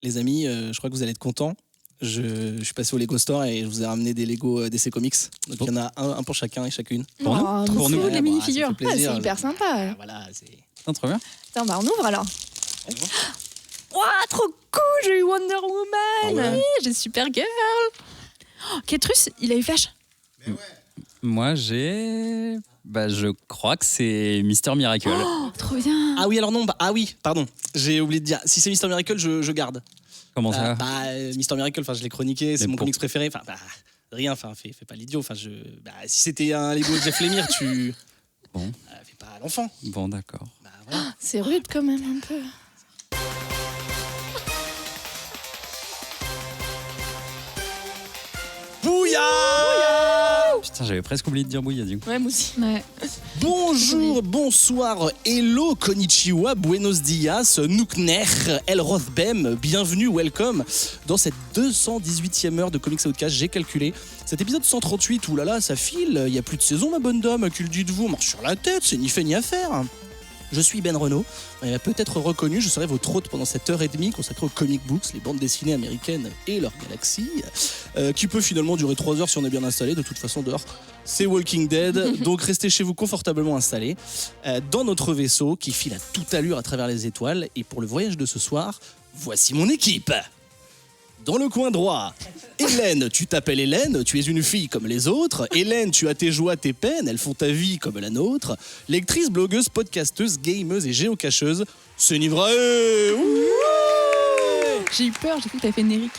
Les amis, je crois que vous allez être contents. Je suis passé au Lego Store et je vous ai ramené des Lego DC Comics. Donc il y en a un pour chacun et chacune. Pour nous Oh, Pour nous trop les minifigures. ça fait plaisir. C'est hyper sympa. Ah, voilà, c'est... Putain, trop bien. Attends, bah on ouvre alors. Waouh, trop cool, j'ai eu Wonder Woman. Ah ouais. Oui, j'ai Supergirl. Oh, Ketrus, il a eu Flash. Moi, j'ai... je crois que c'est Mister Miracle. Oh, trop bien. Ah oui, alors non, ah oui, pardon. J'ai oublié de dire. Si c'est Mister Miracle, je garde. Comment ça Mister Miracle, je l'ai chroniqué, c'est Mais mon comics préféré. Rien, fais pas l'idiot. Si c'était un Lego de Jeff Lemire, tu... Bon. Fais pas l'enfant. Bon, d'accord. Voilà. C'est rude quand même un peu. Bouya! Putain, j'avais presque oublié de dire bouillia, du coup. Ouais, moi aussi. Ouais. Bonjour, bonsoir, hello, konnichiwa, buenos dias, nukner, el rothbem, bienvenue, welcome dans cette 218e heure de Comics Outcast. J'ai calculé cet épisode 138, oulala, ça file, il y a plus de saison ma bonne dame, que le dites-vous, on marche sur la tête, c'est ni fait ni à faire. Je suis Ben Renaud, vous m'avez peut-être reconnu, je serai votre hôte pendant cette heure et demie consacrée aux comic books, les bandes dessinées américaines et leur galaxie, qui peut finalement durer 3 heures si on est bien installé. De toute façon, dehors, c'est Walking Dead, donc restez chez vous confortablement installés dans notre vaisseau qui file à toute allure à travers les étoiles. Et pour le voyage de ce soir, voici mon équipe. Dans le coin droit, Hélène, tu t'appelles Hélène, tu es une fille comme les autres. Hélène, tu as tes joies, tes peines, elles font ta vie comme la nôtre. Lectrice, blogueuse, podcasteuse, gameuse et géocacheuse, c'est une vraie... J'ai eu peur, j'ai cru que t'avais fait une Eric.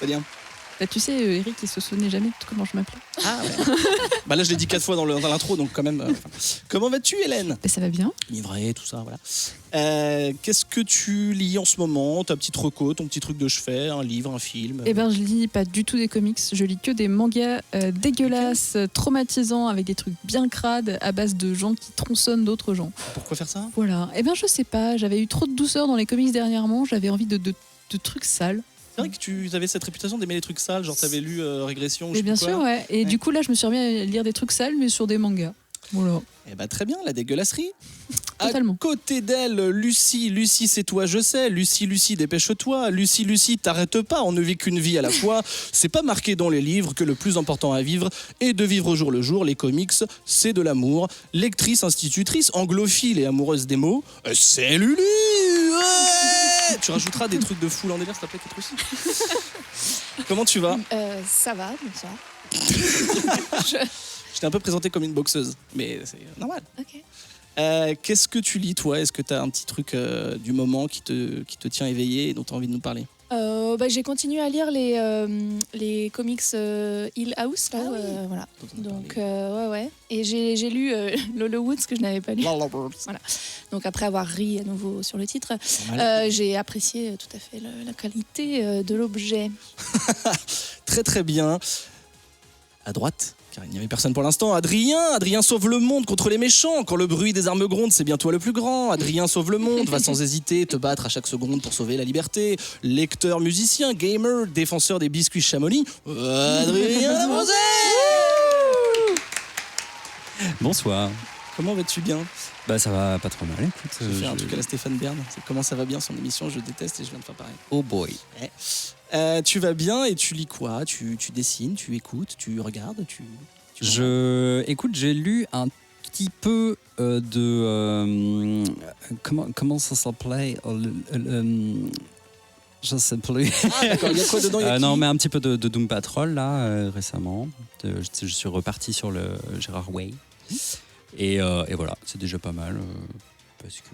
C'est bien. Bah, tu sais, Eric, il se souvenait jamais de comment je m'appelais. Ah ouais. Là, je l'ai dit 4 fois dans l'intro, donc quand même... Comment vas-tu, Hélène? Bah, ça va bien. Livré, tout ça, voilà. Qu'est-ce que tu lis en ce moment? Ta petite reco, ton petit truc de chevet, un livre, un film? Eh ben, je lis pas du tout des comics, je lis que des mangas dégueulasses, traumatisants, avec des trucs bien crades, à base de gens qui tronçonnent d'autres gens. Pourquoi faire ça? Voilà. Eh ben, je sais pas, j'avais eu trop de douceur dans les comics dernièrement, j'avais envie de trucs sales. C'est vrai que tu avais cette réputation d'aimer les trucs sales, genre t'avais lu Régression ou je Mais sais bien plus quoi. sûr, ouais. Et du coup, là, je me suis remis à lire des trucs sales, mais sur des mangas. Voilà. Eh ben très bien, la dégueulasserie. Totalement. À côté d'elle, Lucie, c'est toi, je sais. Lucie, dépêche-toi. Lucie, t'arrêtes pas, on ne vit qu'une vie à la fois. C'est pas marqué dans les livres que le plus important à vivre est de vivre au jour le jour. Les comics, c'est de l'amour. Lectrice, institutrice, anglophile et amoureuse des mots, c'est Lulu. Ouais. Tu rajouteras des trucs de foule en délire, s'il te plaît, Ketrus. Comment tu vas? Ça va, bonsoir. Je t'ai un peu présenté comme une boxeuse, mais c'est normal. Ok. Qu'est-ce que tu lis, toi? Est-ce que tu as un petit truc du moment qui te tient éveillé et dont tu as envie de nous parler? J'ai continué à lire les comics Hill House, là, voilà. Donc, ouais. Et j'ai lu Lolo Woods, que je n'avais pas lu. Voilà. Donc, après avoir ri à nouveau sur le titre, j'ai apprécié tout à fait la qualité de l'objet. Très, très bien. À droite, car il n'y avait personne pour l'instant. Adrien sauve le monde contre les méchants. Quand le bruit des armes gronde, c'est bien toi le plus grand. Adrien sauve le monde, va sans hésiter te battre à chaque seconde pour sauver la liberté. Lecteur, musicien, gamer, défenseur des biscuits Chamonix. Adrien Lamonzé. Bonsoir. Comment vas-tu bien? Ça va pas trop mal, écoute. Je fais un truc à la Stéphane Bern. C'est comment ça va bien son émission, je déteste et je viens de faire pareil. Oh boy. Ouais. Tu vas bien et tu lis quoi? Tu dessines, tu écoutes, tu regardes, Écoute, j'ai lu un petit peu de... comment ça s'appelait? Je sais plus. Ah d'accord, il y a quoi dedans? Non, mais un petit peu de Doom Patrol, là, récemment. Je suis reparti sur le Gérard Way. Et voilà, c'est déjà pas mal. Parce que...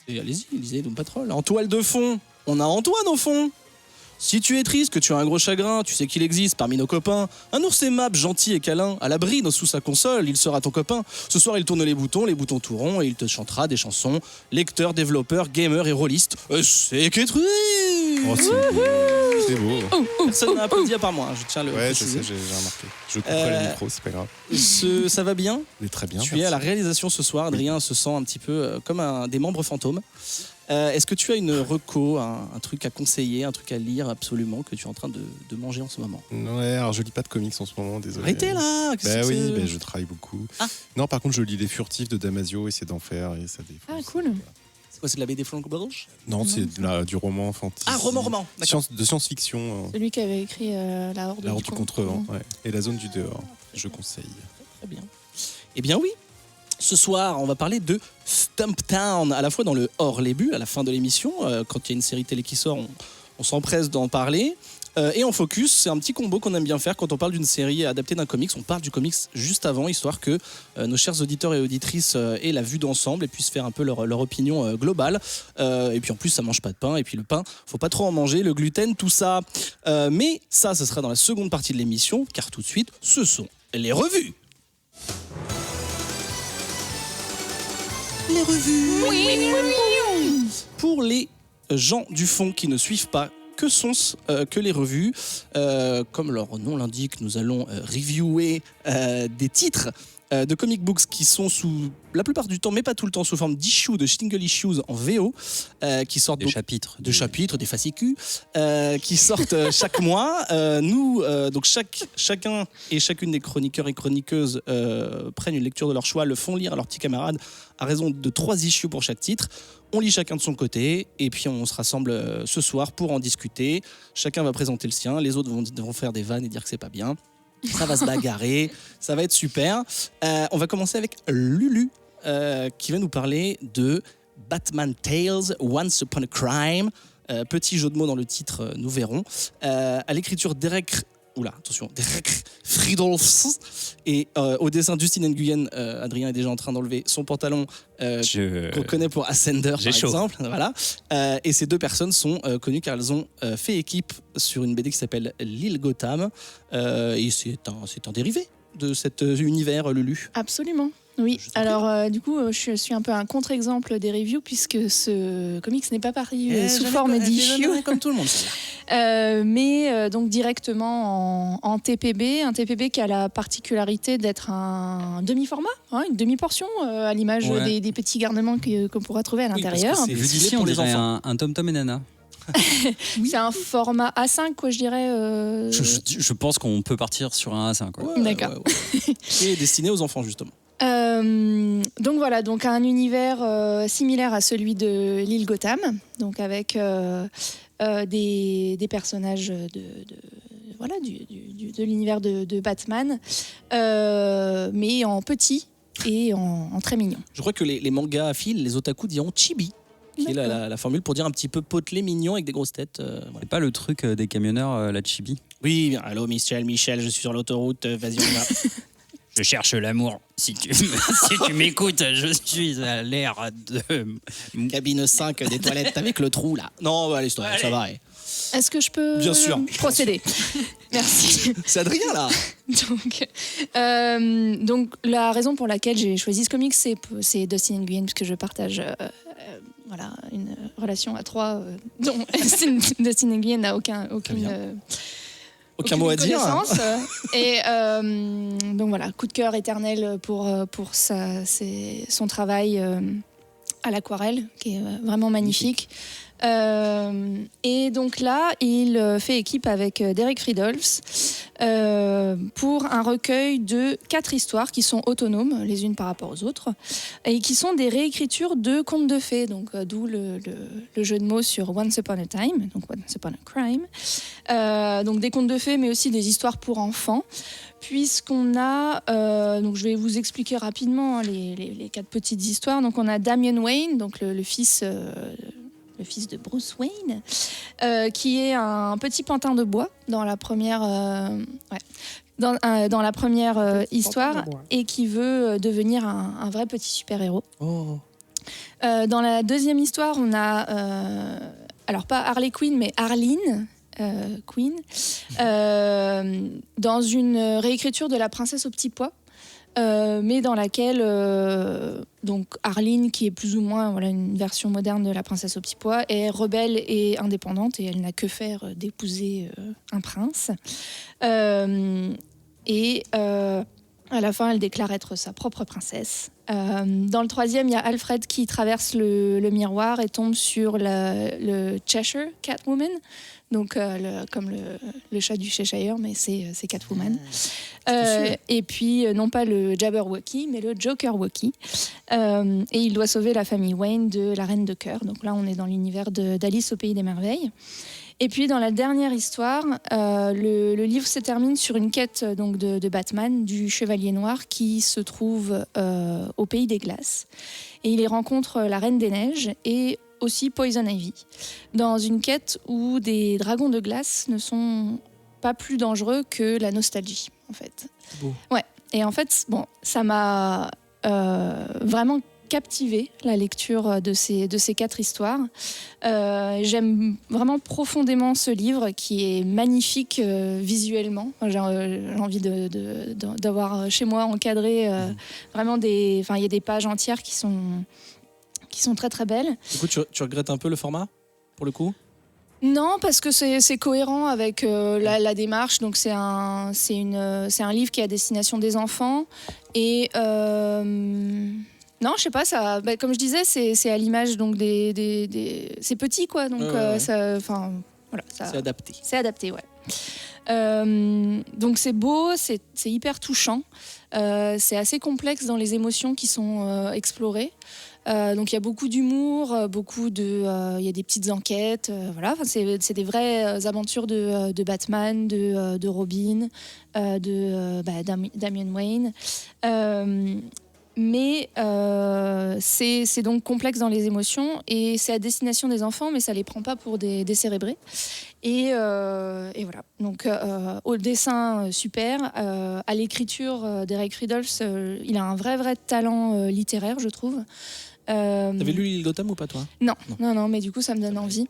Et allez-y, lisez Doom Patrol. En toile de fond, on a Antoine au fond. Si tu es triste, que tu as un gros chagrin, tu sais qu'il existe parmi nos copains un ours aimable, gentil et câlin, à l'abri sous sa console, il sera ton copain. Ce soir, il tourne les boutons tout ronds, et il te chantera des chansons. Lecteur, développeur, gamer et rôliste, c'est Ketrus. Oh, c'est beau. Personne n'a applaudi à part moi, je tiens le Ouais, je préciser. sais, j'ai remarqué. Je couperai le micro, c'est pas grave. Ça va bien? Mais très bien. Tu es à la réalisation ce soir, Adrien se sent un petit peu comme des membres fantômes. Est-ce que tu as une reco, un truc à conseiller, un truc à lire absolument que tu es en train de manger en ce moment? Ouais, alors je lis pas de comics en ce moment, désolé. Arrêtez là! Oui, je travaille beaucoup. Ah. Non, par contre, je lis Les Furtifs de Damasio et c'est d'enfer et ça défonce. Ah, cool. C'est de la BD franco-belge? Non, c'est du roman fantasy. Ah, roman, d'accord. De science-fiction. Celui qui avait écrit La Horde La Horde du Contrevent, ouais. Et La Zone du Dehors, je conseille. Très bien. Eh bien oui, ce soir, on va parler de Stumptown, à la fois dans le hors-les-buts, à la fin de l'émission. Quand il y a une série télé qui sort, on s'empresse d'en parler. Et en focus, c'est un petit combo qu'on aime bien faire quand on parle d'une série adaptée d'un comics. On parle du comics juste avant, histoire que nos chers auditeurs et auditrices aient la vue d'ensemble et puissent faire un peu leur opinion globale. Et puis en plus, ça mange pas de pain. Et puis le pain, faut pas trop en manger, le gluten, tout ça. Mais ça, ce sera dans la seconde partie de l'émission, car tout de suite, ce sont les revues. Les revues. Pour les gens du fond qui ne suivent pas, que sont-ce que les revues? Comme leur nom l'indique, nous allons reviewer des titres de comic books qui sont sous, la plupart du temps, mais pas tout le temps, sous forme d'issues, de single issues en VO, qui sortent Des chapitres. des fascicules, qui sortent chaque mois. Nous, donc chacun et chacune des chroniqueurs et chroniqueuses prennent une lecture de leur choix, le font lire à leurs petits camarades à raison de 3 issues pour chaque titre. On lit chacun de son côté et puis on se rassemble ce soir pour en discuter. Chacun va présenter le sien, les autres vont faire des vannes et dire que c'est pas bien. Ça va se bagarrer, ça va être super. On va commencer avec Lulu qui va nous parler de Batman Tales, Once Upon a Crime. Petit jeu de mots dans le titre, nous verrons. À l'écriture Derek Friedolfs et au dessin Dustin Nguyen. Adrien est déjà en train d'enlever son pantalon qu'on connaît pour Ascender par exemple. Voilà. Et ces 2 personnes sont connues car elles ont fait équipe sur une BD qui s'appelle L'île Gotham et c'est un dérivé de cet univers, Lulu. Absolument. Oui, alors du coup, je suis un peu un contre-exemple des reviews puisque ce comics n'est pas paru sous forme d'issue. Comme tout le monde. Mais donc directement en TPB, un TPB qui a la particularité d'être un demi-format, une demi-portion, à l'image des petits garnements qu'on pourra trouver à l'intérieur. Vu d'ici, on dirait un Tom Tom et Nana. Oui. C'est un format A5, quoi, je dirais. Je pense qu'on peut partir sur un A5. Quoi. D'accord. Et destiné aux enfants, justement. Donc voilà, donc un univers similaire à celui de l'île Gotham, donc avec des personnages de l'univers de Batman, mais en petit et en très mignon. Je crois que les mangas à fil, les otaku diront chibi, qui est la formule pour dire un petit peu potelé, mignon avec des grosses têtes. Voilà. C'est pas le truc des camionneurs, la chibi? Oui, allô Michel, je suis sur l'autoroute, vas-y on va. Je cherche l'amour. Si tu m'écoutes, je suis à l'ère de... Cabine 5 des toilettes avec le trou là. Non, allez, ça va. Est-ce que je peux Bien sûr. procéder? Merci. C'est Adrien là. Donc la raison pour laquelle j'ai choisi ce comic, c'est Dustin Nguyen, puisque je partage une relation à 3 dont Dustin Nguyen n'a aucun mot à dire. Et donc voilà, coup de cœur éternel pour son travail à l'aquarelle, qui est vraiment magnifique. Et donc là, il fait équipe avec Derek Friedolfs pour un recueil de 4 histoires qui sont autonomes les unes par rapport aux autres et qui sont des réécritures de contes de fées, donc d'où le jeu de mots sur Once Upon a Time, donc Once Upon a Crime. Donc des contes de fées, mais aussi des histoires pour enfants, puisqu'on a, donc je vais vous expliquer rapidement les 4 petites histoires. Donc on a Damian Wayne, donc le fils de Bruce Wayne, qui est un petit pantin de bois dans la première, dans la première histoire et qui veut devenir un vrai petit super-héros. Oh. Dans la deuxième histoire, on a, alors pas Harley Quinn, mais Arline Quinn, dans une réécriture de La Princesse au petit pois. Mais dans laquelle donc Arline, qui est plus ou moins une version moderne de La Princesse au petit pois, est rebelle et indépendante et elle n'a que faire d'épouser un prince. Et À la fin, elle déclare être sa propre princesse. Dans le troisième, il y a Alfred qui traverse le miroir et tombe sur le Cheshire Catwoman. Donc, comme le chat du Cheshire, mais c'est Catwoman. Et puis, non pas le Jabberwocky, mais le Jokerwocky. Et il doit sauver la famille Wayne de la Reine de Cœur. Donc là, on est dans l'univers d'Alice au Pays des Merveilles. Et puis, dans la dernière histoire, le livre se termine sur une quête donc, de Batman, du Chevalier Noir, qui se trouve au Pays des Glaces. Et il y rencontre la Reine des Neiges et aussi Poison Ivy, dans une quête où des dragons de glace ne sont pas plus dangereux que la nostalgie, en fait. Beau. Ouais. Et en fait, bon, ça m'a vraiment captivée, la lecture de ces 4 histoires. J'aime vraiment profondément ce livre qui est magnifique visuellement. J'ai envie d'avoir chez moi encadré vraiment il y a des pages entières qui sont très très belles. Du coup, tu regrettes un peu le format, pour le coup ? Non, parce que c'est cohérent avec la démarche. Donc c'est un livre qui est à destination des enfants. Et non, je sais pas, ça, comme je disais, c'est à l'image donc c'est petit quoi. Donc voilà, c'est adapté. C'est adapté, ouais. Donc c'est beau, c'est hyper touchant. C'est assez complexe dans les émotions qui sont explorées. Donc il y a beaucoup d'humour, il y a des petites enquêtes, voilà. Enfin, c'est des vraies aventures de Batman, de Robin, Damian Wayne. Mais c'est donc complexe dans les émotions et c'est à destination des enfants, mais ça les prend pas pour des décérébrés. Et voilà. Donc au dessin super, à l'écriture, Derek Riddles, il a un vrai talent littéraire, je trouve. T'avais lu l'île Gotham ou pas, toi ? Non, mais du coup ça me donne envie.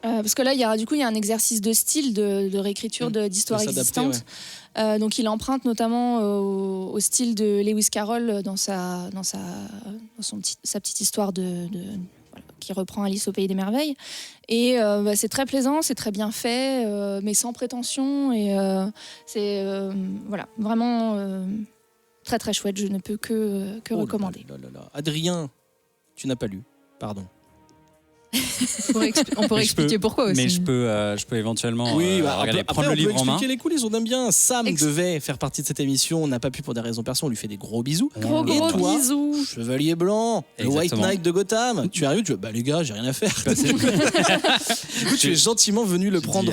Parce que là, il y a un exercice de style, de réécriture d'histoires existantes. Ouais. Donc, il emprunte notamment au style de Lewis Carroll dans sa petite histoire qui reprend Alice au Pays des Merveilles. Et c'est très plaisant, c'est très bien fait, mais sans prétention. Et c'est vraiment très très chouette. Je ne peux que recommander. Là. Adrien, tu n'as pas lu, pardon. On pourrait expliquer pourquoi aussi. Mais je peux éventuellement prendre le livre en main. On peut expliquer les coulisses, on aime bien. Sam devait faire partie de cette émission, on n'a pas pu pour des raisons perso, on lui fait des gros bisous. Gros bisous. Chevalier blanc, le White Knight de Gotham. Tu arrives, tu dis les gars, j'ai rien à faire. Du coup, tu es gentiment venu prendre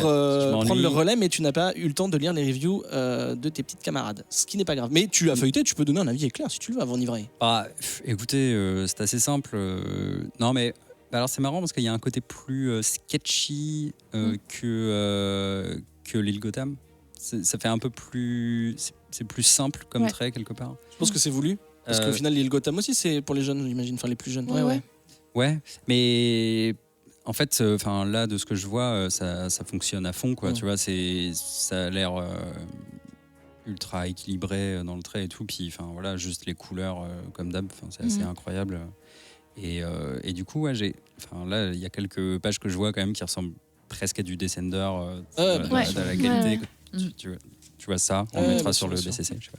le relais, mais tu n'as pas eu le temps de lire les reviews de tes petites camarades. Ce qui n'est pas grave. Mais tu as feuilleté, tu peux donner un avis éclair si tu le veux avant d'y vrai. Écoutez, c'est assez simple. Non, mais. Alors c'est marrant parce qu'il y a un côté plus sketchy que l'île Gotham. Ça fait un peu plus... C'est plus simple comme trait quelque part. Je pense que c'est voulu. Parce qu'au final, l'île Gotham aussi, c'est pour les jeunes, j'imagine. Enfin, les plus jeunes. Ouais, mais... En fait, là, de ce que je vois, ça fonctionne à fond, quoi. Tu vois, ça a l'air ultra équilibré dans le trait et tout. Puis, voilà, juste les couleurs, comme d'hab, c'est assez incroyable. Et du coup, là, il y a quelques pages que je vois quand même qui ressemblent presque à du Descender de la qualité. Tu vois ça, on le mettra sur le BCC. Je sais pas.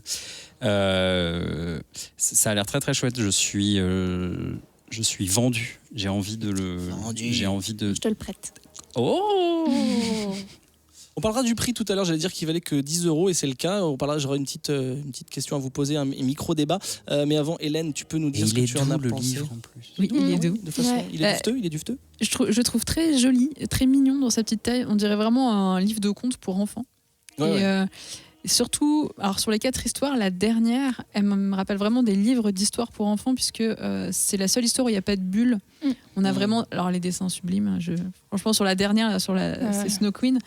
Ça a l'air très très chouette. Je suis vendu. J'ai envie de le. Je te le prête. Oh. On parlera du prix tout à l'heure, j'allais dire qu'il valait que 10 € et c'est le cas. J'aurai une petite question à vous poser, un micro-débat. Mais avant, Hélène, tu peux nous dire ce que tu en as pensé. Livre, en plus. Oui, il est doux. De façon, il est dufteux. Je trouve très joli, très mignon dans sa petite taille. On dirait vraiment un livre de contes pour enfants. Et surtout, alors sur les 4 histoires, la dernière, elle me rappelle vraiment des livres d'histoire pour enfants puisque c'est la seule histoire où il n'y a pas de bulles. On a vraiment, alors les dessins sublimes. Franchement, sur la dernière, c'est Snow Queen,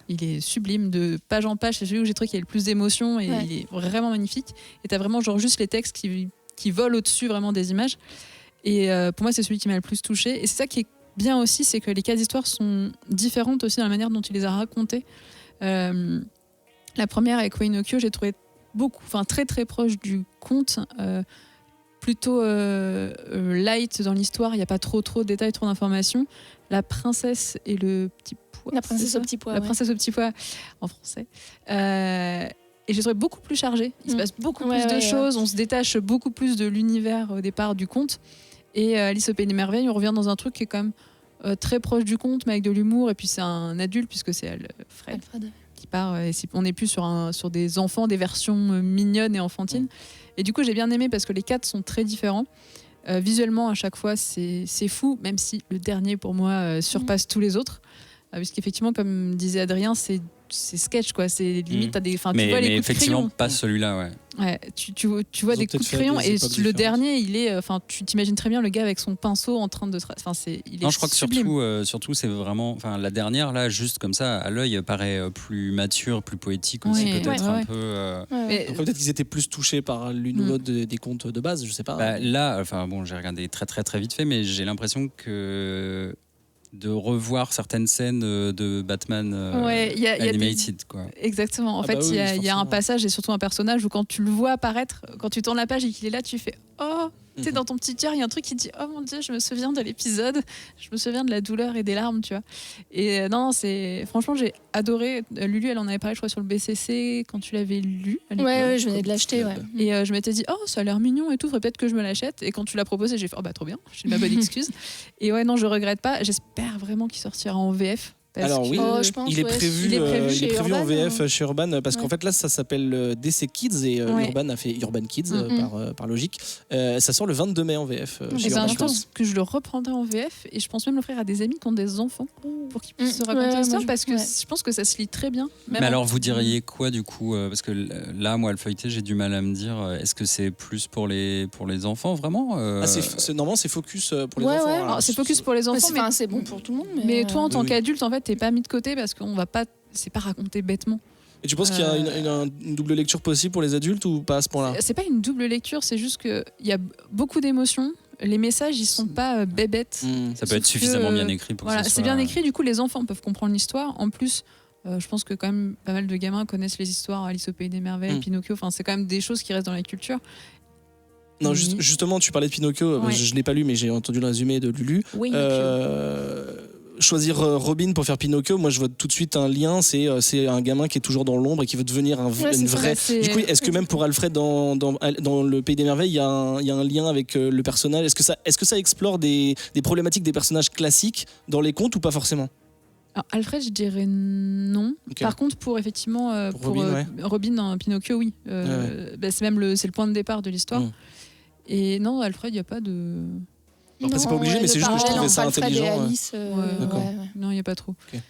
il est sublime de page en page. C'est celui où j'ai trouvé qu'il y a le plus d'émotions et il est vraiment magnifique. Et t'as vraiment juste les textes qui volent au-dessus vraiment des images. Et pour moi, c'est celui qui m'a le plus touchée. Et c'est ça qui est bien aussi, c'est que les 4 histoires sont différentes aussi dans la manière dont il les a racontées. La première avec Wayne Okio, j'ai trouvé très très proche du conte, plutôt light dans l'histoire. Il n'y a pas trop de détails, trop d'informations. La princesse et le petit pois. La princesse au petit pois. La princesse au petit pois en français. Et je les trouvais beaucoup plus chargés. Il se passe beaucoup plus de choses. On se détache beaucoup plus de l'univers au départ du conte. Et Alice au Pays des Merveilles, on revient dans un truc qui est quand même très proche du conte, mais avec de l'humour. Et puis c'est un adulte, puisque c'est Fred qui part. Et on n'est plus sur des enfants, des versions mignonnes et enfantines. Et du coup, j'ai bien aimé parce que les 4 sont très différents. Visuellement, à chaque fois, c'est fou, même si le dernier, pour moi, surpasse tous les autres. Puisqu'effectivement, comme disait Adrien, c'est sketch, quoi. C'est limite, t'as des. Tu vois les coups de effectivement, crayon. pas celui-là, ouais. Tu vois des coups de crayon et le dernier, il est. Enfin, tu t'imagines très bien le gars avec son pinceau en train de. Enfin, il est. Non, je crois sublime. que surtout, c'est vraiment. Enfin, la dernière, là, juste comme ça, à l'œil, paraît plus mature, plus poétique aussi, peut-être un peu. Après, peut-être qu'ils étaient plus touchés par l'une ou l'autre des contes de base, je sais pas. Bah, là, enfin bon, j'ai regardé très très très vite fait, mais j'ai l'impression que de revoir certaines scènes de Batman animated, quoi. Exactement. En fait, il y a un passage et surtout un personnage où quand tu le vois apparaître, quand tu tournes la page et qu'il est là, tu fais oh. Tu sais, dans ton petit cœur, il y a un truc qui dit oh mon Dieu, je me souviens de l'épisode, je me souviens de la douleur et des larmes, tu vois. Et non, franchement, j'ai adoré. Lulu, elle en avait parlé, je crois, sur le BCC quand tu l'avais lu. Ouais, je venais de l'acheter. Ouais. Et je m'étais dit oh, ça a l'air mignon et tout, faudrait peut-être que je me l'achète. Et quand tu l'as proposé, j'ai fait oh bah trop bien, j'ai ma bonne excuse. Et ouais, non, je regrette pas. J'espère vraiment qu'il sortira en VF. Alors oui, je pense, il est prévu en VF chez Urban parce qu'en fait là ça s'appelle DC Kids et Urban a fait Urban Kids par logique. Ça sort le 22 mai en VF chez Urban. Je pense que je le reprendrai en VF et je pense même l'offrir à des amis qui ont des enfants pour qu'ils puissent se raconter l'histoire parce que je pense que ça se lit très bien. Mais alors vous diriez quoi du coup parce que là moi le feuilleté j'ai du mal à me dire est-ce que c'est plus pour les enfants vraiment normalement c'est focus pour les enfants. Alors, c'est focus pour les enfants mais c'est bon pour tout le monde. Mais toi en tant qu'adulte en fait t'es pas mis de côté parce qu'on va pas, c'est pas raconté bêtement. Et tu penses qu'il y a une double lecture possible pour les adultes ou pas à ce point-là ? C'est pas une double lecture, c'est juste qu'il y a beaucoup d'émotions. Les messages, ils sont pas bébêtes. Ça peut être suffisamment bien écrit pour que ça soit... c'est bien écrit, du coup les enfants peuvent comprendre l'histoire. En plus, je pense que quand même pas mal de gamins connaissent les histoires Alice au Pays des Merveilles, Pinocchio, enfin c'est quand même des choses qui restent dans la culture. Non, justement, tu parlais de Pinocchio, je l'ai pas lu mais j'ai entendu le résumé de Lulu. Oui, choisir Robin pour faire Pinocchio, moi je vois tout de suite un lien, c'est un gamin qui est toujours dans l'ombre et qui veut devenir une vraie... Du coup, est-ce que même pour Alfred dans le Pays des Merveilles, il y a un lien avec le personnage ? Est-ce que ça explore des problématiques des personnages classiques dans les contes ou pas forcément ? Alors, Alfred, je dirais non. Okay. Par contre, pour effectivement Robin dans Pinocchio, oui. C'est même c'est le point de départ de l'histoire. Et non, Alfred, il n'y a pas de... Après, c'est pas obligé, mais c'est juste que je trouvais ça intelligent. Alice, non, il n'y a pas trop. Okay.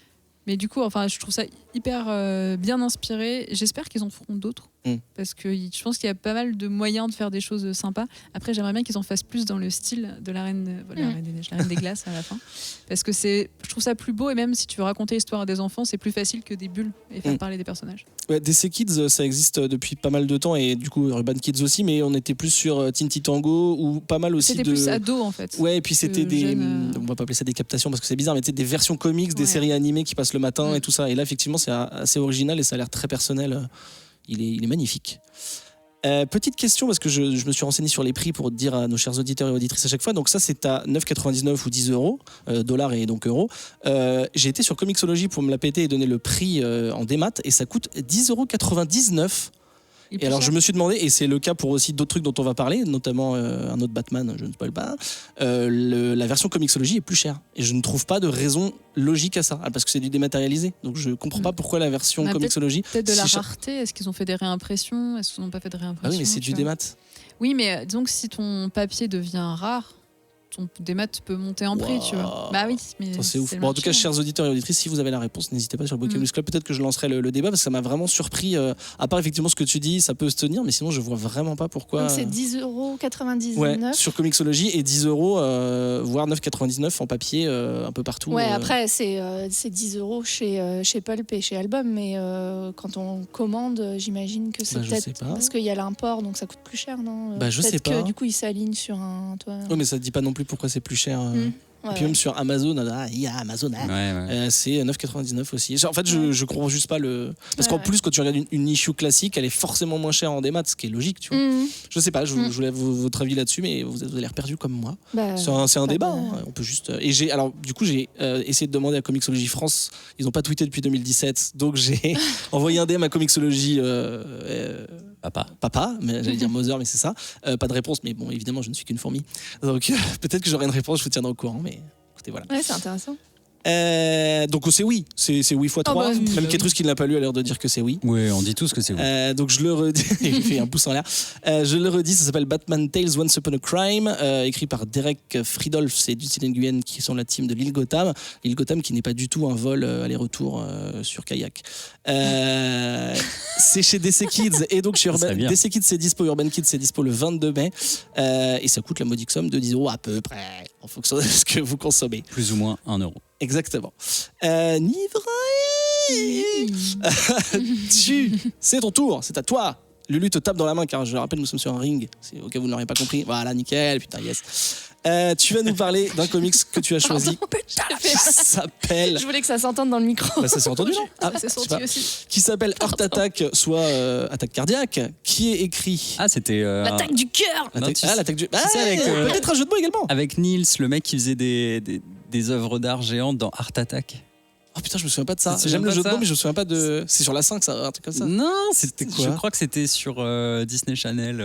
Mais du coup, enfin, je trouve ça hyper bien inspiré. J'espère qu'ils en feront d'autres. Parce que je pense qu'il y a pas mal de moyens de faire des choses sympas. Après, j'aimerais bien qu'ils en fassent plus dans le style de la Reine des Neiges, la Reine des Glaces à la fin. Parce que je trouve ça plus beau. Et même si tu veux raconter l'histoire à des enfants, c'est plus facile que des bulles et faire parler des personnages. Ouais, DC Kids, ça existe depuis pas mal de temps. Et du coup, Urban Kids aussi. Mais on était plus sur Tinty Tango ou pas mal aussi C'était plus ado, en fait. Ouais, et puis c'était on va pas appeler ça des captations parce que c'est bizarre, mais des versions comics, des séries animées qui passent le matin et tout ça. Et là, effectivement, c'est assez original et ça a l'air très personnel. Il est magnifique. Petite question, parce que je me suis renseigné sur les prix pour dire à nos chers auditeurs et auditrices à chaque fois. Donc ça, c'est à 9,99 ou 10 euros, dollars et donc euros. J'ai été sur Comixology pour me la péter et donner le prix en démat, et ça coûte 10,99 €. Et alors je me suis demandé, et c'est le cas pour aussi d'autres trucs dont on va parler, notamment un autre Batman, je ne spoil pas, la version Comixology est plus chère. Et je ne trouve pas de raison logique à ça, parce que c'est du dématérialisé. Donc je ne comprends pas pourquoi la version Comixology... Peut-être de la rareté, est-ce qu'ils ont fait des réimpressions ? Est-ce qu'ils n'ont pas fait de réimpressions ? Ah oui, mais c'est du démat. Oui, mais disons que si ton papier devient rare, ton démat peut monter en prix, tu vois. Bah oui, mais c'est ouf. Bon, en tout cas, chers auditeurs et auditrices, si vous avez la réponse, n'hésitez pas sur le Bookie Blues Club. Peut-être que je lancerai le débat parce que ça m'a vraiment surpris. À part effectivement ce que tu dis, ça peut se tenir, mais sinon je vois vraiment pas pourquoi. Donc c'est 10,99 €. Ouais, sur Comixology et 10 €, voire 9,99 € en papier un peu partout. Ouais, après c'est 10 € chez Pulp et chez Album, mais quand on commande, j'imagine que c'est peut-être parce qu'il y a l'import, donc ça coûte plus cher, non ? Je sais pas. Peut-être que du coup ils s'alignent sur un. Oui, mais ça dit pas non plus pourquoi c'est plus cher. Puis même sur Amazon, il y a Amazon. C'est 9,99 aussi. En fait, je comprends juste pas le. Parce qu'en plus, quand tu regardes une issue classique, elle est forcément moins chère en démat, ce qui est logique, tu vois. Je sais pas, je voulais votre avis là-dessus, mais vous avez l'air perdu comme moi. C'est un débat. On peut juste. Alors, du coup, j'ai essayé de demander à Comixology France. Ils n'ont pas tweeté depuis 2017, donc j'ai envoyé un DM à Comixology. Papa, mais j'allais dire Mother, mais c'est ça. Pas de réponse, mais bon, évidemment, je ne suis qu'une fourmi. Donc peut-être que j'aurai une réponse, je vous tiendrai au courant, mais écoutez, voilà. Ouais, c'est intéressant. Donc c'est oui, c'est oui x3. Même Ketrus qui ne l'a pas lu a l'air de dire que c'est oui. Oui, on dit tous que c'est oui. Donc je le redis, il fait un pouce en l'air. Je le redis, ça s'appelle Batman Tales Once Upon a Crime, écrit par Derek Fridolf, c'est Dustin Nguyen qui sont la team de l'île Gotham. L'île Gotham qui n'est pas du tout un vol aller-retour sur kayak. C'est chez DC Kids et donc chez DC Kids c'est dispo, Urban Kids c'est dispo le 22 mai et ça coûte la modique somme de 10 € à peu près en fonction de ce que vous consommez. Plus ou moins 1 €. Exactement. C'est ton tour, c'est à toi. Lulu te tape dans la main car je le rappelle, nous sommes sur un ring. C'est au cas où vous ne l'auriez pas compris. Voilà, nickel, putain, yes. Tu vas nous parler d'un comics que tu as choisi. Qui s'appelle. Je voulais que ça s'entende dans le micro. Bah, ça s'est entendu, non? C'est sorti aussi. Qui s'appelle Heart Attack, soit attaque cardiaque, qui est écrit. Ah, c'était. L'attaque du cœur. L'attaque du. Peut-être un jeu de mots également. Avec Niels, le mec qui faisait des œuvres d'art géantes dans Heart Attack. Oh putain, je me souviens pas de ça. J'aime le jeu de mots, mais je me souviens pas de. C'est sur la 5, ça, un truc comme ça. Non, c'était quoi? Je crois que c'était sur Disney Channel.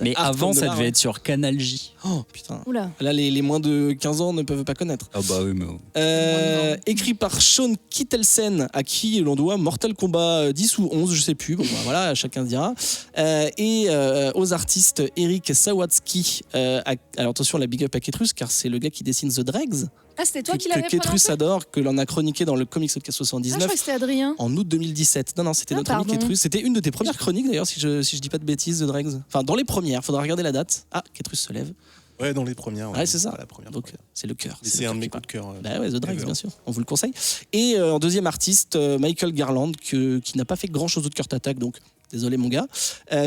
Mais Art avant, ça devait être sur Canal J. Oh putain. Oula. Là, les moins de 15 ans ne peuvent pas connaître. Ah bah oui, mais. Écrit par Sean Kittelsen, à qui l'on doit Mortal Kombat 10 ou 11, je sais plus. Bon, bah, voilà, chacun dira. Et aux artistes Eric Sawatsky. Alors attention, la big up à Ketrus, car c'est le gars qui dessine The Dregs. Ah, c'était toi qui l'avais prononcé. Que Ketrus adore, que l'on a chroniqué dans le Comics Podcast 79. Ah, je crois que c'était Adrien. En août 2017. Non, c'était notre ami Ketrus. C'était une de tes premières chroniques d'ailleurs, si je dis pas de bêtises, The Dregs. Enfin, dans les premières, faudra regarder la date. Ah, Ketrus se lève. Ouais, dans les premières. Ouais, c'est ça. Voilà, donc, c'est le cœur. C'est un de mes coups de cœur. Bah ouais, The Dregs, bien sûr. On vous le conseille. Et en deuxième artiste, Michael Garland, qui n'a pas fait grand chose d'autre qu'Heart Attack, donc désolé mon gars.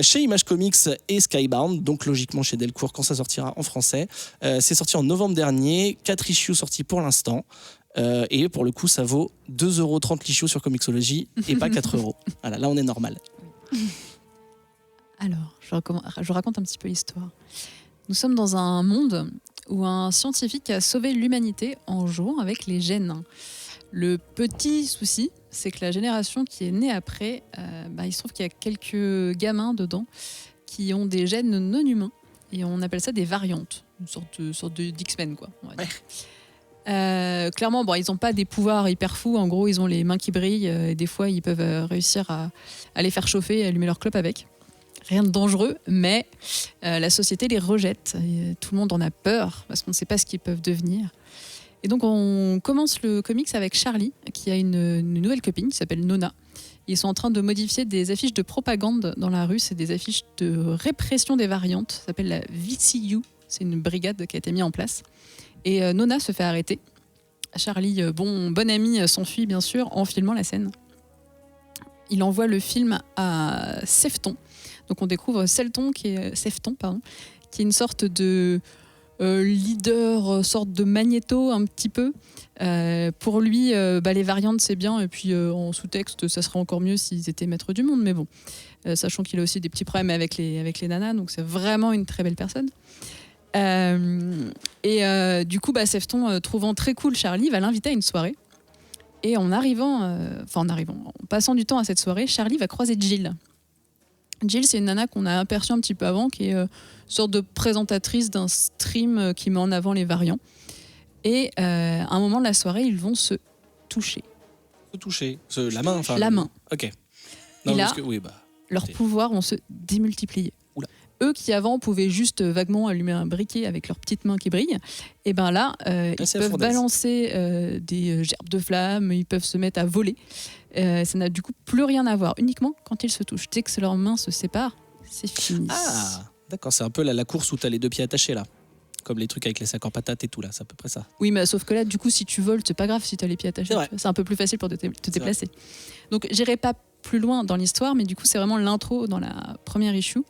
Chez Image Comics et Skybound, donc logiquement chez Delcourt quand ça sortira en français. C'est sorti en novembre dernier, 4 issues sortis pour l'instant. Et pour le coup, ça vaut 2,30 € l'issue sur Comixology et pas 4 €. Voilà, là on est normal. Alors, je raconte un petit peu l'histoire. Nous sommes dans un monde où un scientifique a sauvé l'humanité en jouant avec les gènes. Le petit souci, c'est que la génération qui est née après, il se trouve qu'il y a quelques gamins dedans qui ont des gènes non humains et on appelle ça des variantes, une sorte de d'X-Men quoi. On va dire. Clairement, ils n'ont pas des pouvoirs hyper fous. En gros, ils ont les mains qui brillent et des fois, ils peuvent réussir à les faire chauffer et allumer leur clope avec. Rien de dangereux, mais la société les rejette. Et tout le monde en a peur parce qu'on ne sait pas ce qu'ils peuvent devenir. Et donc, on commence le comics avec Charlie, qui a une nouvelle copine qui s'appelle Nona. Ils sont en train de modifier des affiches de propagande dans la rue. C'est des affiches de répression des variantes. Ça s'appelle la VCU. C'est une brigade qui a été mise en place. Et Nona se fait arrêter. Charlie, bon ami, s'enfuit bien sûr en filmant la scène. Il envoie le film à Sefton. Donc on découvre Sefton, qui est une sorte de leader, sorte de magnéto un petit peu. Pour lui, les variantes c'est bien, et puis en sous-texte, ça serait encore mieux s'ils étaient maîtres du monde, mais bon, sachant qu'il a aussi des petits problèmes avec les nanas, donc c'est vraiment une très belle personne. Du coup, Sefton, trouvant très cool Charlie, va l'inviter à une soirée. Et en passant du temps à cette soirée, Charlie va croiser Jill. Jill, c'est une nana qu'on a aperçue un petit peu avant, qui est une sorte de présentatrice d'un stream qui met en avant les variants. Et à un moment de la soirée, ils vont se toucher. Se toucher la main, enfin. La main. Ok. Non, et là, leurs pouvoirs vont se démultiplier. Oula. Eux qui avant pouvaient juste vaguement allumer un briquet avec leurs petites mains qui brillent, et là, ils peuvent balancer des gerbes de flammes, ils peuvent se mettre à voler. Ça n'a du coup plus rien à voir, uniquement quand ils se touchent. Dès que leurs mains se séparent, c'est fini. Ah, d'accord, c'est un peu la course où tu as les deux pieds attachés là. Comme les trucs avec les sacs en patates et tout là, c'est à peu près ça. Oui, mais sauf que là, du coup, si tu voles, c'est pas grave si tu as les pieds attachés. C'est un peu plus facile pour te déplacer. Donc, j'irai pas plus loin dans l'histoire, mais du coup, c'est vraiment l'intro dans la première issue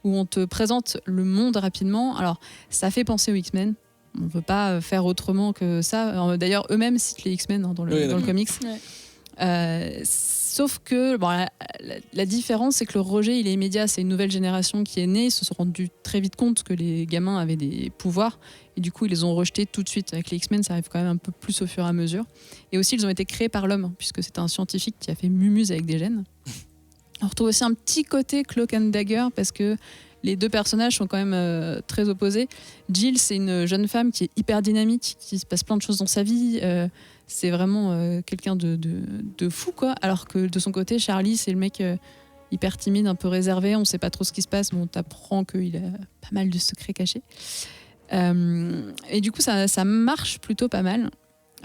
où on te présente le monde rapidement. Alors, ça fait penser aux X-Men, On ne peut pas faire autrement que ça. D'ailleurs, eux-mêmes citent les X-Men dans le comics. Sauf que la différence, c'est que le rejet, il est immédiat. C'est une nouvelle génération qui est née. Ils se sont rendus très vite compte que les gamins avaient des pouvoirs. Et du coup, ils les ont rejetés tout de suite. Avec les X-Men, ça arrive quand même un peu plus au fur et à mesure. Et aussi, ils ont été créés par l'homme, puisque c'est un scientifique qui a fait mumuse avec des gènes. On retrouve aussi un petit côté Cloak and Dagger, parce que les deux personnages sont quand même très opposés. Jill, c'est une jeune femme qui est hyper dynamique, qui se passe plein de choses dans sa vie. C'est vraiment quelqu'un de fou, quoi. Alors que de son côté, Charlie, c'est le mec hyper timide, un peu réservé. On ne sait pas trop ce qui se passe, mais on t'apprend qu'il a pas mal de secrets cachés. Et du coup, ça marche plutôt pas mal.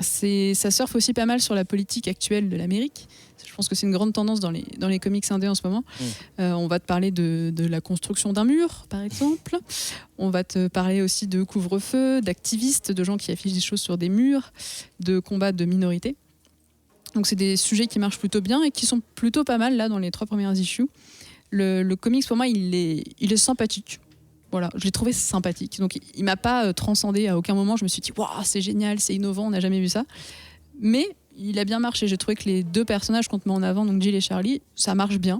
Ça surfe aussi pas mal sur la politique actuelle de l'Amérique. Je pense que c'est une grande tendance dans les comics indés en ce moment. On va te parler de la construction d'un mur, par exemple. On va te parler aussi de couvre-feu, d'activistes, de gens qui affichent des choses sur des murs, de combats de minorités. Donc c'est des sujets qui marchent plutôt bien et qui sont plutôt pas mal là dans les 3 premières issues. Le comics, pour moi, il est sympathique. Voilà, je l'ai trouvé sympathique. Donc il m'a pas transcendé à aucun moment. Je me suis dit, waouh, c'est génial, c'est innovant, on n'a jamais vu ça. Mais il a bien marché. J'ai trouvé que les deux personnages qu'on te met en avant, donc Jill et Charlie, ça marche bien.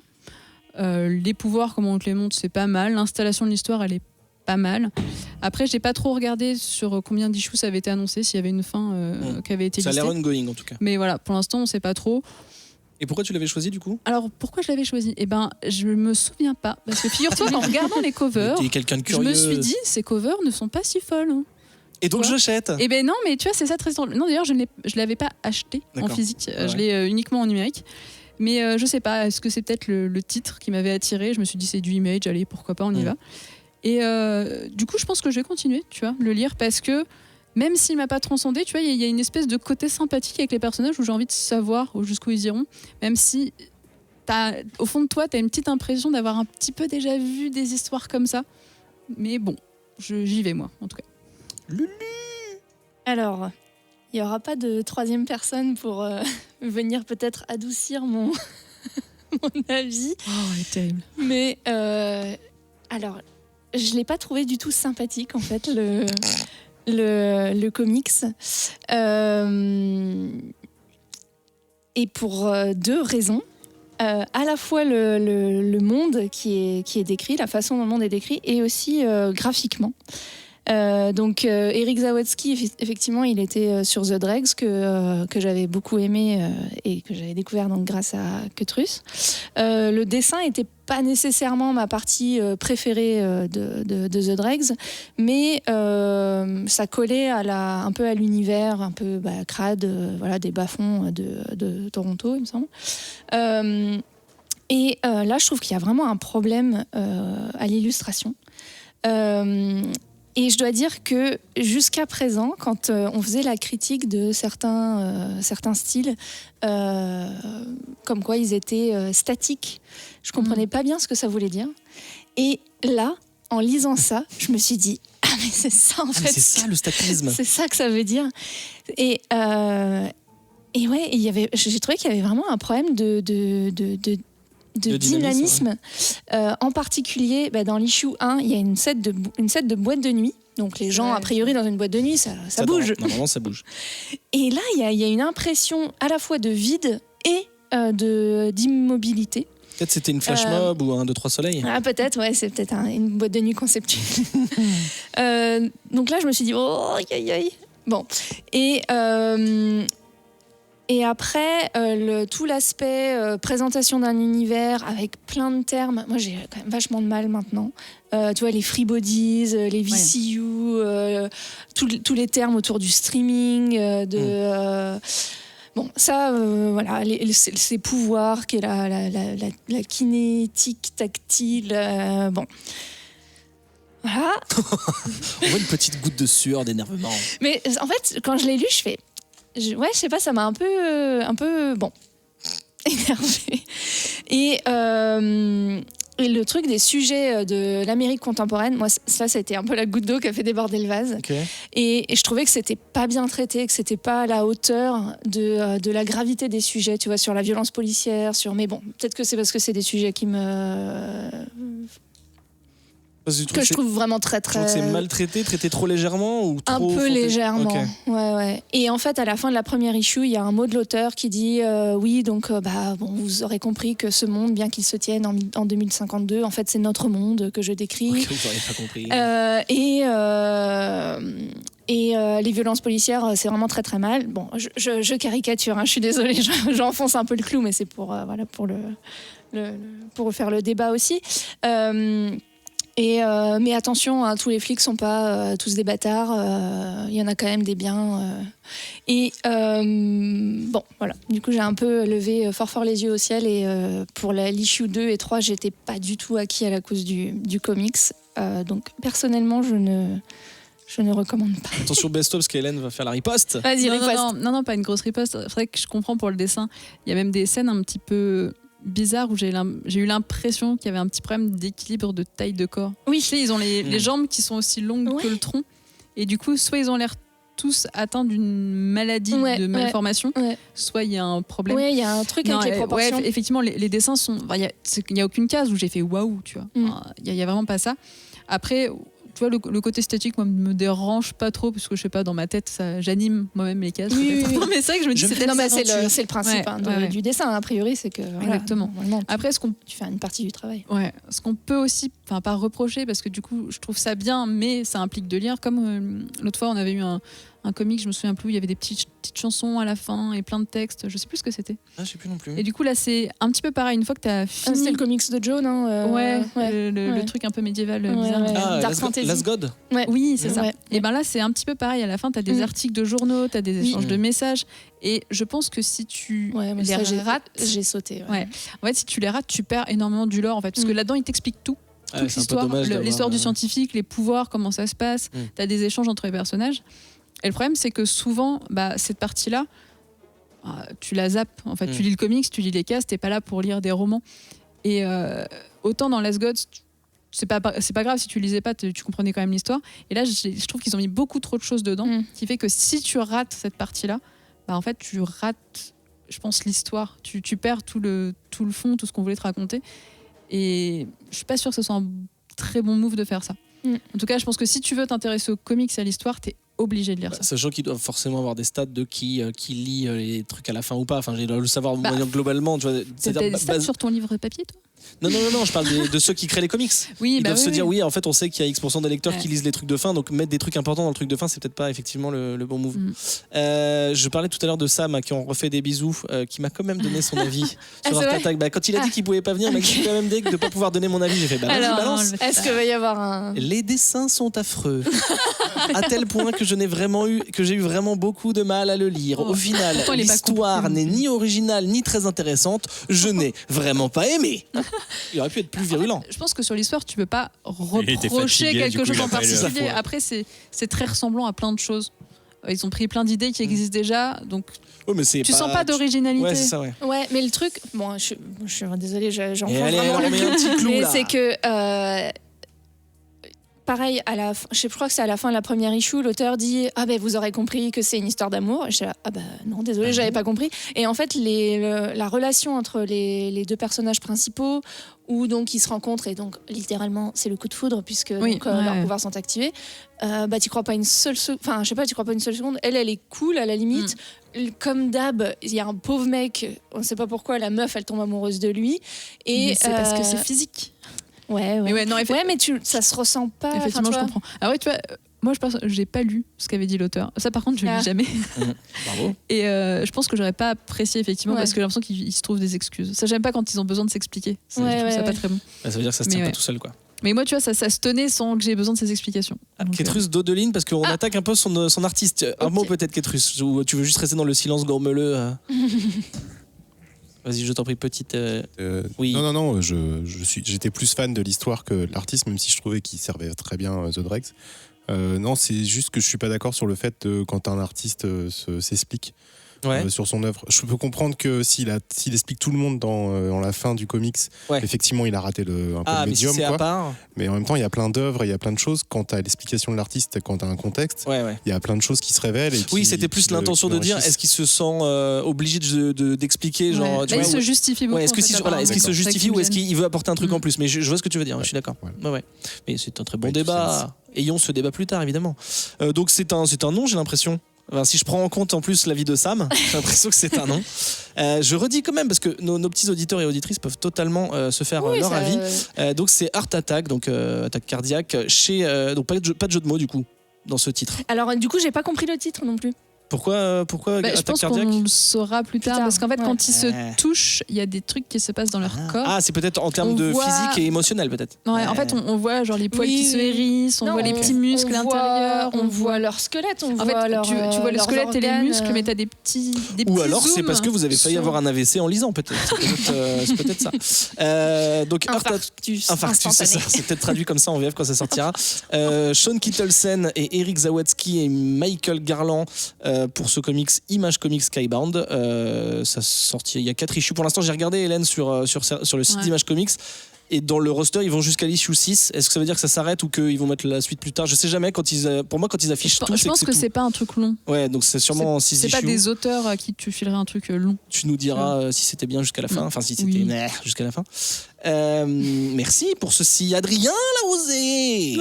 Les pouvoirs, comment on te les montre, c'est pas mal. L'installation de l'histoire, elle est pas mal. Après, j'ai pas trop regardé sur combien d'issues ça avait été annoncé, s'il y avait une fin qui avait été listée. Ça a l'air ongoing en tout cas. Mais voilà, pour l'instant, on sait pas trop. Et pourquoi tu l'avais choisi du coup ? Alors, pourquoi je l'avais choisi ? Eh ben, je me souviens pas. Parce que figure-toi, en regardant les covers, t'es quelqu'un de je curieux. me suis dit, ces covers ne sont pas si folles. Hein. Et donc j'achète. Eh ben non, mais tu vois, c'est ça très drôle. Non, d'ailleurs, je l'avais pas acheté en physique. Je l'ai uniquement en numérique. Mais je sais pas, est-ce que c'est peut-être le titre qui m'avait attiré ? Je me suis dit, c'est du Image, allez, pourquoi pas, on y va. Et du coup, je pense que je vais continuer, tu vois, le lire parce que même s'il m'a pas transcendé, tu vois, il y a une espèce de côté sympathique avec les personnages où j'ai envie de savoir jusqu'où ils iront, même si au fond de toi, tu as une petite impression d'avoir un petit peu déjà vu des histoires comme ça. Mais bon, j'y vais moi, en tout cas. Lulu. Alors, il n'y aura pas de troisième personne pour venir peut-être adoucir mon avis. Oh, elle est terrible. Mais alors, je ne l'ai pas trouvé du tout sympathique, en fait, le comics. Et pour 2 raisons. À la fois le monde qui est décrit, la façon dont le monde est décrit, et aussi graphiquement. Donc Eric Zawadzki, effectivement, il était sur The Dregs que j'avais beaucoup aimé et que j'avais découvert donc grâce à Cutrus. Le dessin n'était pas nécessairement ma partie préférée de The Dregs, mais ça collait un peu à l'univers un peu crade, voilà, des bas-fonds de Toronto, il me semble. Et là, je trouve qu'il y a vraiment un problème à l'illustration. Et je dois dire que jusqu'à présent, quand on faisait la critique de certains styles, comme quoi ils étaient statiques, je comprenais pas bien ce que ça voulait dire. Et là, en lisant ça, je me suis dit, ah mais c'est ça en fait. C'est ça le statisme. C'est ça que ça veut dire. Et ouais, j'ai trouvé qu'il y avait vraiment un problème de dynamisme. En particulier, dans l'issue 1, il y a une set de boîte de nuit. Donc les gens, a priori, dans une boîte de nuit, ça bouge. Normalement, ça bouge. Et là, il y a une impression à la fois de vide et d'immobilité. Peut-être c'était une flash mob ou un 2-3 soleils. Ah, peut-être, ouais, c'est peut-être une boîte de nuit conceptuelle. Donc là, je me suis dit, oh, aïe, aïe. Bon. Et après, tout l'aspect présentation d'un univers avec plein de termes, moi j'ai quand même vachement de mal maintenant. Tu vois, les free bodies, les VCU, tous les termes autour du streaming, bon, ça, voilà, ces pouvoirs, qui est la kinétique tactile, bon. Voilà. On voit une petite goutte de sueur, d'énervement. Mais en fait, quand je l'ai lu, je fais... je sais pas, ça m'a un peu bon, énervé. Et le truc des sujets de l'Amérique contemporaine, moi, ça a été un peu la goutte d'eau qui a fait déborder le vase. Okay. Et je trouvais que c'était pas bien traité, que c'était pas à la hauteur de la gravité des sujets, tu vois, sur la violence policière, mais bon, peut-être que c'est parce que c'est des sujets qui me... que je trouve vraiment très Tu trouves que c'est maltraité, traité trop légèrement ou trop un peu fantaisie? légèrement. Ok. Ouais. Et en fait, à la fin de la première issue, il y a un mot de l'auteur qui dit oui, donc bon, vous aurez compris que ce monde, bien qu'il se tienne en 2052, en fait, c'est notre monde que je décris. Ok, vous n'auriez pas compris. Et les violences policières, c'est vraiment très très mal. Bon, je caricature, hein, je suis désolée, j'enfonce un peu le clou, mais c'est pour faire le débat aussi. Mais attention, hein, tous les flics sont pas tous des bâtards. Il y en a quand même des biens. Bon, voilà. Du coup, j'ai un peu levé fort les yeux au ciel. Et pour l'issue 2 et 3, j'étais pas du tout acquis à la cause du comics. Donc, personnellement, je ne recommande pas. Attention, best-of, parce qu'Hélène va faire la riposte. Vas-y, riposte. Non, pas une grosse riposte. C'est vrai que je comprends pour le dessin. Il y a même des scènes un petit peu bizarres où j'ai eu l'impression qu'il y avait un petit problème d'équilibre de taille de corps. Oui. Tu sais, ils ont les jambes qui sont aussi longues que le tronc. Et du coup, soit ils ont l'air tous atteints d'une maladie de malformation, soit il y a un problème. Oui, il y a un truc avec les proportions. Ouais, effectivement, les dessins sont... Il n'y a aucune case où j'ai fait waouh, tu vois. Il n'y a vraiment pas ça. Après... Tu vois, le côté esthétique, moi, me dérange pas trop, parce que je sais pas, dans ma tête, j'anime moi-même les cases. Oui. Mais c'est vrai que je me dis, c'est le principe du dessin, a priori, c'est que. Exactement. Voilà, après, tu fais une partie du travail. Ouais. Ce qu'on peut aussi, enfin, pas reprocher, parce que du coup, je trouve ça bien, mais ça implique de lire. Comme l'autre fois, on avait eu un comic, je me souviens plus, où il y avait des petites chansons à la fin et plein de textes. Je sais plus ce que c'était. Ah, je sais plus non plus. Et du coup, là, c'est un petit peu pareil. Une fois que tu as fini. C'était le comics de Joe, non le truc un peu médiéval bizarre. Ah, Dark Fantasy. Last God. Oui, c'est ça. Ouais. Et ben là, c'est un petit peu pareil. À la fin, tu as des articles de journaux, tu as des échanges de messages. Et je pense que si tu les rates. J'ai sauté. En fait, si tu les rates, tu perds énormément du lore. En fait, parce que là-dedans, il t'explique tout. Toute l'histoire du scientifique, les pouvoirs, comment ça se passe. Tu as des échanges entre les personnages. Et le problème, c'est que souvent, cette partie-là, tu la zappes. En fait, tu lis le comics, tu lis les cases, t'es pas là pour lire des romans. Et autant dans Last Gods, c'est pas grave si tu lisais pas, tu comprenais quand même l'histoire. Et là, je trouve qu'ils ont mis beaucoup trop de choses dedans, qui fait que si tu rates cette partie-là, en fait, tu rates, je pense, l'histoire. Tu perds tout le fond, tout ce qu'on voulait te raconter. Et je suis pas sûre que ce soit un très bon move de faire ça. En tout cas, je pense que si tu veux t'intéresser aux comics et à l'histoire, t'es obligé de lire ça. Sachant qu'ils doivent forcément avoir des stats de qui lit les trucs à la fin ou pas. Enfin, j'ai le savoir globalement. Tu vois, t'as des stats sur ton livre papier, toi ? Non, je parle de ceux qui créent les comics. Ils doivent se dire, en fait, on sait qu'il y a X% des lecteurs qui lisent les trucs de fin, donc mettre des trucs importants dans le truc de fin, c'est peut-être pas effectivement le bon move. Je parlais tout à l'heure de Sam, qui en refait des bisous, qui m'a quand même donné son avis sur Art Attack. Quand il a dit qu'il pouvait pas venir, il m'a quand même dit de pas pouvoir donner mon avis. J'ai fait, vas-y, balance. Est-ce qu'il va y avoir un... Les dessins sont affreux, à tel point que j'ai eu vraiment beaucoup de mal à le lire. Au final, l'histoire n'est ni originale ni très intéressante. Je n'ai vraiment pas aimé. Il aurait pu être plus virulent. Je pense que sur l'histoire, tu peux pas reprocher quelque chose en particulier. Après, c'est très ressemblant à plein de choses. Ils ont pris plein d'idées qui existent déjà, donc tu sens pas d'originalité. Ouais, c'est ça, ouais. Mais le truc, bon, je suis désolée, j'en prends vraiment le un petit clou, mais là. c'est que pareil, je crois que c'est à la fin de la première issue, l'auteur dit vous aurez compris que c'est une histoire d'amour. Et je suis là, non, désolé, j'avais pas compris. Et en fait, la relation entre les deux personnages principaux, où donc ils se rencontrent et donc littéralement c'est le coup de foudre puisque leurs pouvoirs sont activés. Tu crois pas une seule seconde. Enfin, je sais pas, tu crois pas une seule seconde. Elle est cool à la limite. Comme d'hab, il y a un pauvre mec, on sait pas pourquoi la meuf elle tombe amoureuse de lui. Et c'est parce que c'est physique. Ouais, mais ça se ressent pas. Effectivement, je comprends. Ah ouais, tu vois, moi je pense, j'ai pas lu ce qu'avait dit l'auteur. Ça, par contre, je lis jamais. Bravo. Et je pense que j'aurais pas apprécié effectivement parce que j'ai l'impression qu'il se trouve des excuses. Ça, j'aime pas quand ils ont besoin de s'expliquer. Je trouve ça pas très bon. Ça veut dire que ça se tient pas tout seul, quoi. Mais moi, tu vois, ça se tenait sans que j'ai besoin de ces explications. Ketrus, Dodeline, parce qu'on attaque un peu son artiste. Un mot peut-être, Ketrus, ou tu veux juste rester dans le silence gormeleux Vas-y, je t'en prie, petite. Oui. Non, j'étais plus fan de l'histoire que de l'artiste, même si je trouvais qu'il servait très bien The Dregs. Non, c'est juste que je suis pas d'accord sur le fait quand un artiste s'explique. sur son œuvre. Je peux comprendre que s'il explique tout le monde dans la fin du comics, effectivement, il a raté un peu le médium. Mais, à part... mais en même temps, il y a plein d'œuvres, il y a plein de choses. Quand tu as l'explication de l'artiste, quand tu as un contexte, il y a plein de choses qui se révèlent. Et c'était plus l'intention de dire, est-ce qu'il se sent obligé d'expliquer genre, il se justifie beaucoup. Est-ce qu'il se justifie ou est-ce qu'il veut apporter un truc en plus? Mais je vois ce que tu veux dire, je suis d'accord. Mais c'est un très bon débat. Ayons ce débat plus tard, évidemment. Donc c'est un non, j'ai l'impression. Enfin, si je prends en compte en plus l'avis de Sam, j'ai l'impression que c'est un non. Je redis quand même, parce que nos petits auditeurs et auditrices peuvent totalement se faire leur avis. Donc c'est Heart Attack, donc attaque cardiaque, donc pas de jeu de mots du coup, dans ce titre. Alors du coup, j'ai pas compris le titre non plus. Pourquoi je pense qu'on le saura plus tard, parce qu'en fait, quand ils se touchent, il y a des trucs qui se passent dans leur corps. Ah, c'est peut-être en termes de physique et émotionnel, peut-être. Ouais, en fait, on voit genre les poils qui se hérissent, on voit les petits muscles à l'intérieur, on voit leur squelette, tu vois le squelette et les muscles, mais t'as des petits Ou alors zooms. C'est parce que vous avez failli avoir un AVC en lisant, peut-être. C'est peut-être ça. Donc infarctus, c'est ça. C'est peut-être traduit comme ça en VF quand ça sortira. Sean Kittelsen et Eric Zawadzki et Michael Garland pour ce comics Image Comics Skybound. Ça sorti il y a 4 issues pour l'instant. J'ai regardé Hélène sur le site d'Image Comics. Et dans le roster, ils vont jusqu'à l'issue 6. Est-ce que ça veut dire que ça s'arrête ou qu'ils vont mettre la suite plus tard? Je sais jamais. Pour moi, quand ils affichent tout, je pense que c'est pas un truc long. Ouais, donc c'est sûrement 6 issues. C'est pas des auteurs à qui tu filerais un truc long. Tu nous diras si c'était bien jusqu'à la fin. Enfin, si c'était jusqu'à la fin. Merci pour ceci. Adrien Larosé,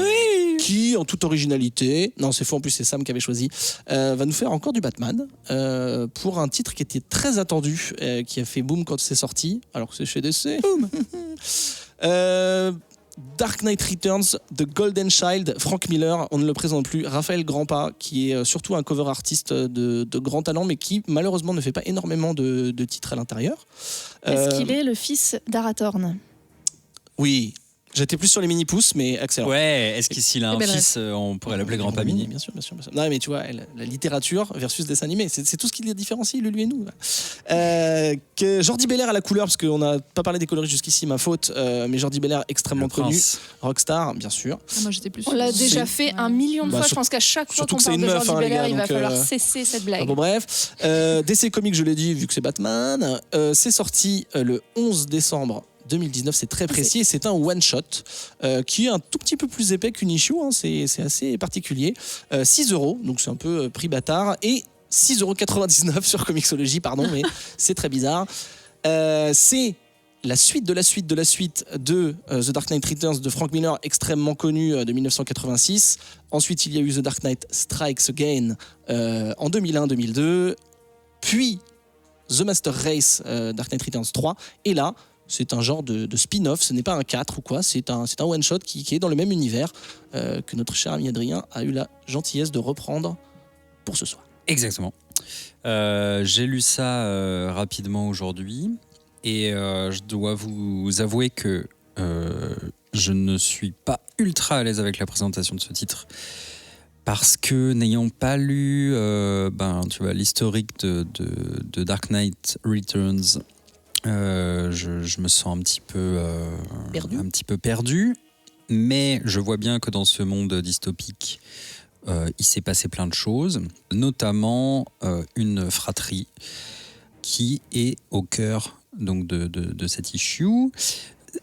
qui, en toute originalité, non, c'est faux, en plus, c'est Sam qui avait choisi, va nous faire encore du Batman pour un titre qui était très attendu, qui a fait boom quand c'est sorti, alors que c'est chez DC. Boom. Dark Knight Returns, The Golden Child, Frank Miller, on ne le présente plus, Raphaël Grandpa, qui est surtout un cover artiste de grand talent, mais qui malheureusement ne fait pas énormément de titres à l'intérieur. Est-ce qu'il est le fils d'Arathorn? Oui. J'étais plus sur les mini-pouces, mais excellent. Ouais, est-ce qu'il a un fils, on pourrait l'appeler Grand-Pa Mini? Bien sûr. Non, mais tu vois, la littérature versus dessin animé, c'est tout ce qui les différencie, lui et nous. Que Jordi Belair à la couleur, parce qu'on n'a pas parlé des coloristes jusqu'ici, ma faute, mais Jordi Belair extrêmement connu. Rockstar, bien sûr. Moi, j'étais plus. On l'a déjà fait 1 million de fois. Je pense qu'à chaque fois qu'on parle de Jordi Belair, il va falloir cesser cette blague. Bon, bref. DC Comics, je l'ai dit, vu que c'est Batman, c'est sorti le 11 décembre 2019, c'est très précis, c'est un one-shot qui est un tout petit peu plus épais qu'une issue, hein, c'est assez particulier. 6 €, donc c'est un peu prix bâtard, et 6,99 € sur Comixology, pardon, mais c'est très bizarre. C'est la suite de la suite de la suite de The Dark Knight Returns de Frank Miller, extrêmement connu, de 1986. Ensuite, il y a eu The Dark Knight Strikes Again en 2001-2002, puis The Master Race, Dark Knight Returns 3, et là, c'est un genre de spin-off, ce n'est pas un 4 ou quoi, c'est un one-shot qui est dans le même univers que notre cher ami Adrien a eu la gentillesse de reprendre pour ce soir. Exactement. J'ai lu ça rapidement aujourd'hui et je dois vous avouer que je ne suis pas ultra à l'aise avec la présentation de ce titre parce que n'ayant pas lu tu vois, l'historique de Dark Knight Returns, je me sens un petit peu perdu, mais je vois bien que dans ce monde dystopique, il s'est passé plein de choses, notamment une fratrie qui est au cœur donc de cette issue.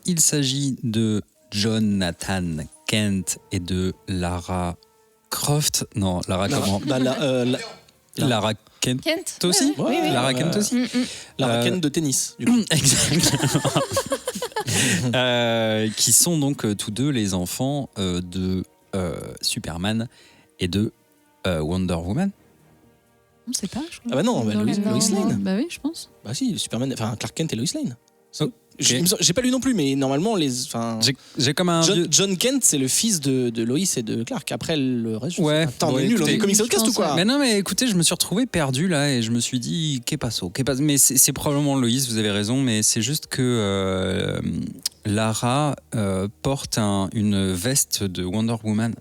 Il s'agit de Jonathan Kent et de Lara Croft. Non, Lara comment Lara Kent aussi. Oui. Lara Kent aussi. Lara Kent de tennis, du coup. Exactement. Qui sont donc tous deux les enfants de Superman et de Wonder Woman. On ne sait pas, je crois. Ah bah non, Lois Lane. Bah oui, je pense. Bah si, Superman, enfin Clark Kent et Lois Lane. Okay. J'ai pas lu non plus, mais normalement j'ai comme un John Kent, c'est le fils de Lois et de Clark. Après le reste, on est nul, on est Comics Outcast ou quoi? Mais non, mais écoutez, je me suis retrouvé perdu là et je me suis dit qu'est passo. Mais c'est probablement Lois, vous avez raison, mais c'est juste que Lara porte une veste de Wonder Woman.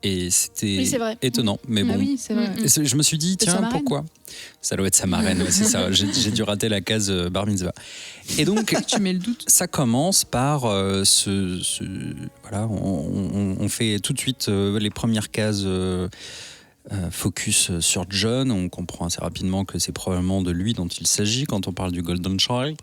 Et c'était étonnant, mais bon. Oui, c'est vrai. Je me suis dit, tiens, pourquoi? Ça doit être sa marraine, c'est ça. J'ai dû rater la case bar mitzvah. Et donc, tu mets le doute. Ça commence par voilà, on fait tout de suite les premières cases focus sur John. On comprend assez rapidement que c'est probablement de lui dont il s'agit quand on parle du Golden Child.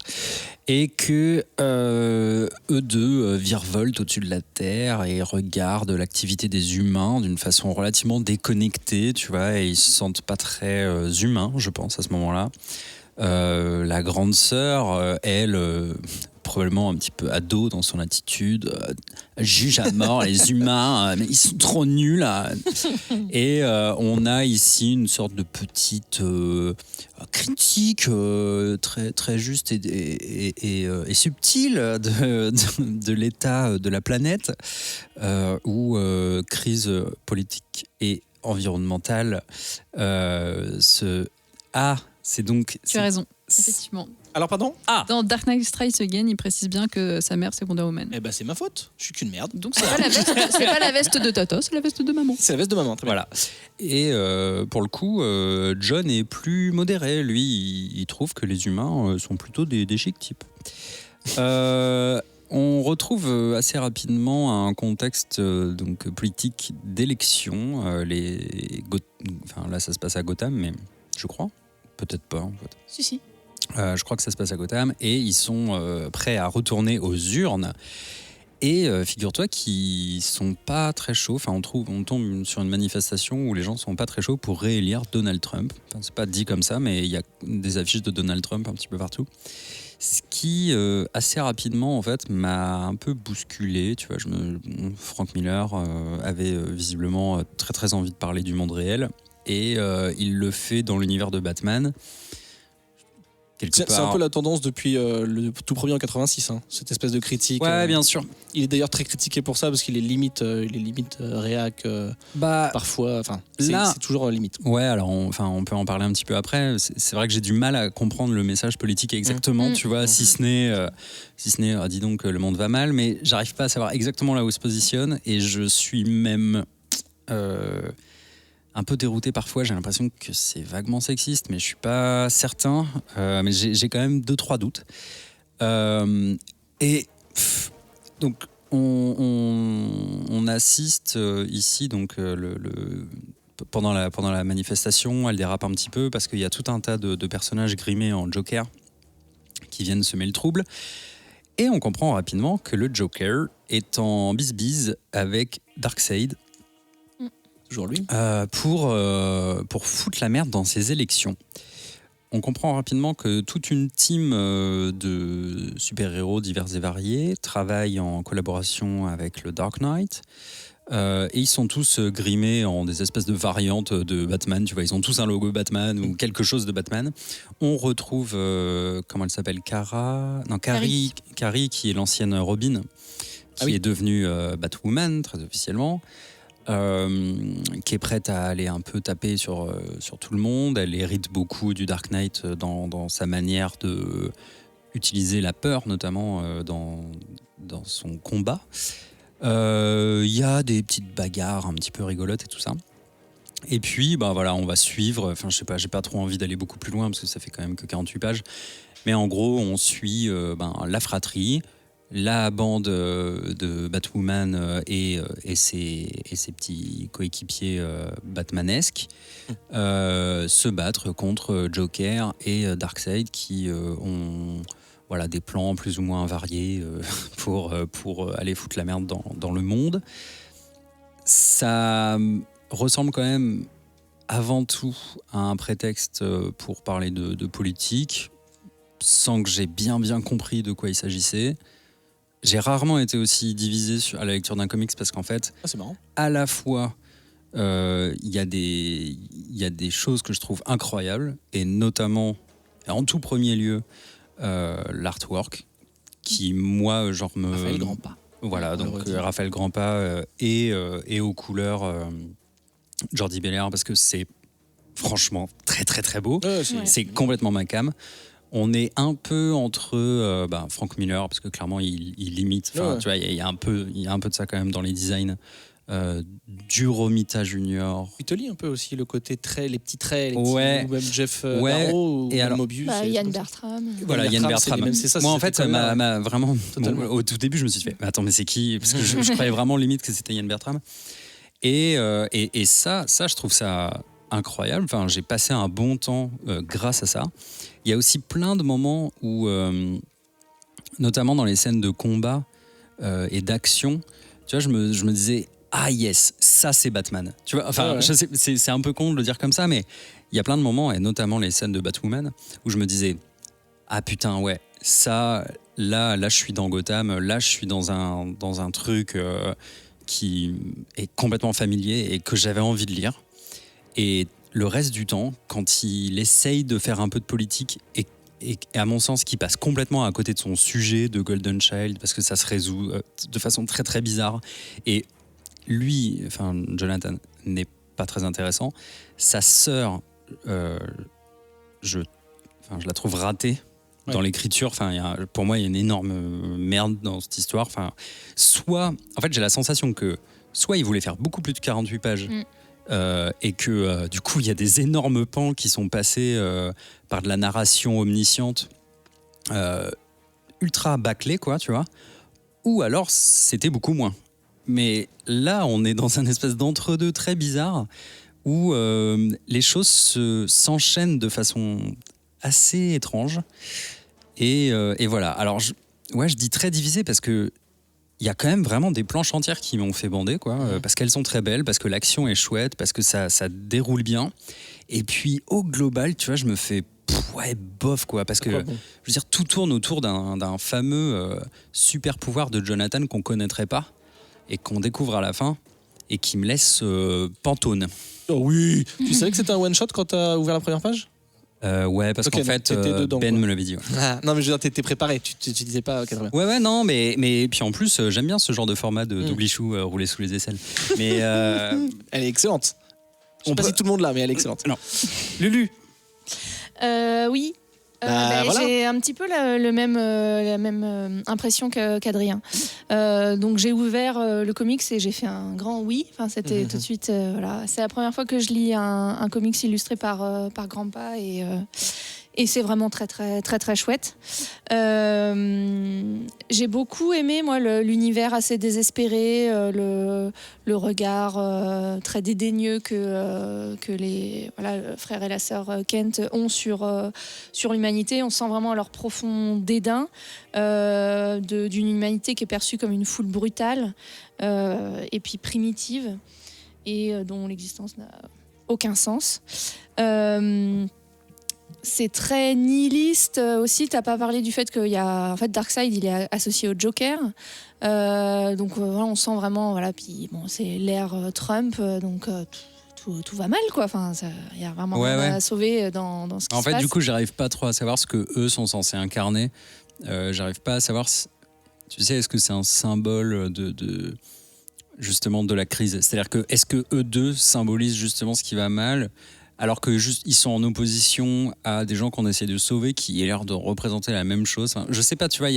Et que eux deux virevoltent au-dessus de la Terre et regardent l'activité des humains d'une façon relativement déconnectée, tu vois, et ils se sentent pas très humains, je pense, à ce moment-là. La grande sœur, elle, probablement un petit peu ado dans son attitude, juge à mort les humains, mais ils sont trop nuls. Et on a ici une sorte de petite critique très, très juste et subtile de l'état de la planète, où crise politique et environnementale c'est donc... Tu as raison, effectivement. Alors, pardon ? Dans Dark Knight Strikes Again, il précise bien que sa mère, c'est Wonder Woman. Eh ben, c'est ma faute. Je suis qu'une merde. Donc, c'est pas la veste de Tata, c'est la veste de maman. C'est la veste de maman, très bien. Voilà. Et pour le coup, John est plus modéré. Lui, il trouve que les humains sont plutôt des chic types. On retrouve assez rapidement un contexte donc politique d'élection. Là, ça se passe à Gotham, mais je crois. Peut-être pas, en fait. Si. Je crois que ça se passe à Gotham. Et ils sont prêts à retourner aux urnes. Et figure-toi qu'ils sont pas très chauds. Enfin, on tombe sur une manifestation où les gens sont pas très chauds pour réélire Donald Trump. Enfin, c'est pas dit comme ça, mais il y a des affiches de Donald Trump un petit peu partout. Ce qui, assez rapidement, en fait, m'a un peu bousculé. Tu vois, Frank Miller avait visiblement très très envie de parler du monde réel. Et il le fait dans l'univers de Batman. C'est un peu la tendance depuis le tout premier en 86, hein, cette espèce de critique. Ouais, bien sûr. Il est d'ailleurs très critiqué pour ça parce qu'il est limite réac parfois. Enfin, c'est toujours limite. Ouais, alors on peut en parler un petit peu après. C'est vrai que j'ai du mal à comprendre le message politique exactement, tu vois, si ce n'est dis donc le monde va mal, mais j'arrive pas à savoir exactement là où il se positionne et je suis même un peu dérouté parfois, j'ai l'impression que c'est vaguement sexiste, mais je suis pas certain. Mais j'ai quand même 2-3 doutes. Donc on assiste ici donc pendant la manifestation, elle dérape un petit peu parce qu'il y a tout un tas de personnages grimés en Joker qui viennent semer le trouble. Et on comprend rapidement que le Joker est en bise-bise avec Darkseid. Toujours lui. Pour foutre la merde dans ces élections. On comprend rapidement que toute une team de super-héros divers et variés travaille en collaboration avec le Dark Knight. Et ils sont tous grimés en des espèces de variantes de Batman. Tu vois, ils ont tous un logo Batman ou quelque chose de Batman. On retrouve, comment elle s'appelle, Carrie, qui est l'ancienne Robin, qui est devenue Batwoman, très officiellement. Qui est prête à aller un peu taper sur tout le monde. Elle hérite beaucoup du Dark Knight dans sa manière de utiliser la peur, notamment dans son combat. Il y a des petites bagarres un petit peu rigolotes et tout ça. Et puis, voilà, on va suivre. Enfin, je sais pas, j'ai pas trop envie d'aller beaucoup plus loin parce que ça fait quand même que 48 pages. Mais en gros, on suit la fratrie, la bande de Batwoman et ses petits coéquipiers batmanesques se battre contre Joker et Darkseid qui ont des plans plus ou moins variés pour aller foutre la merde dans le monde. Ça ressemble quand même avant tout à un prétexte pour parler de politique, sans que j'ai bien compris de quoi il s'agissait. J'ai rarement été aussi divisé à la lecture d'un comics parce qu'en fait, c'est marrant. À la fois, il y a des choses que je trouve incroyables, et notamment, en tout premier lieu, l'artwork, qui, moi, Raphaël Grandpa. Voilà, donc Raphaël Grandpa et aux couleurs Jordi Belair, parce que c'est franchement très très très beau. C'est complètement ma came. On est un peu entre Frank Miller, parce que clairement il imite. Tu vois, il y a un peu de ça quand même dans les designs. Du Romita Junior. Il te lit un peu aussi le côté les petits traits, les petits, ou même Jeff Darrow ou Mobius. Yann Bertram. Voilà, Yann Bertram. Moi, en fait, ça m'a vraiment. Au tout début, je me suis dit, mais attends, mais c'est qui ? Parce que je croyais vraiment limite que c'était Yann Bertram. Et ça, je trouve ça incroyable. Enfin, j'ai passé un bon temps grâce à ça. Il y a aussi plein de moments où, notamment dans les scènes de combat et d'action, tu vois, je me disais, ah yes, ça c'est Batman. Tu vois, enfin, je sais, c'est un peu con de le dire comme ça, mais il y a plein de moments, et notamment les scènes de Batwoman, où je me disais, ah putain, ouais, ça, là, je suis dans Gotham, là, je suis dans un truc qui est complètement familier et que j'avais envie de lire. Et le reste du temps, quand il essaye de faire un peu de politique et à mon sens, qui passe complètement à côté de son sujet de Golden Child, parce que ça se résout de façon très très bizarre. Et lui, enfin Jonathan, n'est pas très intéressant. Sa sœur, je la trouve ratée dans l'écriture. Enfin, pour moi, il y a une énorme merde dans cette histoire. Enfin, en fait, j'ai la sensation que soit il voulait faire beaucoup plus de 48 pages. Et que du coup il y a des énormes pans qui sont passés par de la narration omnisciente ultra bâclée, quoi, tu vois, ou alors c'était beaucoup moins. Mais là on est dans un espèce d'entre-deux très bizarre où les choses s'enchaînent de façon assez étrange et voilà. Alors je dis très divisé parce que il y a quand même vraiment des planches entières qui m'ont fait bander, quoi, parce qu'elles sont très belles, parce que l'action est chouette, parce que ça déroule bien. Et puis, au global, tu vois, je me fais bof, quoi, parce que, je veux dire, tout tourne autour d'un fameux super pouvoir de Jonathan qu'on connaîtrait pas et qu'on découvre à la fin et qui me laisse pantone. Oh oui. Tu savais que c'était un one-shot quand t'as ouvert la première page ? Ouais, parce qu'en fait, dedans, Ben quoi. me l'avait dit. Ouais. Ah, non, mais je veux dire, t'étais préparé, tu disais pas. Okay, ouais, non, mais puis en plus, j'aime bien ce genre de format d'Oglichou roulé sous les aisselles. Mais elle est excellente. Je sais pas si tout le monde l'a, mais elle est excellente. Non. Lulu. Oui. Voilà. J'ai un petit peu la même impression qu'Adrien. Donc j'ai ouvert le comics et j'ai fait un grand oui. Enfin, c'était tout de suite. Voilà. C'est la première fois que je lis un comics illustré par Grandpa et c'est vraiment très très très très chouette. J'ai beaucoup aimé moi l'univers assez désespéré, le regard très dédaigneux que les le frère et la sœur Kent ont sur l'humanité. On sent vraiment leur profond dédain d'une humanité qui est perçue comme une foule brutale et puis primitive et dont l'existence n'a aucun sens. C'est très nihiliste aussi. T'as pas parlé du fait qu'il y a en fait Darkseid, il est associé au Joker. Donc voilà, on sent vraiment puis bon, c'est l'ère Trump, donc tout va mal, quoi. Enfin, il y a vraiment rien à sauver dans ce qui se passe. En fait, du coup, j'arrive pas trop à savoir ce que eux sont censés incarner. J'arrive pas à savoir. Tu sais, est-ce que c'est un symbole justement de la crise ? C'est-à-dire que est-ce que eux deux symbolisent justement ce qui va mal ? Alors que ils sont en opposition à des gens qu'on essaie de sauver qui aient l'air de représenter la même chose. Enfin, je sais pas, tu vois,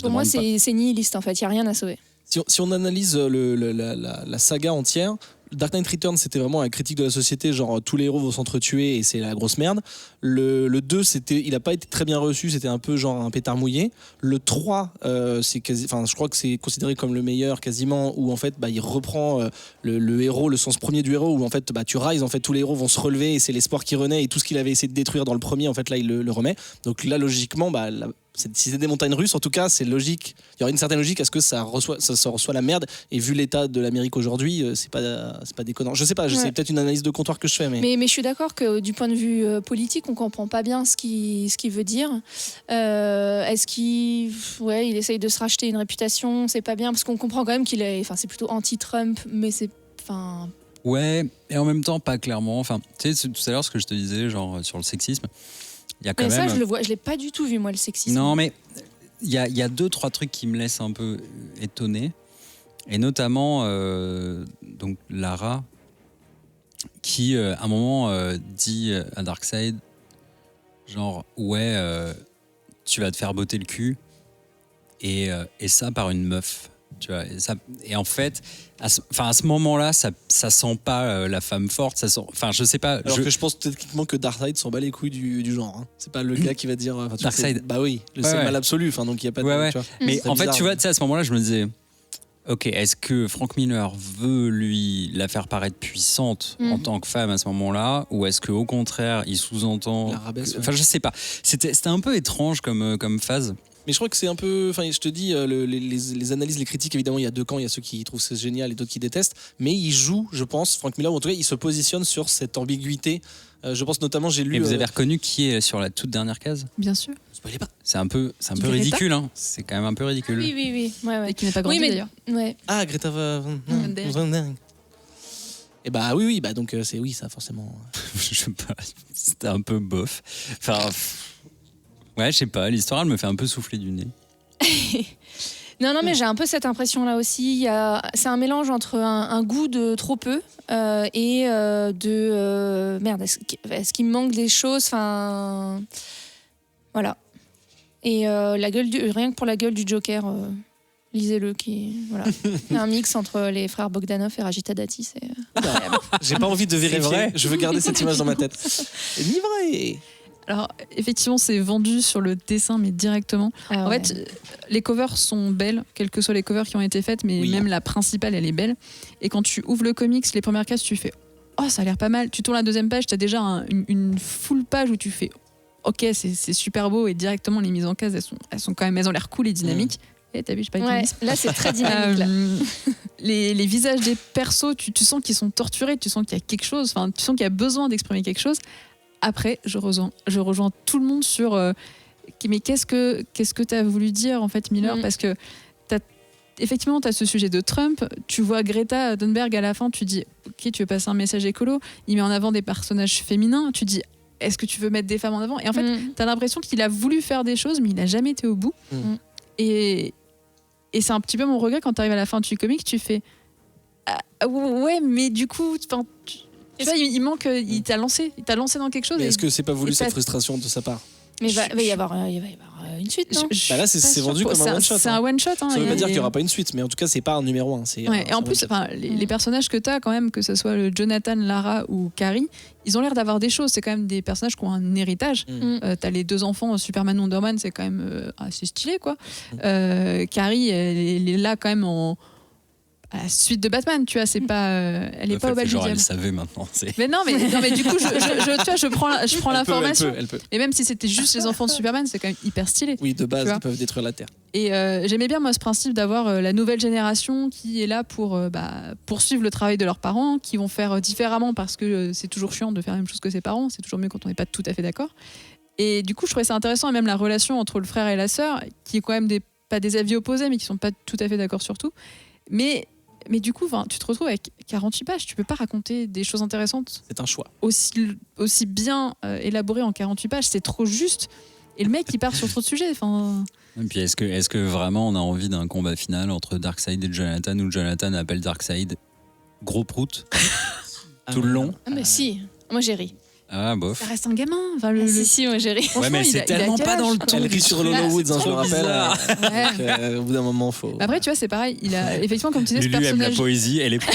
pour moi, c'est nihiliste, en fait, il n'y a rien à sauver. Si on analyse la saga entière, Dark Knight Returns, c'était vraiment la critique de la société, genre tous les héros vont s'entretuer et c'est la grosse merde. Le 2, il n'a pas été très bien reçu, c'était un peu genre un pétard mouillé. Le 3, je crois que c'est considéré comme le meilleur quasiment, où en fait il reprend le héros, le sens premier du héros, où en fait tu rises, en fait tous les héros vont se relever et c'est l'espoir qui renaît et tout ce qu'il avait essayé de détruire dans le premier, en fait là il le remet. Donc là logiquement, si c'est des montagnes russes, en tout cas, c'est logique. Il y aurait une certaine logique à ce que ça reçoit la merde. Et vu l'état de l'Amérique aujourd'hui, c'est pas déconnant. Je sais pas, c'est peut-être une analyse de comptoir que je fais. Mais je suis d'accord que du point de vue politique, on comprend pas bien ce qu'il veut dire. Est-ce qu'il essaye de se racheter une réputation ? C'est pas bien, parce qu'on comprend quand même c'est plutôt anti-Trump, mais c'est... Ouais, et en même temps, pas clairement. Enfin, tu sais, tout à l'heure, ce que je te disais, genre sur le sexisme, il y a quand même... ça, je l'ai pas du tout vu, moi, le sexisme. Non, mais il y a 2-3 trucs qui me laissent un peu étonné. Et notamment, donc Lara, qui, à un moment, dit à Darkseid, genre, tu vas te faire botter le cul, et ça par une meuf. Tu vois, et en fait, à ce moment-là, ça sent pas la femme forte. Je sais pas. Alors que je pense techniquement que Darkseid s'en bat les couilles du genre. Hein. C'est pas le gars qui va dire. Darkseid. Bah oui, c'est le mal absolu. Donc il y a pas de. Tu vois. Mais en fait, tu vois, à ce moment-là, je me disais, Ok, est-ce que Frank Miller veut lui la faire paraître puissante en tant que femme à ce moment-là, ou est-ce qu'au contraire il sous-entend... Enfin, je sais pas. C'était un peu étrange comme phase. Mais je crois que c'est un peu... Enfin, je te dis, les analyses, les critiques, évidemment, il y a deux camps. Il y a ceux qui trouvent ça génial et d'autres qui détestent. Mais il joue, je pense, Frank Miller, ou en tout cas, il se positionne sur cette ambiguïté. Je pense notamment, j'ai lu... Et vous avez reconnu qui est sur la toute dernière case ? Bien sûr. Spoilez pas. C'est un peu ridicule, hein. C'est quand même un peu ridicule. Oui. Ouais. Et qui n'est pas grandi d'ailleurs. Ouais. Ah, Greta Van Der. Et bah oui, bah donc c'est oui, ça forcément. Je sais pas, c'était un peu bof. Enfin... Ouais, je sais pas, l'histoire, elle me fait un peu souffler du nez. Non, mais j'ai un peu cette impression-là aussi. C'est un mélange entre un goût de trop peu et de... merde, est-ce qu'il me manque des choses ? Enfin... Voilà. Et rien que pour la gueule du Joker, lisez-le. Voilà. Un mix entre les frères Bogdanov et Rajita Dati, c'est incroyable. J'ai pas envie de vérifier, je veux garder cette image dans ma tête. Livré. Alors, effectivement, c'est vendu sur le dessin, mais directement. En fait, les covers sont belles, quelles que soient les covers qui ont été faites, mais même la principale, elle est belle. Et quand tu ouvres le comics, les premières cases, tu fais « Oh, ça a l'air pas mal ». Tu tournes la deuxième page, tu as déjà une full page où tu fais « Ok, c'est super beau ». Et directement, les mises en case, elles ont l'air cool et dynamiques. Et t'as vu, je sais pas là, c'est très dynamique. Là. Les visages des persos, tu sens qu'ils sont torturés, tu sens qu'il y a quelque chose, tu sens qu'il y a besoin d'exprimer quelque chose. Après, je rejoins tout le monde sur mais qu'est-ce que tu as voulu dire en fait, Miller, parce que effectivement, tu as ce sujet de Trump, tu vois Greta Thunberg à la fin, tu dis ok, tu veux passer un message écolo, il met en avant des personnages féminins, tu dis est-ce que tu veux mettre des femmes en avant ? Et en fait, tu as l'impression qu'il a voulu faire des choses, mais il n'a jamais été au bout. Et c'est un petit peu mon regret quand tu arrives à la fin du comic, tu fais ouais, mais du coup, tu vois, il manque, il t'a lancé dans quelque chose. Mais est-ce que c'est pas voulu cette frustration de sa part ? Mais il va y avoir une suite, non ? Là, c'est vendu comme un one-shot. C'est un one-shot. Ça veut pas dire qu'il n'y aura pas une suite, mais en tout cas, c'est pas un numéro 1. Et en plus, les personnages que tu as, quand même, que ce soit le Jonathan, Lara ou Carrie, ils ont l'air d'avoir des choses. C'est quand même des personnages qui ont un héritage. T'as les deux enfants, Superman, Wonder Man, c'est quand même assez stylé, quoi. Carrie, elle est là quand même à la suite de Batman, tu vois, c'est pas, elle est pas au bal du diable. Elle savait maintenant. Mais non, mais du coup, je prends l'information. Elle peut. Et même si c'était juste les enfants de Superman, c'est quand même hyper stylé. Oui, de base, ils peuvent détruire la Terre. Et j'aimais bien moi ce principe d'avoir la nouvelle génération qui est là pour poursuivre le travail de leurs parents, qui vont faire différemment parce que c'est toujours chiant de faire la même chose que ses parents. C'est toujours mieux quand on n'est pas tout à fait d'accord. Et du coup, je trouvais ça intéressant, et même la relation entre le frère et la sœur, qui est quand même pas des avis opposés, mais qui sont pas tout à fait d'accord sur tout. Mais du coup, tu te retrouves avec 48 pages, tu peux pas raconter des choses intéressantes. C'est un choix. Aussi bien élaboré en 48 pages, c'est trop juste. Et le mec, il part sur trop de sujets. Et puis, est-ce que vraiment on a envie d'un combat final entre Darkseid et Jonathan, où Jonathan appelle Darkseid gros prout tout le long ? Ah, mais si, moi j'ai ri. Ah, bof. Ça reste un gamin. Si, moi j'ai ri. Ouais, mais c'est tellement pas dans le ton. Elle rit sur Lolo Woods, je le rappelle. Au bout d'un moment, faut. Après, tu vois, c'est pareil. Il a effectivement, comme tu disais, ce Lulu personnage. aime la poésie, elle est proute.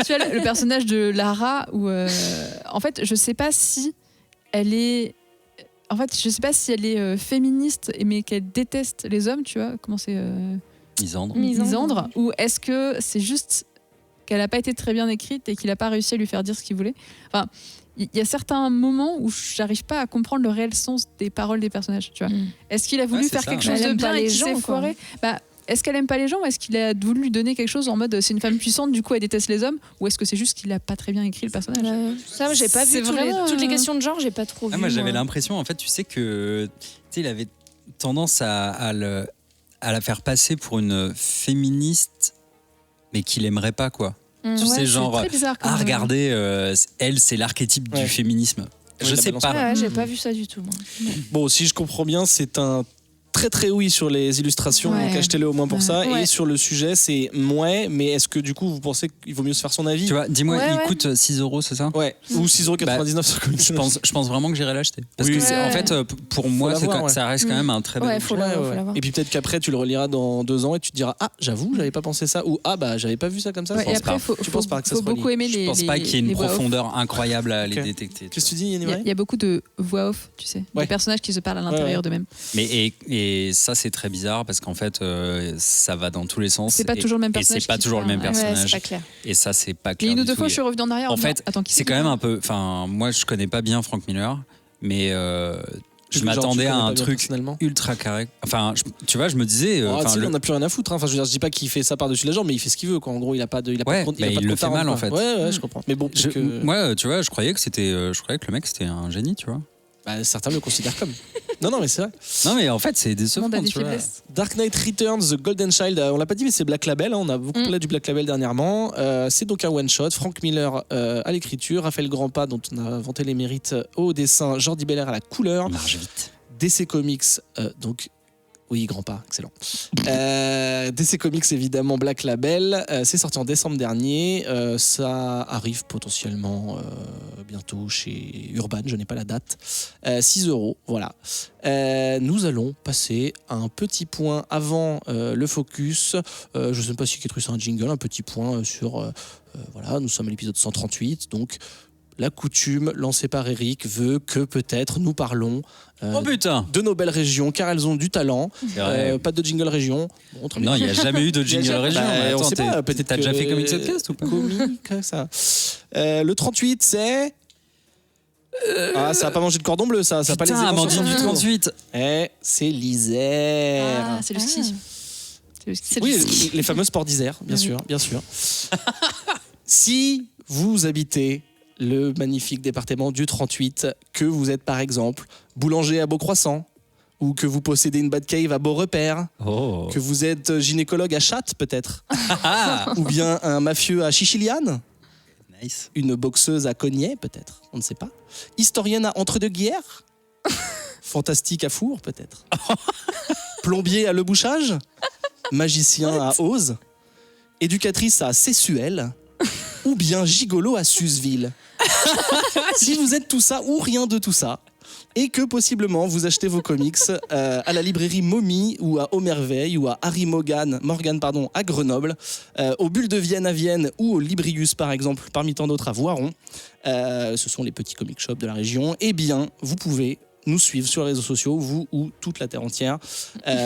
Tu vois, le personnage de Lara, où en fait, je sais pas si elle est. En fait, je sais pas si elle est féministe, mais qu'elle déteste les hommes, tu vois. Comment c'est Misandre. Ou est-ce que c'est juste qu'elle n'a pas été très bien écrite et qu'il n'a pas réussi à lui faire dire ce qu'il voulait. Enfin, il y a certains moments où j'arrive pas à comprendre le réel sens des paroles des personnages, tu vois. Est-ce qu'il a voulu faire quelque chose de bien et qu'il s'est foiré ? Est-ce qu'elle aime pas les gens, ou est-ce qu'il a voulu lui donner quelque chose en mode c'est une femme puissante, du coup elle déteste les hommes, ou est-ce que c'est juste qu'il a pas très bien écrit le personnage ? Ça, j'ai pas vu toutes les questions de genre, j'ai pas trop vu. Moi j'avais l'impression, en fait, tu sais que il avait tendance à la faire passer pour une féministe, mais qu'il aimerait pas, quoi. Tu sais, genre, regardez, elle, c'est l'archétype du féminisme. Je sais pas. J'ai pas vu ça du tout, moi. Bon, si je comprends bien, c'est un très très oui sur les illustrations, donc achetez-le au moins pour ça. Et sur le sujet, c'est mais est-ce que du coup vous pensez qu'il vaut mieux se faire son avis ? Tu vois, dis-moi, il coûte 6€, c'est ça ? Ouais, ou 6,99€ sur Comics. Je pense vraiment que j'irai l'acheter. Parce que en fait, pour moi, ça reste quand même un très bel faut l'avoir. Et puis peut-être qu'après tu le reliras dans 2 ans et tu te diras j'avoue, j'avais pas pensé ça, ou j'avais pas vu ça comme ça. Et après, tu penses pas que ça se relie. Je pense pas qu'il y ait une profondeur incroyable à les détecter. Qu'est-ce que tu dis, Yannick ? Il y a beaucoup de voix off, tu sais, des personnages qui se parlent à l'intérieur d'eux-mêmes. Mais et Et ça, c'est très bizarre parce qu'en fait, ça va dans tous les sens. C'est pas toujours le même personnage. Et c'est pas toujours le même personnage. Ouais, c'est pas clair. Et ça, c'est pas clair. Et une ou du deux tout. fois, je suis revenu en arrière. En fait, attends, c'est quand même un peu. Enfin, moi, je connais pas bien Frank Miller, mais je m'attendais à un truc ultra carré. Enfin, tu vois, je me disais. On n'a plus rien à foutre. Hein. Enfin, je veux dire, je dis pas qu'il fait ça par-dessus la jambe, mais il fait ce qu'il veut. Quoi. En gros, il a pas de. Il le fait mal, en fait. Ouais, je comprends. Mais bon, moi, tu vois, je croyais que le mec, c'était un génie, tu vois. Bah, certains le considèrent comme. Non, mais c'est vrai. Non, mais en fait, c'est décevant. Tu vois. Dark Knight Returns, The Golden Child, on l'a pas dit, mais c'est Black Label. Hein, on a beaucoup parlé du Black Label dernièrement. C'est donc un one-shot. Frank Miller à l'écriture, Raphaël Grandpa, dont on a vanté les mérites au dessin, Jordi Belair à la couleur. Marche vite. DC Comics, donc. Oui, grand pas, excellent. DC Comics, évidemment, Black Label. C'est sorti en décembre dernier. Ça arrive potentiellement bientôt chez Urban, je n'ai pas la date. 6€, voilà. Nous allons passer à un petit point avant le focus. Je ne sais pas si Ketrus a un jingle, un petit point sur... voilà, nous sommes à l'épisode 138, donc... La coutume lancée par Eric veut que peut-être nous parlons de nos belles régions, car elles ont du talent. Pas de jingle région. Bon, non, il n'y a jamais eu de jingle région. On sait pas, peut-être t'as déjà fait Comics Podcast ou pas? Ça. Le 38, c'est... ça n'a pas mangé de cordon bleu, ça. Ça n'a pas les émotions. Amandine du 38. C'est l'Isère. Ah, c'est le ski. Oui, les fameux sports d'Isère, bien sûr. Si vous habitez le magnifique département du 38, que vous êtes par exemple boulanger à Beaucroissant, ou que vous possédez une Batcave à Beaurepaire, que vous êtes gynécologue à Chatte peut-être, ou bien un mafieux à Chichiliane, une boxeuse à Cogney peut-être, on ne sait pas, historienne à Entre-deux-Guerres, fantastique à Four peut-être, plombier à Le Bouchage, magicien à Auze, éducatrice à Sessuel, ou bien gigolo à Suseville. Si vous êtes tout ça ou rien de tout ça, et que possiblement vous achetez vos comics à la librairie Momie ou à Aumerveille ou à Harry Morgan à Grenoble, au Bulle de Vienne à Vienne ou au Librius par exemple, parmi tant d'autres à Voiron, ce sont les petits comic shops de la région, eh bien vous pouvez nous suivre sur les réseaux sociaux, vous ou toute la terre entière,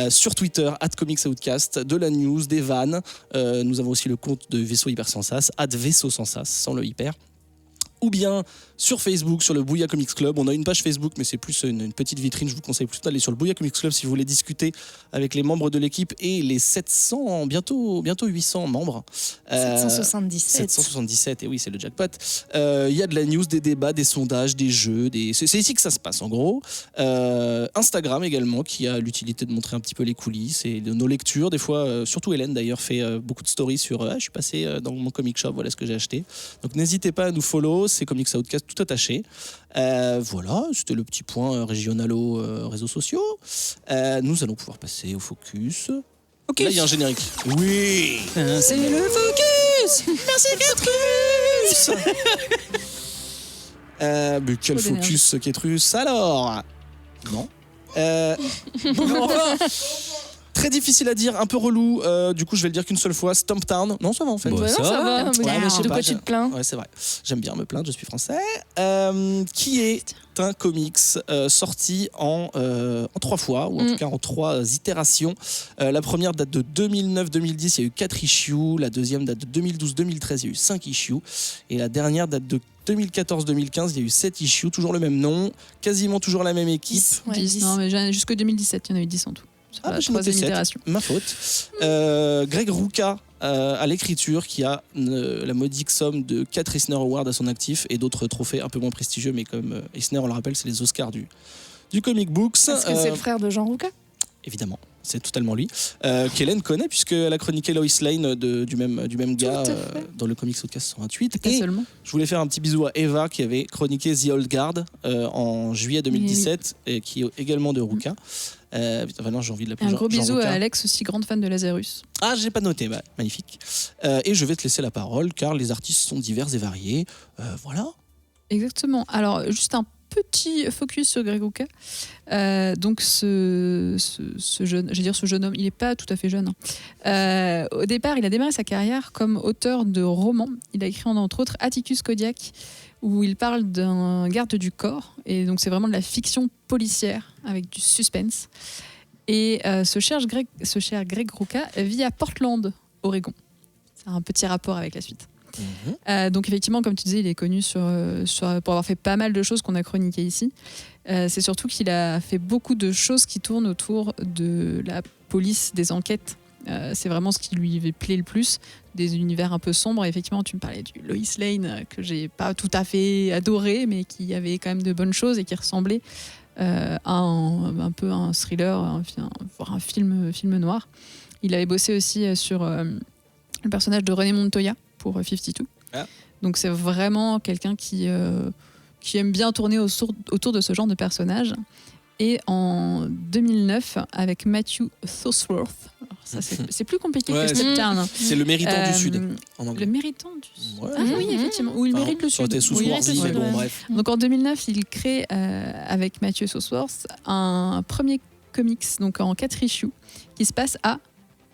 sur Twitter @comicsoutcast, de la news, des vannes. Nous avons aussi le compte de Vaisseau Hyper Sans Sas, @Vaisseau Sans Sas, sans le hyper. Ou bien sur Facebook, sur le Bouya Comics Club. On a une page Facebook, mais c'est plus une petite vitrine. Je vous conseille plutôt d'aller sur le Bouya Comics Club si vous voulez discuter avec les membres de l'équipe et les 700, bientôt 800 membres. 777, et oui, c'est le jackpot. Il y a de la news, des débats, des sondages, des jeux. C'est ici que ça se passe, en gros. Instagram également, qui a l'utilité de montrer un petit peu les coulisses et de nos lectures. Des fois, surtout Hélène d'ailleurs, fait beaucoup de stories sur je suis passé dans mon comic shop, voilà ce que j'ai acheté. Donc n'hésitez pas à nous follow. C'est Comics Outcast tout attaché. Voilà, c'était le petit point régionalo réseaux sociaux. Nous allons pouvoir passer au focus. Là, il y a un générique. Oui, c'est le focus. Merci Ketrus. Mais quel focus Ketrus alors? Non. Très difficile à dire, un peu relou. Du coup, je vais le dire qu'une seule fois. Stumptown. Non, ça va en fait. Ça va. Ouais, mais je sais de pas, quoi tu te plains? Ouais, c'est vrai. J'aime bien me plaindre, je suis français. Qui est un comics sorti en 3 fois, ou en tout cas en 3 itérations. La première date de 2009-2010, il y a eu 4 issues. La deuxième date de 2012-2013, il y a eu 5 issues. Et la dernière date de 2014-2015, il y a eu 7 issues, toujours le même nom, quasiment toujours la même équipe. 10. Non, mais jusqu'au 2017, il y en a eu 10 en tout. La troisième itération. Ma faute. Greg Rucka à l'écriture, qui a la modique somme de 4 Eisner Awards à son actif et d'autres trophées un peu moins prestigieux, mais comme Eisner, on le rappelle, c'est les Oscars du comic books. Est-ce que c'est le frère de Jean Rucka? Évidemment, c'est totalement lui. Qu'Hélène connaît, puisqu'elle a chroniqué Lois Lane du même gars dans le Comics Outcast 128. Et seulement. Je voulais faire un petit bisou à Eva, qui avait chroniqué The Old Guard en juillet 2017, et qui est également de Rucka. Maintenant, j'ai envie de l'appeler un gros bisou à Alex, aussi grande fan de Lazarus. Ah, j'ai pas noté, magnifique. Et je vais te laisser la parole, car les artistes sont divers et variés. Voilà. Exactement. Alors, juste un petit focus sur Greg Rucka. Donc ce jeune homme, il n'est pas tout à fait jeune. Au départ, il a démarré sa carrière comme auteur de romans. Il a écrit entre autres Atticus Kodiak, où il parle d'un garde du corps. Et donc c'est vraiment de la fiction policière avec du suspense. Et ce cher Greg Rucka vit à Portland, Oregon. C'est un petit rapport avec la suite. Donc effectivement, comme tu disais, il est connu pour avoir fait pas mal de choses qu'on a chroniquées ici. C'est surtout qu'il a fait beaucoup de choses qui tournent autour de la police, des enquêtes. C'est vraiment ce qui lui plaît le plus, des univers un peu sombres. Et effectivement, tu me parlais du Lois Lane, que j'ai pas tout à fait adoré, mais qui avait quand même de bonnes choses et qui ressemblait à un peu un thriller, voire un film noir. Il avait bossé aussi sur le personnage de René Montoya pour 52. Donc c'est vraiment quelqu'un qui aime bien tourner autour de ce genre de personnage. Et en 2009, avec Matthew Southworth, alors ça c'est plus compliqué que Step Down. C'est le méritant du Sud en anglais. Le méritant du Sud. Ouais. Ah oui, effectivement. Ou il mérite le Sud. Mais bon, bref. Donc en 2009, il crée avec Matthew Southworth un premier comics, donc en 4 issues, qui se passe à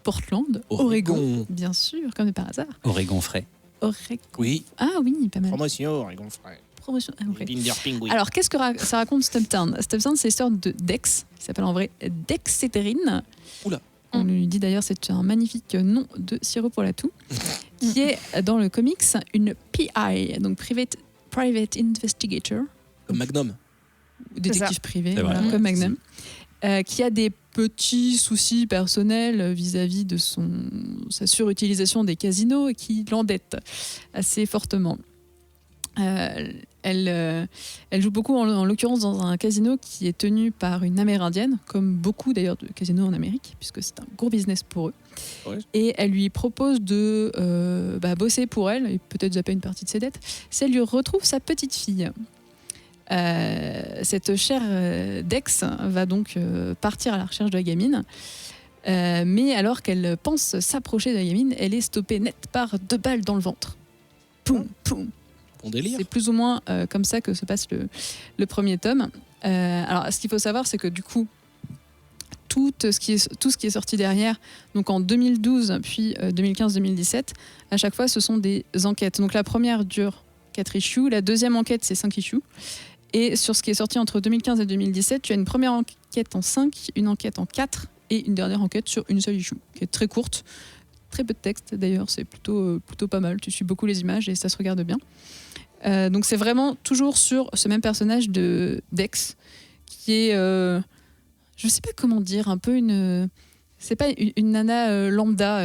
Portland, Oregon. Bien sûr, comme par hasard. Oregon frais. Oregon. Oui. Ah oui, pas mal. Promotion Oregon frais. Promotion. Ah, okay. Penguin. Alors, qu'est-ce que ça raconte Steptown? Steptown, c'est l'histoire de Dex, qui s'appelle en vrai Dexéterine. Oula. On lui dit d'ailleurs, c'est un magnifique nom de sirop pour la toux, qui est dans le comics une PI, donc Private Investigator. Comme Magnum. Détective privé, C'est voilà, vrai. comme Magnum. Qui a des petits soucis personnels vis-à-vis de sa surutilisation des casinos et qui l'endette assez fortement. Elle joue beaucoup en l'occurrence dans un casino qui est tenu par une Amérindienne, comme beaucoup d'ailleurs de casinos en Amérique, puisque c'est un gros business pour eux. Ouais. Et elle lui propose de bosser pour elle, et peut-être zapper une partie de ses dettes, si elle lui retrouve sa petite fille. Cette chère Dex va donc partir à la recherche de la gamine. Mais alors qu'elle pense s'approcher de la gamine, elle est stoppée net par 2 balles dans le ventre. Poum, poum. Bon délire. C'est plus ou moins comme ça que se passe le premier tome. Alors, ce qu'il faut savoir, c'est que du coup, tout ce qui est sorti derrière, donc en 2012, puis 2015-2017, à chaque fois, ce sont des enquêtes. Donc la première dure 4 issues, la deuxième enquête, c'est 5 issues. Et sur ce qui est sorti entre 2015 et 2017, tu as une première enquête en 5, une enquête en 4 et une dernière enquête sur une seule issue, qui est très courte. Très peu de texte d'ailleurs, c'est plutôt pas mal. Tu suis beaucoup les images et ça se regarde bien. Donc c'est vraiment toujours sur ce même personnage de Dex, qui est, je sais pas comment dire, un peu une... C'est pas une nana lambda,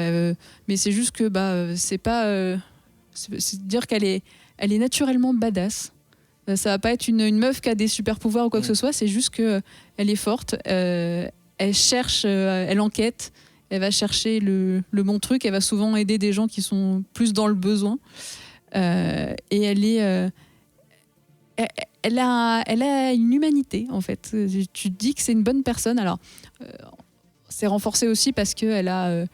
mais c'est juste que c'est pas... c'est dire qu'elle est naturellement badass. Ça va pas être une meuf qui a des super pouvoirs ou quoi que ce soit, c'est juste qu'elle est forte, elle cherche, elle enquête, elle va chercher le bon truc, elle va souvent aider des gens qui sont plus dans le besoin. Et elle a une humanité, en fait. Tu te dis que c'est une bonne personne. Alors, c'est renforcé aussi parce qu'elle a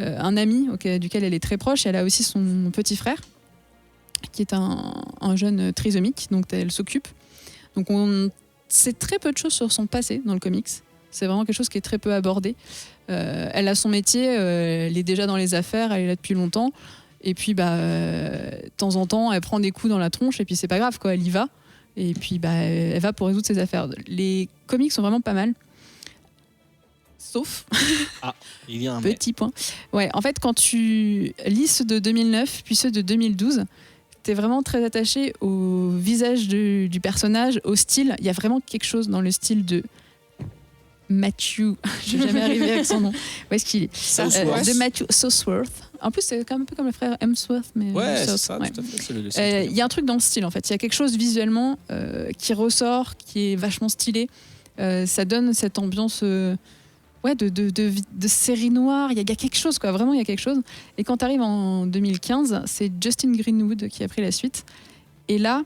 un ami duquel elle est très proche. Elle a aussi son petit frère, qui est un jeune trisomique, donc elle s'occupe. Donc on sait très peu de choses sur son passé dans le comics. C'est vraiment quelque chose qui est très peu abordé. Elle a son métier, elle est déjà dans les affaires, elle est là depuis longtemps. Et puis, de temps en temps, elle prend des coups dans la tronche et puis c'est pas grave, quoi, elle y va. Et puis, elle va pour résoudre ses affaires. Les comics sont vraiment pas mal. Sauf... il y a un petit point. Ouais, en fait, quand tu lis ceux de 2009 puis ceux de 2012, t'es vraiment très attaché au visage du personnage, au style. Il y a vraiment quelque chose dans le style de Matthew. Je vais jamais arriver avec son nom. Où est-ce qu'il est, de Matthew Southworth. En plus, c'est un peu comme le frère Hemsworth, mais c'est ça, tout à fait. Il y a un truc dans le style, en fait. Il y a quelque chose visuellement qui ressort, qui est vachement stylé. Ça donne cette ambiance de série noire. Il y a quelque chose, quoi. Vraiment, il y a quelque chose. Et quand tu arrives en 2015, c'est Justin Greenwood qui a pris la suite. Et là,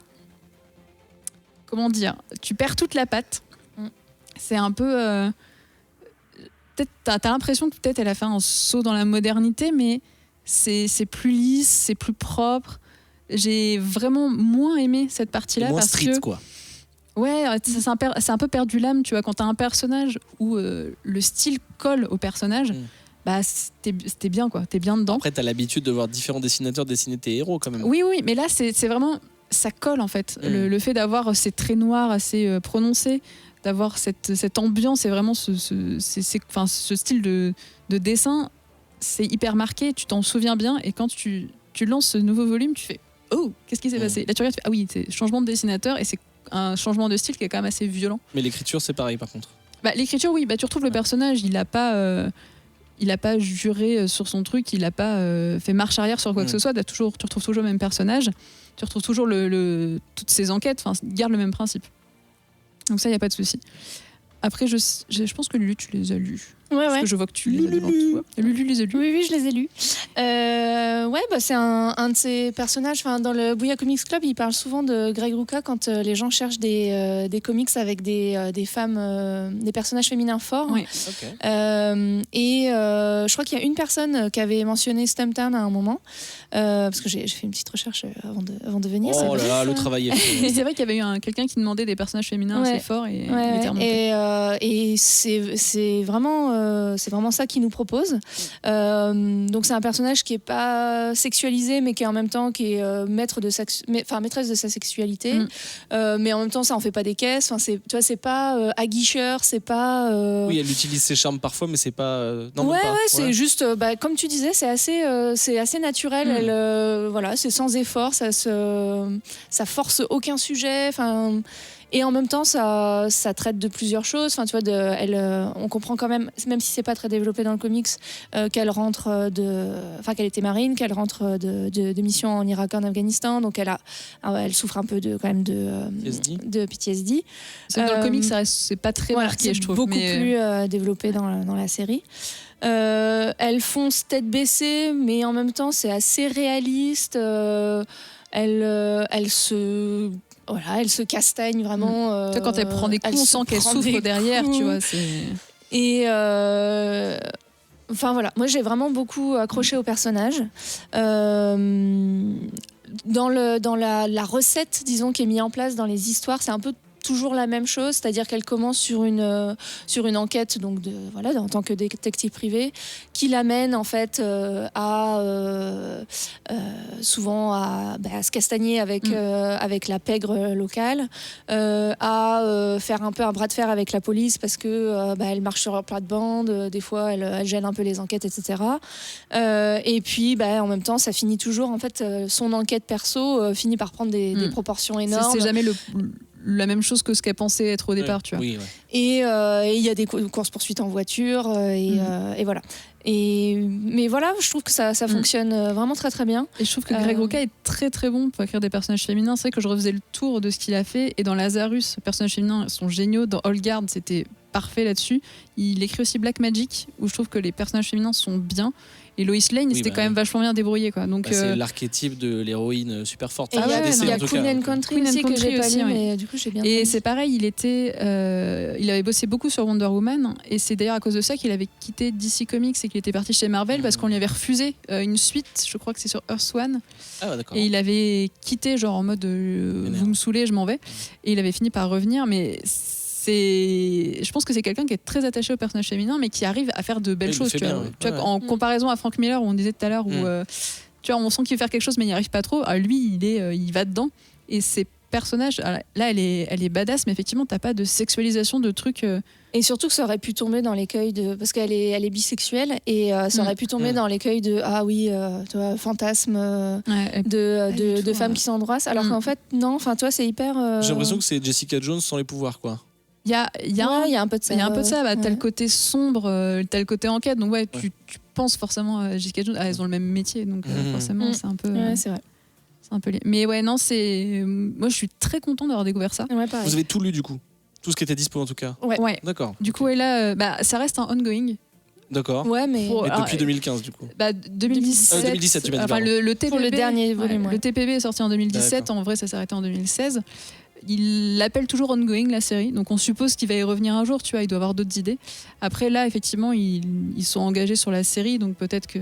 comment dire, tu perds toute la patte. C'est un peu... peut-être t'as l'impression que peut-être elle a fait un saut dans la modernité, mais c'est plus lisse, c'est plus propre. J'ai vraiment moins aimé cette partie-là. Moins parce street, que, quoi. Ouais, c'est un peu perdu l'âme, tu vois. Quand t'as un personnage où le style colle au personnage, c'était bien, quoi. T'es bien dedans. Après, t'as l'habitude de voir différents dessinateurs dessiner tes héros, quand même. Oui, mais là, c'est vraiment... Ça colle, en fait. Le fait d'avoir ces traits noirs assez prononcés, d'avoir cette ambiance et vraiment ce style de dessin, c'est hyper marqué, tu t'en souviens bien, et quand tu lances ce nouveau volume, tu fais « Oh, qu'est-ce qui s'est passé ?» Là, tu regardes, tu fais « Ah oui, c'est changement de dessinateur », et c'est un changement de style qui est quand même assez violent. Mais l'écriture, c'est pareil, par contre. L'écriture, oui, tu retrouves le personnage, il a pas juré sur son truc, il a pas fait marche arrière sur quoi que ce soit, tu retrouves toujours le même personnage, tu retrouves toujours toutes ses enquêtes, il garde le même principe. Donc ça, il n'y a pas de souci. Après, je pense que Lulu, tu les as lus. Parce que je vois que tu les as devant toi. Lulu les a lus. Oui, je les ai lus. C'est un de ces personnages. Dans le Bouya Comics Club, il parle souvent de Greg Rucka quand les gens cherchent des comics avec des femmes, des personnages féminins forts. Oui. Okay. Je crois qu'il y a une personne qui avait mentionné Stumptown à un moment, parce que j'ai fait une petite recherche avant de venir. Oh là là, le travail est fait. C'est vrai qu'il y avait eu quelqu'un qui demandait des personnages féminins assez forts et il était remonté. Et c'est vraiment ça qu'il nous propose. Donc c'est un personnage qui est pas sexualisé, mais qui est en même temps qui est maîtresse de sa sexualité. Mais en même temps, ça en fait pas des caisses. C'est pas aguicheur, c'est pas. Oui, elle utilise ses charmes parfois, mais c'est pas. C'est juste, comme tu disais, c'est assez naturel. Elle, c'est sans effort, ça force aucun sujet. Et en même temps, ça traite de plusieurs choses. On comprend quand même si c'est pas très développé dans le comics, qu'elle qu'elle était marine, qu'elle rentre de mission en Irak, en Afghanistan. Donc elle souffre un peu de PTSD. C'est dans le comics, c'est pas très marqué, je trouve. Beaucoup plus développé dans la série. Elles foncent tête baissée, mais en même temps, c'est assez réaliste. Elle se castagne vraiment. Quand elle prend des coups, on sent qu'elle souffre derrière, tu vois. Et moi j'ai vraiment beaucoup accroché au personnage. Dans la recette, disons, qui est mise en place dans les histoires, c'est un peu toujours la même chose, c'est-à-dire qu'elle commence sur une enquête en tant que détective privé, qui l'amène en fait souvent à se castagner avec la pègre locale, à faire un peu un bras de fer avec la police parce que elle marche sur leur plate-bande, des fois elle gêne un peu les enquêtes, etc. Et puis en même temps ça finit toujours en fait, son enquête perso finit par prendre des proportions énormes. C'est jamais la même chose que ce qu'elle pensait être au départ, tu vois. Oui, ouais. Et il y a des courses-poursuites en voiture, et voilà. Mais voilà, je trouve que ça fonctionne vraiment très très bien. Et je trouve que Greg Rucka est très très bon pour écrire des personnages féminins. C'est vrai que je refaisais le tour de ce qu'il a fait, et dans Lazarus, les personnages féminins sont géniaux. Dans All Guard, c'était parfait là-dessus. Il écrit aussi Black Magic, où je trouve que les personnages féminins sont bien. Et Lois Lane, c'était quand même vachement bien débrouillé, quoi. Donc, c'est l'archétype de l'héroïne super forte. Il y a Queen and Country aussi que j'ai pas lu, mais du coup j'ai bien. Et c'est pareil, il avait bossé beaucoup sur Wonder Woman, et c'est d'ailleurs à cause de ça qu'il avait quitté DC Comics et qu'il était parti chez Marvel, parce qu'on lui avait refusé une suite, je crois que c'est sur Earth One. Ah, d'accord. Et il avait quitté genre en mode vous me saoulez, je m'en vais. Et il avait fini par revenir, mais je pense que c'est quelqu'un qui est très attaché au personnage féminin, mais qui arrive à faire de belles choses. En comparaison à Frank Miller, où on disait tout à l'heure, où on sent qu'il veut faire quelque chose mais il n'y arrive pas trop. Lui, il va dedans. Et ces personnages, là, elle est badass, mais effectivement, t'as pas de sexualisation de trucs. Et surtout que ça aurait pu tomber dans l'écueil parce qu'elle est bisexuelle, et ça aurait pu tomber dans l'écueil de fantasme de femmes qui s'embrassent, alors qu'en fait non, c'est hyper. J'ai l'impression que c'est Jessica Jones sans les pouvoirs, quoi. Il y a un peu de ça. T'as le côté sombre, t'as le côté enquête. Donc tu penses forcément à Jessica Jones. Elles ont le même métier, donc forcément c'est un peu. C'est vrai. C'est un peu lié. Mais moi je suis très contente d'avoir découvert ça. Ouais, vous avez tout lu du coup, tout ce qui était dispo en tout cas. Ouais. D'accord. Du coup, et là, ça reste un ongoing. D'accord. Ouais, mais depuis 2015 du coup. 2017. 2017, tu m'as dit. Le TPB, pour le dernier volume. Le TPB est sorti en 2017. D'accord. En vrai, ça s'est arrêté en 2016. Il l'appelle toujours ongoing, la série, donc on suppose qu'il va y revenir un jour, tu vois, il doit avoir d'autres idées. Après là, effectivement, ils sont engagés sur la série, donc peut-être que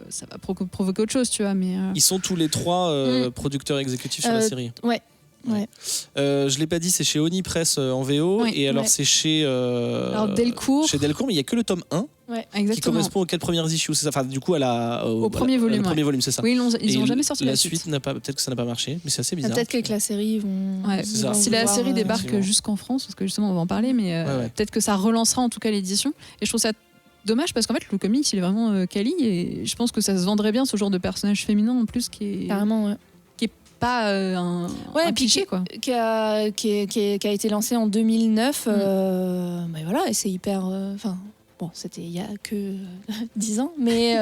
ça va provoquer autre chose, tu vois. Mais ils sont tous les trois producteurs exécutifs sur la série. Ouais. Je l'ai pas dit, c'est chez Oni Press en VO, et alors c'est chez alors Delcourt. Chez Delcourt, mais il y a que le tome 1. exactement. Qui correspond aux 4 premières issues, c'est ça. Enfin, du coup, au premier volume. Le premier volume, c'est ça. Oui, ils ont jamais sorti la suite. Peut-être que ça n'a pas marché, mais c'est assez bizarre. Peut-être qu'avec la série, ils vont. Ouais. Si la série débarque jusqu'en France, parce que justement, on va en parler, mais peut-être que ça relancera en tout cas l'édition. Et je trouve ça dommage parce qu'en fait, le comics, il est vraiment quali et je pense que ça se vendrait bien ce genre de personnage féminin en plus qui est. Carrément, qui est pas un cliché, quoi. Qui a été lancé en 2009. Bah voilà, et c'est hyper. Bon, c'était il y a que 10 ans, mais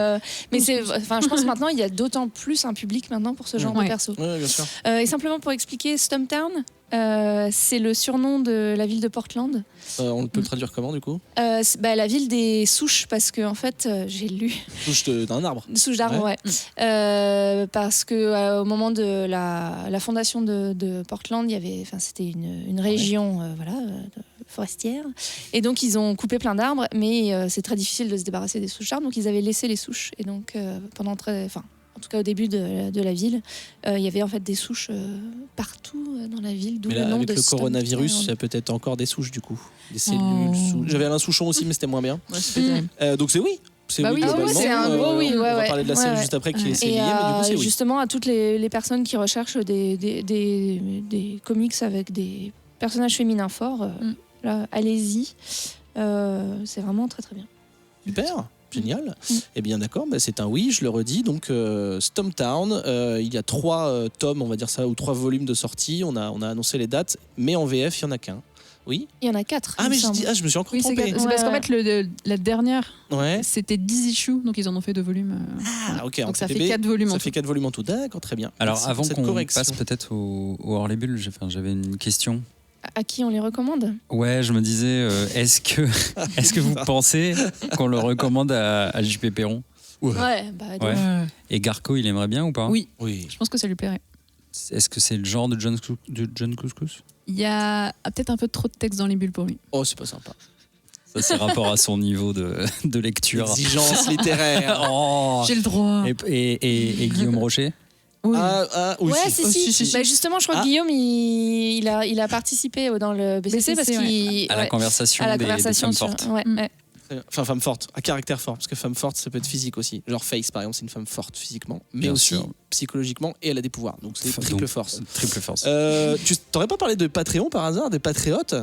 je pense maintenant il y a d'autant plus un public maintenant pour ce genre de perso. Ouais, bien sûr. Et simplement pour expliquer, Stumptown, c'est le surnom de la ville de Portland. On peut le traduire comment du coup ? La ville des souches, parce que en fait, j'ai lu. Souche d'un arbre. Souche d'arbre, ouais. Parce que au moment de la fondation de Portland, il y avait, c'était une région, forestière, et donc ils ont coupé plein d'arbres, mais c'est très difficile de se débarrasser des souches d'arbres, donc ils avaient laissé les souches, et donc en tout cas au début de la ville, il y avait en fait des souches partout dans la ville, d'où mais là, le nom avec de le coronavirus, il y a peut-être encore des souches du coup, des cellules. J'avais Alain Souchon aussi, mais c'était moins bien. Donc c'est oui. C'est c'est un gros oui. On va parler de la série juste après qui est lié, mais du coup c'est oui. Justement, à toutes les personnes qui recherchent des comics avec des personnages féminins forts, là, allez-y. C'est vraiment très très bien. Super. Génial. Eh bien d'accord, c'est un oui, je le redis. Donc Stumptown, il y a 3 tomes, on va dire ça, ou 3 volumes de sortie. On a annoncé les dates, mais en VF, il n'y en a qu'un. Oui. Il y en a 4. Ah mais je me suis encore trompé. C'est parce qu'en fait la dernière, c'était 10 issues, donc ils en ont fait 2 volumes. Ok. Donc ça fait 4 volumes. Ça fait 4 volumes en tout. D'accord, très bien. Alors merci avant qu'on passe peut-être au hors les bulles, j'avais une question. À qui on les recommande ? Ouais, je me disais, est-ce que vous pensez qu'on le recommande à JP Perron ? Ouais. Et Garco, il aimerait bien ou pas ? Oui. Je pense que ça lui plairait. Est-ce que c'est le genre de John Couscous ? Il y a peut-être un peu trop de texte dans les bulles pour lui. Oh, c'est pas sympa. Ça, c'est rapport à son niveau de lecture. Exigence littéraire. J'ai le droit. Et Guillaume Rocher ? Oui. Si. Justement, je crois que Guillaume, il a participé dans le BCC parce qu'il à la conversation des femmes fortes. Enfin, femme forte, à caractère fort, parce que femme forte, ça peut être physique aussi. Genre Face, par exemple, c'est une femme forte physiquement, mais bien aussi sûr. Psychologiquement, et elle a des pouvoirs. Donc c'est triple force. Triple force. Tu t'aurais pas parlé de Patreon par hasard, des patriotes ?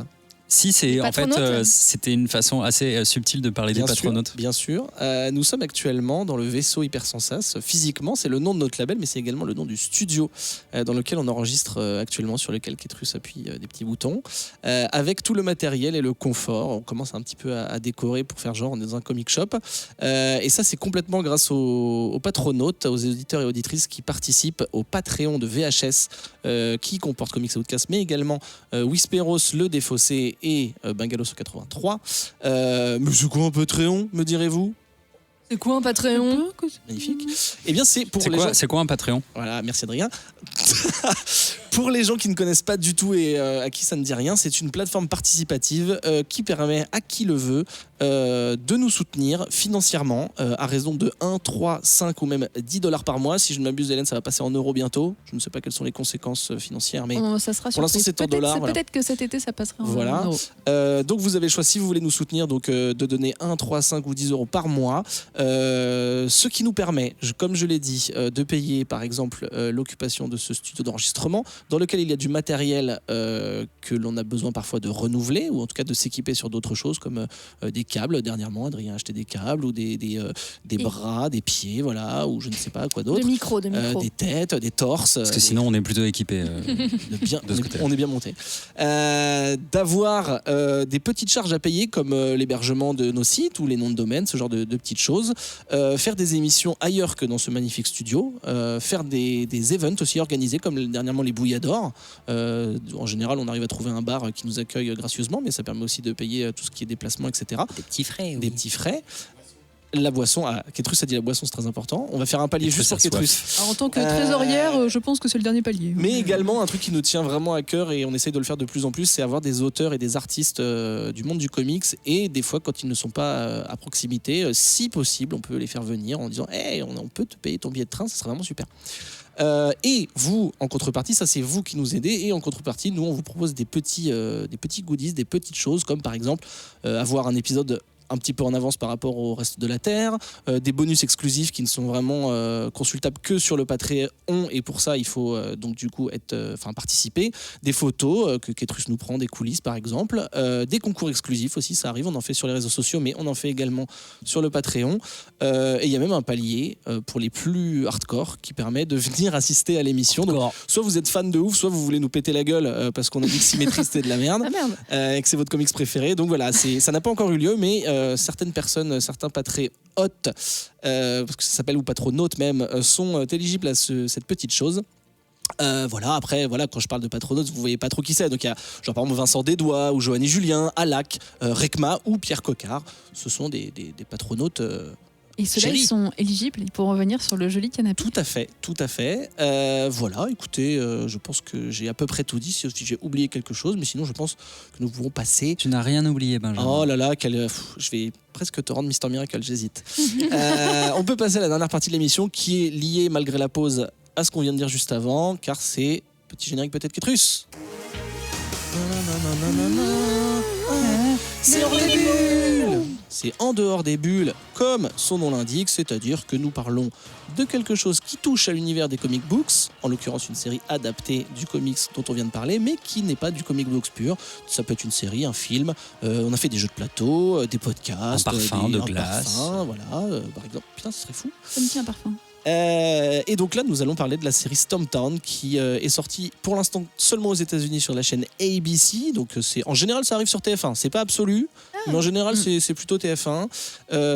Si, c'était une façon assez subtile de parler des patronautes. Bien sûr. Nous sommes actuellement dans le vaisseau Hypersensas. Physiquement, c'est le nom de notre label, mais c'est également le nom du studio dans lequel on enregistre actuellement, sur lequel Ketrus appuie des petits boutons. Avec tout le matériel et le confort. On commence un petit peu à décorer pour faire genre on est dans un comic shop. Et ça, c'est complètement grâce aux patronautes, aux auditeurs et auditrices qui participent au Patreon de VHS, qui comporte Comics Outcast, mais également Whisperos, Le Défaussé et Bungalow 183. Mais c'est quoi un Patreon, me direz-vous ? C'est quoi un Patreon ? Magnifique. Eh bien, c'est quoi un Patreon ? Voilà, merci Adrien. Pour les gens qui ne connaissent pas du tout et à qui ça ne dit rien, c'est une plateforme participative qui permet à qui le veut de nous soutenir financièrement à raison de 1, 3, 5 ou même $10 par mois. Si je ne m'abuse, Hélène, ça va passer en euros bientôt. Je ne sais pas quelles sont les conséquences financières, mais ça sera pour l'instant, c'est en dollars. Peut-être que cet été, ça passera en euros. Donc, vous avez le choix, si vous voulez nous soutenir, de donner 1, 3, 5 ou 10 euros par mois. Ce qui nous permet, comme je l'ai dit, de payer par exemple l'occupation de ce studio d'enregistrement dans lequel il y a du matériel que l'on a besoin parfois de renouveler ou en tout cas de s'équiper sur d'autres choses comme des câbles. Dernièrement, Adrien a acheté des câbles ou des bras, des pieds, voilà, ou je ne sais pas quoi d'autre. De micros. Des têtes, des torses. Parce que sinon, on est plutôt équipé. On est bien monté. D'avoir des petites charges à payer comme l'hébergement de nos sites ou les noms de domaine, ce genre de petites choses. Faire des émissions ailleurs que dans ce magnifique studio. Faire des events aussi organisés comme dernièrement les Bouilladors. En général, on arrive à trouver un bar qui nous accueille gracieusement, mais ça permet aussi de payer tout ce qui est déplacement, etc. Des petits frais. Des petits frais. La boisson, Ketrus a dit la boisson, c'est très important. On va faire un palier juste pour Ketrus. En tant que trésorière, je pense que c'est le dernier palier. Mais également, un truc qui nous tient vraiment à cœur et on essaye de le faire de plus en plus, c'est avoir des auteurs et des artistes du monde du comics. Et des fois, quand ils ne sont pas à proximité, si possible, on peut les faire venir en disant hey, on peut te payer ton billet de train, ça serait vraiment super. Et vous, en contrepartie, ça c'est vous qui nous aidez, et en contrepartie, nous on vous propose des petits goodies, des petites choses, comme par exemple avoir un épisode un petit peu en avance par rapport au reste de la Terre, des bonus exclusifs qui ne sont vraiment consultables que sur le Patreon, et pour ça il faut donc du coup participer, des photos que Ketrus nous prend, des coulisses par exemple, des concours exclusifs aussi, ça arrive, on en fait sur les réseaux sociaux mais on en fait également sur le Patreon, et il y a même un palier pour les plus hardcore qui permet de venir assister à l'émission. Donc, soit vous êtes fan de ouf, soit vous voulez nous péter la gueule parce qu'on a dit que Symétrie c'était de la merde, et que c'est votre comics préféré. Donc voilà, ça n'a pas encore eu lieu, mais certaines personnes, certains patriotes, parce que ça s'appelle, ou patronautes même, sont éligibles à cette petite chose. Après, quand je parle de patronautes, vous voyez pas trop qui c'est. Donc il y a genre par exemple Vincent Desdois ou Joanny Julien, Alak, Rekma ou Pierre Coquard. Ce sont des patronautes. Et ceux-là, ils sont éligibles, ils pourront revenir sur le joli canapé. Tout à fait. Écoutez, je pense que j'ai à peu près tout dit, si j'ai oublié quelque chose, mais sinon je pense que nous pouvons passer... Tu n'as rien oublié, Benjamin. Oh là là, je vais presque te rendre Mister Miracle, j'hésite. On peut passer à la dernière partie de l'émission qui est liée, malgré la pause, à ce qu'on vient de dire juste avant, car c'est petit générique peut-être Ketrus. C'est hors des bulles. C'est en dehors des bulles, comme son nom l'indique, c'est-à-dire que nous parlons de quelque chose qui touche à l'univers des comic books, en l'occurrence une série adaptée du comics dont on vient de parler, mais qui n'est pas du comic books pur. Ça peut être une série, un film, on a fait des jeux de plateau, des podcasts, un parfum de glace. glace. Par exemple. Putain, ce serait fou. Ça me tient un parfum. Et donc là, nous allons parler de la série Stumptown qui est sortie pour l'instant seulement aux États-Unis sur la chaîne ABC. Donc en général, ça arrive sur TF1. C'est pas absolu, mais en général, c'est plutôt TF1.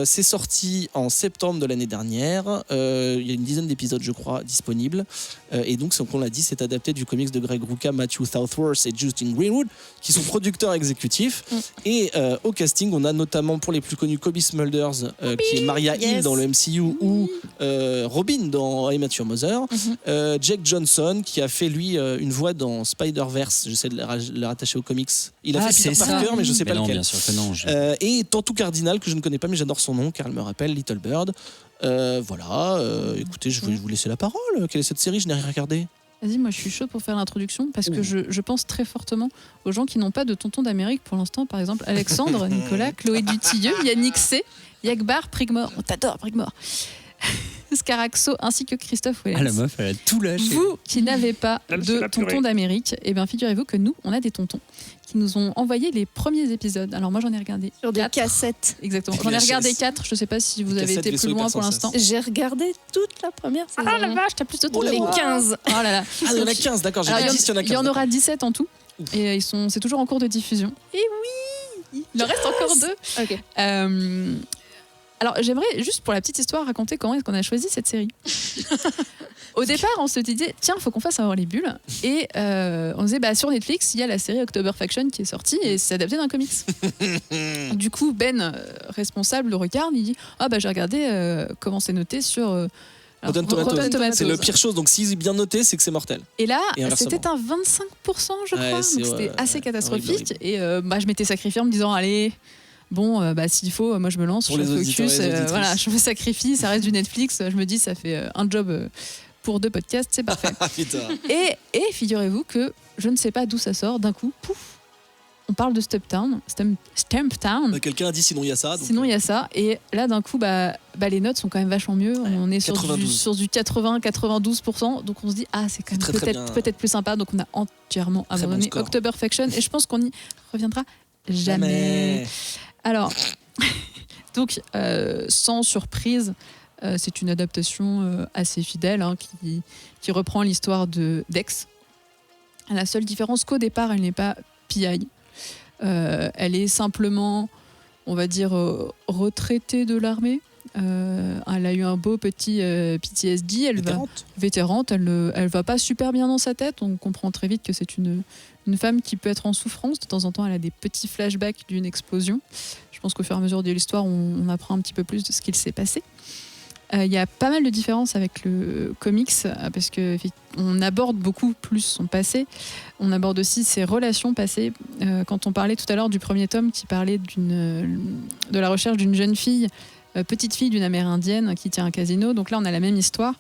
C'est sorti en septembre de l'année dernière. Il y a une dizaine d'épisodes, je crois, disponibles. Et donc, comme on l'a dit, c'est adapté du comics de Greg Rucka, Matthew Southworth et Justin Greenwood, qui sont producteurs exécutifs. Et au casting, on a notamment pour les plus connus Cobie Smulders, qui est Maria Hill dans le MCU, ou Robin dans I Met Your Mother, Jake Johnson qui a fait lui une voix dans Spider-Verse, j'essaie de le rattacher aux comics, il a fait Peter Parker mais je sais pas lequel. Bien sûr que non, et Tantou Cardinal que je ne connais pas mais j'adore son nom car elle me rappelle Little Bird. Écoutez, je vais vous laisser la parole. Quelle est cette série? Je n'ai rien regardé. Vas-y, moi je suis chaude pour faire l'introduction parce que je pense très fortement aux gens qui n'ont pas de tonton d'Amérique pour l'instant, par exemple Alexandre, Nicolas, Chloé Dutilleux, Yannick C, Yagbar, Prigmore, on t'adore Prigmore, Scaraxo ainsi que Christophe Wellens. Ah, la meuf, elle a tout lâché. Vous qui n'avez pas de tontons d'Amérique, eh bien figurez-vous que nous, on a des tontons qui nous ont envoyé les premiers épisodes. Alors moi j'en ai regardé sur des 4. cassettes. Exactement. J'en ai regardé 4. Je sais pas si vous avez été plus loin pour l'instant. J'ai regardé toute la première saison. Ah la vache, t'as plus de temps. Les 15. Oh là là. Ah, il y en a 15, d'accord. J'ai Alors, dit 10, il y en a 15. Il y en aura 17 en tout. Et c'est toujours en cours de diffusion. Et oui, il en reste encore 2. Ok. Alors, j'aimerais juste pour la petite histoire raconter comment est-ce qu'on a choisi cette série. Au départ, on se disait, tiens, il faut qu'on fasse avoir les bulles. Et on disait, sur Netflix, il y a la série October Faction qui est sortie et c'est adapté d'un comics. Du coup, Ben, responsable, le regarde, il dit, j'ai regardé comment c'est noté sur... Rotten Tomatoes. C'est le pire chose, donc si c'est bien noté, c'est que c'est mortel. Et là, c'était un 25%, je crois, donc c'était assez catastrophique. Horrible. Et je m'étais sacrifiée en me disant, allez... Bon, s'il faut, moi je me lance, je fais focus, je me sacrifie, ça reste du Netflix, je me dis ça fait un job pour 2 podcasts, c'est parfait. et figurez-vous que je ne sais pas d'où ça sort, d'un coup, pouf, on parle de Stumptown. Quelqu'un a dit sinon il y a ça. Sinon il y a ça, et là d'un coup, les notes sont quand même vachement mieux, on est sur du 80-92%, donc on se dit, c'est quand même peut-être plus sympa, donc on a entièrement abandonné October Faction, et je pense qu'on y reviendra jamais. Alors, donc, sans surprise, c'est une adaptation assez fidèle qui reprend l'histoire de Dex. La seule différence qu'au départ, elle n'est pas PI. Elle est simplement, on va dire, retraitée de l'armée. Elle a eu un beau petit PTSD. Vétérante. Elle va pas super bien dans sa tête. On comprend très vite que c'est une femme qui peut être en souffrance. De temps en temps, elle a des petits flashbacks d'une explosion. Je pense qu'au fur et à mesure de l'histoire, on apprend un petit peu plus de ce qu'il s'est passé. Il y a pas mal de différences avec le comics parce qu'on aborde beaucoup plus son passé. On aborde aussi ses relations passées. Quand on parlait tout à l'heure du premier tome qui parlait de la recherche d'une jeune fille, petite fille d'une Amérindienne qui tient un casino. Donc là, on a la même histoire.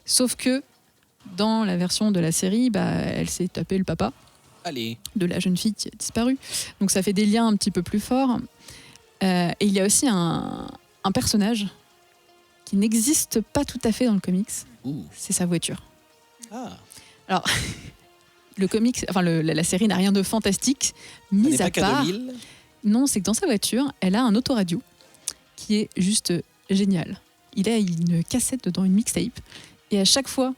Sauf que dans la version de la série, elle s'est tapé le papa de la jeune fille qui a disparu. Donc ça fait des liens un petit peu plus forts. Et il y a aussi un personnage qui n'existe pas tout à fait dans le comics. C'est sa voiture. Alors, le comics, la série n'a rien de fantastique, mis à part. Non, c'est que dans sa voiture, elle a un autoradio qui est juste génial. Il a une cassette dedans, une mixtape, et à chaque fois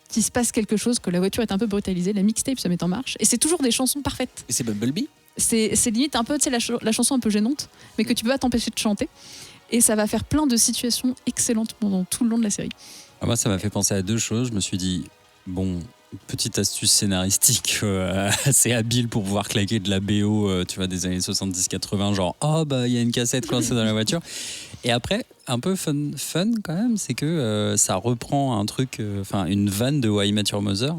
qu'il se passe quelque chose, que la voiture est un peu brutalisée, la mixtape se met en marche, et c'est toujours des chansons parfaites. Et c'est Bumblebee ? C'est limite un peu, tu sais, la chanson un peu gênante, mais que tu peux pas t'empêcher de chanter. Et ça va faire plein de situations excellentes pendant tout le long de la série. Moi, ça m'a fait penser à deux choses. Je me suis dit, bon, petite astuce scénaristique assez habile pour pouvoir claquer de la BO, tu vois, des années 70-80, genre, il y a une cassette coincée dans la voiture. Et après, un peu fun quand même, c'est que ça reprend un truc, une vanne de How I Met Your Mother.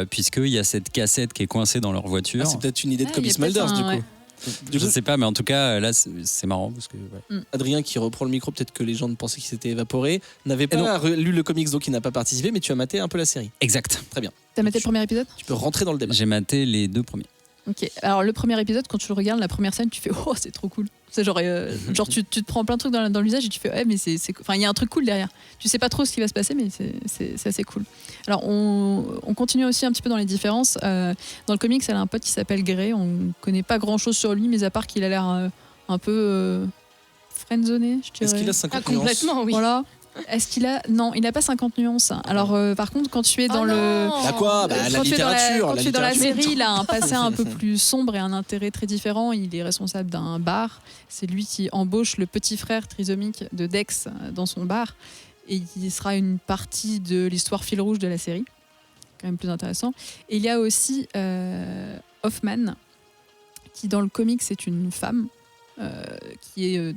Puisqu'il y a cette cassette qui est coincée dans leur voiture. C'est peut-être une idée de Cobie Smulders, du coup. Ouais. Je sais pas, mais en tout cas, là, c'est marrant. Parce que, Adrien, qui reprend le micro, peut-être que les gens ne pensaient qu'il s'était évaporé, n'avait pas lu le comics, donc il n'a pas participé, mais tu as maté un peu la série. Exact. Très bien. T'as maté le premier épisode ? Tu peux rentrer dans le débat. J'ai maté les 2 premiers. Ok. Alors, le premier épisode, quand tu le regardes, la première scène, tu fais « Oh, c'est trop cool !» C'est genre tu te prends plein de trucs dans l'usage et tu fais « Ouais, mais c'est... » Enfin, il y a un truc cool derrière. Tu sais pas trop ce qui va se passer, mais c'est assez cool. Alors, on continue aussi un petit peu dans les différences. Dans le comics, elle a un pote qui s'appelle Gray. On connaît pas grand-chose sur lui, mais à part qu'il a l'air un peu friendzoné, je dirais. Est-ce qu'il a 50 nuances ? Complètement, oui. Voilà. Est-ce qu'il a... Non, il n'a pas 50 nuances. Alors, par contre, quand tu es dans Bah quoi ? La littérature. Quand tu es dans la série, il a un passé un peu plus sombre et un intérêt très différent. Il est responsable d'un bar. C'est lui qui embauche le petit frère trisomique de Dex dans son bar. Et il sera une partie de l'histoire fil rouge de la série. Quand même plus intéressant. Et il y a aussi Hoffman, qui dans le comics, c'est une femme qui est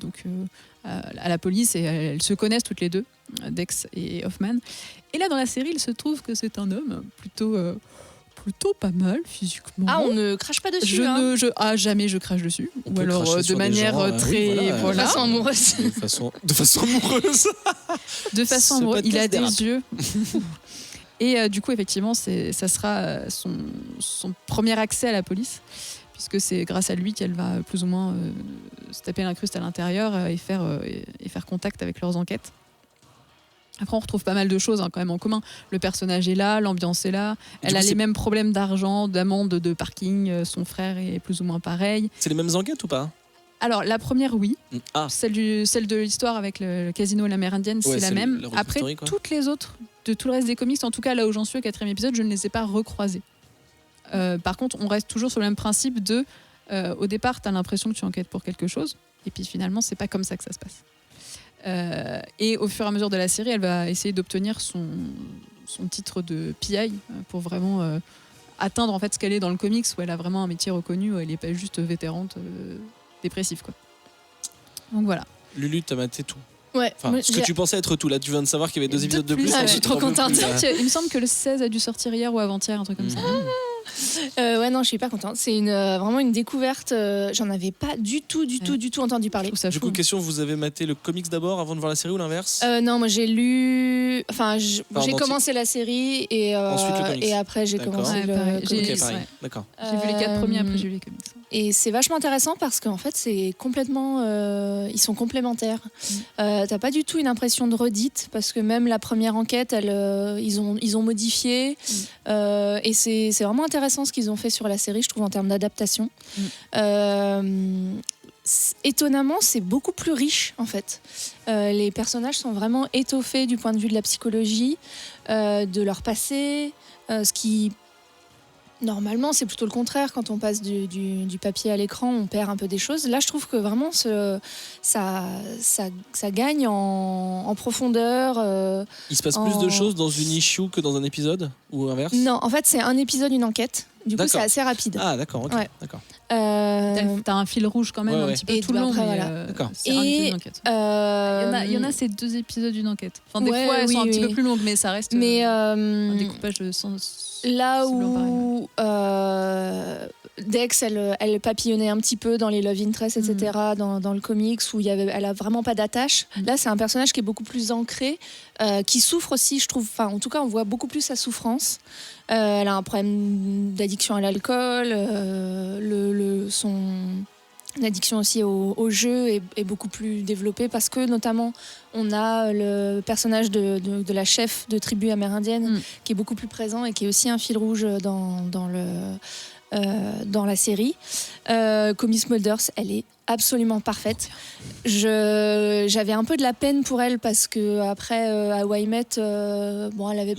à la police et elles se connaissent toutes les deux, Dex et Hoffman. Et là, dans la série, il se trouve que c'est un homme plutôt pas mal physiquement. Ah, on ne crache pas dessus. Jamais je crache dessus. On Ou peut alors cracher sur de des manière gens, très. oui, De façon amoureuse. De façon amoureuse. De façon Ce amoureuse. Il a podcast des yeux. Et du coup, effectivement, ça sera son premier accès à la police, puisque c'est grâce à lui qu'elle va plus ou moins se taper l'incruste à l'intérieur et faire contact avec leurs enquêtes. Après, on retrouve pas mal de choses quand même en commun. Le personnage est là, l'ambiance est là. Elle a les mêmes problèmes d'argent, d'amende, de parking. Son frère est plus ou moins pareil. C'est les mêmes enquêtes ou pas ? Alors, la première, oui. Ah. Celle de l'histoire avec le casino et l'Amérindienne, c'est la même. Après, toutes les autres, de tout le reste des comics, en tout cas là où j'en suis au 4e épisode, je ne les ai pas recroisées. Par contre, on reste toujours sur le même principe de au départ, tu as l'impression que tu enquêtes pour quelque chose, et puis finalement, c'est pas comme ça que ça se passe. Et au fur et à mesure de la série, elle va essayer d'obtenir son titre de PI pour vraiment atteindre en fait ce qu'elle est dans le comics, où elle a vraiment un métier reconnu, où elle n'est pas juste vétérante dépressive, quoi. Donc voilà. Lulu, t'as maté tout. Ouais. Enfin, ce que tu pensais être tout, là, tu viens de savoir qu'il y avait 2 épisodes de plus. Je suis trop contente. Il me semble que le 16 a dû sortir hier ou avant-hier, un truc comme ça. Ouais, non, je suis pas contente. C'est vraiment une découverte. J'en avais pas du tout entendu parler. Du coup, question, vous avez maté le comics d'abord avant de voir la série ou l'inverse ? Non, moi j'ai lu. Enfin, j'ai commencé la série et ensuite le comics. Et après j'ai commencé le comics. Ok, pareil. D'accord. J'ai vu les 4 premiers, après j'ai vu les comics. Et c'est vachement intéressant parce qu'en fait, c'est complètement. Ils sont complémentaires. T'as pas du tout une impression de redite parce que même la première enquête, ils ont modifié. Et c'est vraiment intéressant ce qu'ils ont fait sur la série, je trouve, en termes d'adaptation. Étonnamment, c'est beaucoup plus riche en fait. Les personnages sont vraiment étoffés du point de vue de la psychologie, de leur passé, ce qui normalement c'est plutôt le contraire. Quand on passe du papier à l'écran, on perd un peu des choses. Là, je trouve que vraiment ça gagne en profondeur. Il se passe plus de choses dans une issue que dans un épisode ou inverse ? Non, en fait, c'est un épisode, une enquête. Du coup, c'est assez rapide. Ah, d'accord, ok. Ouais. D'accord. T'as un fil rouge quand même un petit peu tout le long. Après, voilà. D'accord. C'est un épisode d'une enquête. Il y en a ces 2 épisodes d'une enquête. Enfin, des fois, elles sont un petit peu plus longues, mais ça reste un découpage de sens. Là où Dex, elle papillonnait un petit peu dans les Love Interest, etc., dans le comics, où elle a vraiment pas d'attache. Là, c'est un personnage qui est beaucoup plus ancré, qui souffre aussi, je trouve. Enfin, en tout cas, on voit beaucoup plus sa souffrance. Elle a un problème d'addiction à l'alcool. L'addiction aussi au jeu est beaucoup plus développée parce que notamment on a le personnage de la chef de tribu amérindienne qui est beaucoup plus présent et qui est aussi un fil rouge dans la série. Comy Smulders, elle est absolument parfaite. J'avais un peu de la peine pour elle parce que après à How I Met, elle